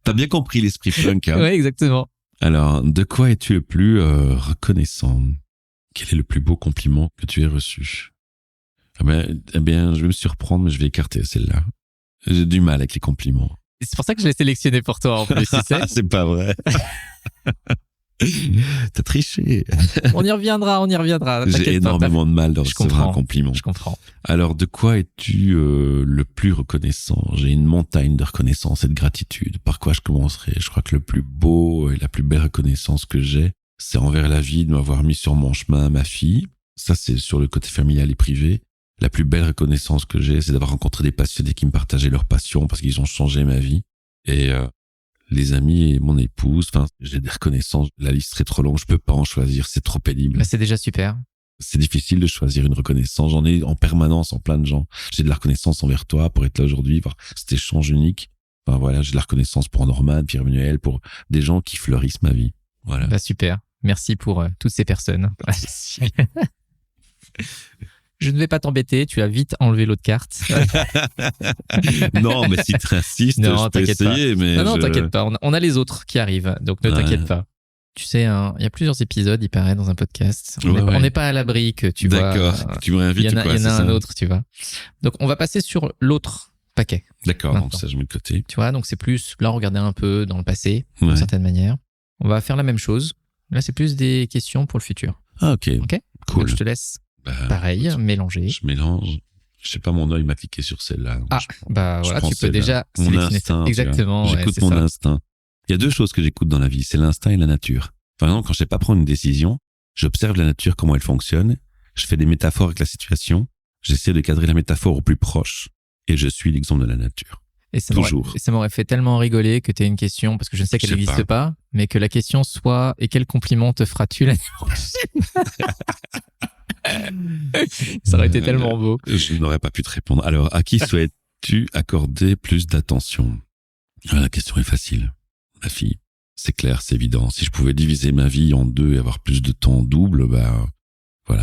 T'as bien compris l'esprit punk, hein? Oui, exactement. Alors, de quoi es-tu le plus reconnaissant? Quel est le plus beau compliment que tu aies reçu? Eh bien, je vais me surprendre, mais je vais écarter celle-là. J'ai du mal avec les compliments. C'est pour ça que je l'ai sélectionné pour toi en plus, tu sais. C'est pas vrai. T'as triché. On y reviendra. J'ai énormément de mal de recevoir un compliment. Je comprends. Alors, de quoi es-tu le plus reconnaissant? J'ai une montagne de reconnaissance et de gratitude. Par quoi je commencerai? Je crois que le plus beau et la plus belle reconnaissance que j'ai, c'est envers la vie de m'avoir mis sur mon chemin ma fille. Ça, c'est sur le côté familial et privé. La plus belle reconnaissance que j'ai, c'est d'avoir rencontré des passionnés qui me partageaient leur passion parce qu'ils ont changé ma vie. Et les amis et mon épouse, enfin, j'ai des reconnaissances. La liste serait trop longue, je peux pas en choisir, c'est trop pénible. Bah, c'est déjà super. C'est difficile de choisir une reconnaissance. J'en ai en permanence en plein de gens. J'ai de la reconnaissance envers toi pour être là aujourd'hui, voir cet échange unique. Enfin voilà, j'ai de la reconnaissance pour Norman, Pierre-Emmanuel, pour des gens qui fleurissent ma vie. Voilà. Bah, super. Merci pour toutes ces personnes. Je ne vais pas t'embêter, tu as vite enlevé l'autre carte. Non, mais si tu insistes, je peux essayer. Mais non, t'inquiète pas, on a les autres qui arrivent, donc ne t'inquiète pas. Tu sais, il y a plusieurs épisodes, il paraît, dans un podcast. On n'est pas à l'abri que tu vois. D'accord, tu me réinvites ou quoi? Il y en a un autre, tu vois. Donc, on va passer sur l'autre paquet. D'accord, donc ça, je mets de côté. Tu vois, donc c'est plus, là, regarder un peu dans le passé, d'une certaine manière. On va faire la même chose. Là, c'est plus des questions pour le futur. Ah, ok. Cool. Donc, je te laisse, pareil, mélanger. Je mélange. Je sais pas, mon œil m'a cliqué sur celle-là. Voilà, tu peux déjà sélectionner ça. Exactement. J'écoute mon instinct. Il y a deux choses que j'écoute dans la vie, c'est l'instinct et la nature. Par exemple, quand je sais pas prendre une décision, j'observe la nature, comment elle fonctionne, je fais des métaphores avec la situation, j'essaie de cadrer la métaphore au plus proche, et je suis l'exemple de la nature. Et ça m'aurait fait tellement rigoler que tu aies une question, parce que je sais qu'elle n'existe pas, mais que la question soit « Et quel compliment te feras-tu l'année prochaine ?» Ça aurait été tellement beau. Je n'aurais pas pu te répondre. Alors, à qui souhaites-tu accorder plus d'attention? La question est facile. Ma fille. C'est clair, c'est évident. Si je pouvais diviser ma vie en deux et avoir plus de temps double, voilà.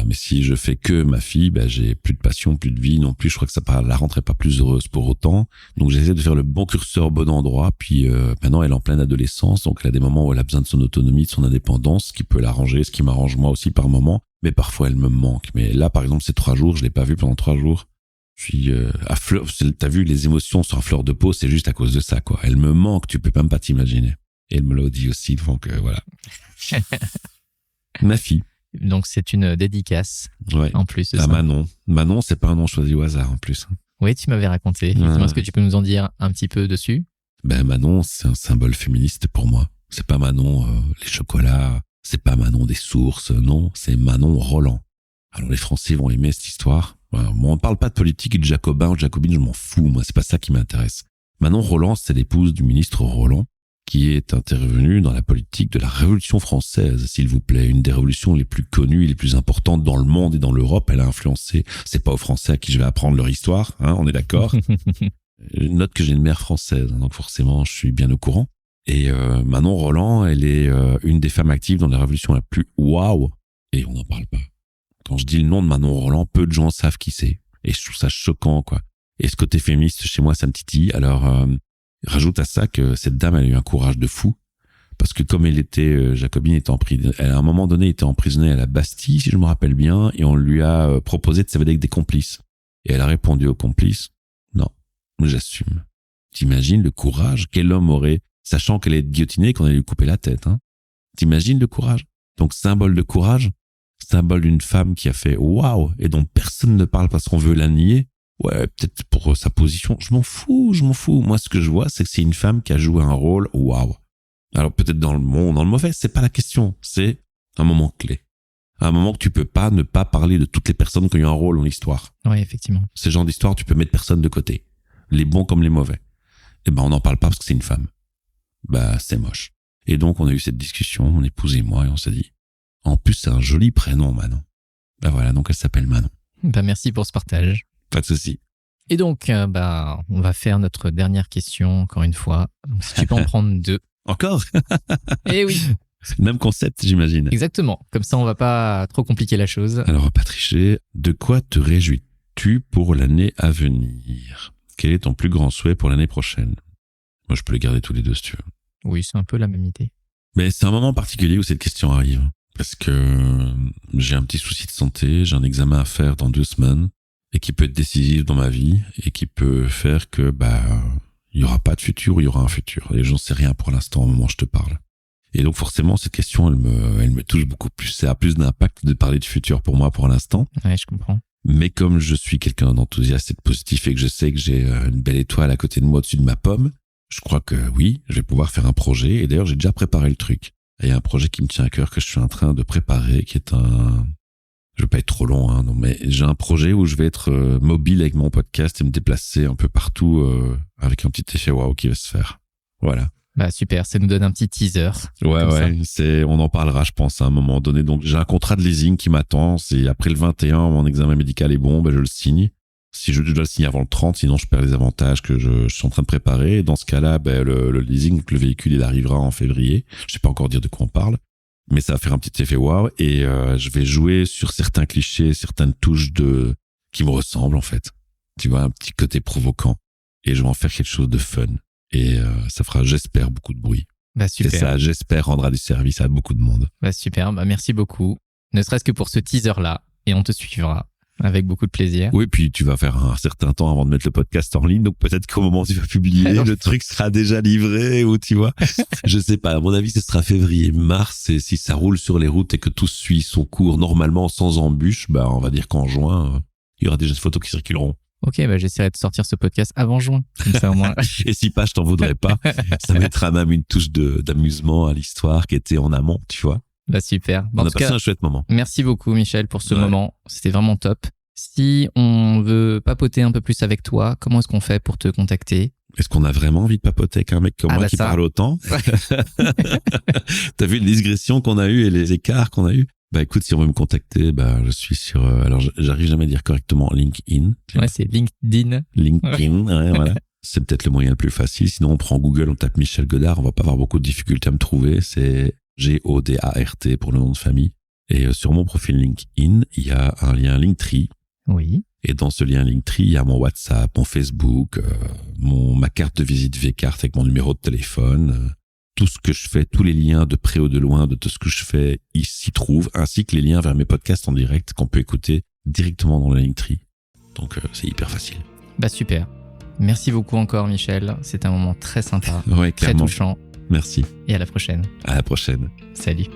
Mais si je fais que ma fille, j'ai plus de passion, plus de vie non plus. Je crois que ça la rendrait pas plus heureuse pour autant. Donc j'essaie de faire le bon curseur au bon endroit. Puis maintenant, elle est en pleine adolescence, donc elle a des moments où elle a besoin de son autonomie, de son indépendance, ce qui peut l'arranger, ce qui m'arrange moi aussi par moment. Mais parfois, elle me manque. Mais là, par exemple, ces 3 jours, je l'ai pas vue pendant 3 jours. Je suis à fleur. T'as vu, les émotions sont à fleur de peau, c'est juste à cause de ça, quoi. Elle me manque, tu peux même pas t'imaginer. Et elle me l'a dit aussi, donc voilà. Ma fille. Donc c'est une dédicace, en plus. À Manon. Manon, c'est pas un nom choisi au hasard, en plus. Oui, tu m'avais raconté. Est-ce que tu peux nous en dire un petit peu dessus? Manon, c'est un symbole féministe pour moi. C'est pas Manon les chocolats, c'est pas Manon des sources, non, c'est Manon Roland. Alors les Français vont aimer cette histoire. On ne parle pas de politique et de jacobin ou de jacobine, je m'en fous, moi, c'est pas ça qui m'intéresse. Manon Roland, c'est l'épouse du ministre Roland, qui est intervenu dans la politique de la Révolution française, s'il vous plaît, une des révolutions les plus connues et les plus importantes dans le monde et dans l'Europe. Elle a influencé, c'est pas aux Français à qui je vais apprendre leur histoire, on est d'accord. Je note que j'ai une mère française, donc forcément je suis bien au courant. Et Manon Roland, elle est une des femmes actives dans la révolution la plus waouh, et on n'en parle pas. Quand je dis le nom de Manon Roland, peu de gens savent qui c'est, et je trouve ça choquant, quoi. Et ce côté féministe chez moi, ça me titille. Alors rajoute à ça que cette dame, elle a eu un courage de fou, parce que comme elle était jacobine, elle à un moment donné était emprisonnée à la Bastille, si je me rappelle bien, et on lui a proposé de s'évader avec des complices. Et elle a répondu aux complices, non, j'assume. T'imagines le courage? Quel homme aurait, sachant qu'elle est guillotinée et qu'on allait lui couper la tête, T'imagines le courage? Donc symbole de courage, symbole d'une femme qui a fait waouh, et dont personne ne parle parce qu'on veut la nier. Ouais, peut-être pour sa position. Je m'en fous. Moi, ce que je vois, c'est que c'est une femme qui a joué un rôle waouh. Alors peut-être dans le bon ou dans le mauvais, c'est pas la question. C'est un moment clé. Un moment que tu peux pas ne pas parler de toutes les personnes qui ont eu un rôle dans l'histoire. Oui, effectivement. Ces genres d'histoires, tu peux mettre personne de côté. Les bons comme les mauvais. On n'en parle pas parce que c'est une femme. C'est moche. Et donc, on a eu cette discussion, mon épouse et moi, et on s'est dit, en plus, c'est un joli prénom, Manon. Voilà, donc elle s'appelle Manon. Merci pour ce partage. Pas de souci. Et donc, on va faire notre dernière question, encore une fois. Donc, si tu peux en prendre 2. Encore? Eh oui. Même concept, j'imagine. Exactement. Comme ça, on va pas trop compliquer la chose. Alors, pas tricher. De quoi te réjouis-tu pour l'année à venir? Quel est ton plus grand souhait pour l'année prochaine? Moi, je peux les garder tous les deux, si tu veux. Oui, c'est un peu la même idée. Mais c'est un moment particulier où cette question arrive. Parce que j'ai un petit souci de santé, j'ai un examen à faire dans 2 semaines. et qui peut être décisif dans ma vie et qui peut faire que il y aura pas de futur ou il y aura un futur. Et j'en sais rien pour l'instant au moment où je te parle. Et donc forcément cette question elle me touche beaucoup plus. Ça a plus d'impact de parler du futur pour moi pour l'instant. Ouais, je comprends. Mais comme je suis quelqu'un d'enthousiaste et de positif et que je sais que j'ai une belle étoile à côté de moi au-dessus de ma pomme, je crois que oui, je vais pouvoir faire un projet. Et d'ailleurs, j'ai déjà préparé le truc. Et il y a un projet qui me tient à cœur que je suis en train de préparer, qui est je vais pas être trop long, non, mais j'ai un projet où je vais être mobile avec mon podcast et me déplacer un peu partout avec un petit effet waouh qui va se faire. Voilà. Bah super, ça nous donne un petit teaser. Ouais, on en parlera, je pense, à un moment donné. Donc, j'ai un contrat de leasing qui m'attend. C'est après le 21, mon examen médical est bon, je le signe. Si je dois le signer avant le 30, sinon je perds les avantages que je suis en train de préparer. Et dans ce cas-là, le leasing, le véhicule, il arrivera en février. Je sais pas encore dire de quoi on parle, mais ça va faire un petit effet waouh. Et je vais jouer sur certains clichés, certaines touches qui me ressemblent en fait. Tu vois, un petit côté provoquant. Et je vais en faire quelque chose de fun. Et ça fera, j'espère, beaucoup de bruit. Bah super. Et ça, j'espère, rendra du service à beaucoup de monde. Bah super, merci beaucoup. Ne serait-ce que pour ce teaser-là. Et on te suivra avec beaucoup de plaisir. Oui, puis tu vas faire un certain temps avant de mettre le podcast en ligne. Donc peut-être qu'au moment où tu vas publier, le truc sera déjà livré ou tu vois. Je sais pas. À mon avis, ce sera février-mars. Et si ça roule sur les routes et que tout suit son cours normalement sans embûche, on va dire qu'en juin, il y aura déjà des photos qui circuleront. Ok, j'essaierai de sortir ce podcast avant juin. Comme ça au moins. Et si pas, je t'en voudrais pas. Ça mettra même une touche d'amusement à l'histoire qui était en amont, tu vois. Bah super. On a passé un chouette moment. Merci beaucoup Michel pour ce moment. C'était vraiment top. Si on veut papoter un peu plus avec toi, comment est-ce qu'on fait pour te contacter ? Est-ce qu'on a vraiment envie de papoter avec un mec comme moi qui parle autant ? T'as vu les digressions qu'on a eues et les écarts qu'on a eus ? Écoute, si on veut me contacter, je suis sur... alors, j'arrive jamais à dire correctement LinkedIn. Ouais, c'est LinkedIn. LinkedIn, ouais, voilà. C'est peut-être le moyen le plus facile. Sinon, on prend Google, on tape Michel Godart. On va pas avoir beaucoup de difficultés à me trouver. C'est Godart pour le nom de famille. Et sur mon profil LinkedIn, il y a un lien Linktree. Oui. Et dans ce lien Linktree, il y a mon WhatsApp, mon Facebook, ma carte de visite V-Carte avec mon numéro de téléphone. Tout ce que je fais, tous les liens de près ou de loin de tout ce que je fais, ils s'y trouvent, ainsi que les liens vers mes podcasts en direct qu'on peut écouter directement dans le Linktree. Donc, c'est hyper facile. Super. Merci beaucoup encore, Michel. C'est un moment très sympa, ouais, très touchant. Merci. Et à la prochaine. À la prochaine. Salut.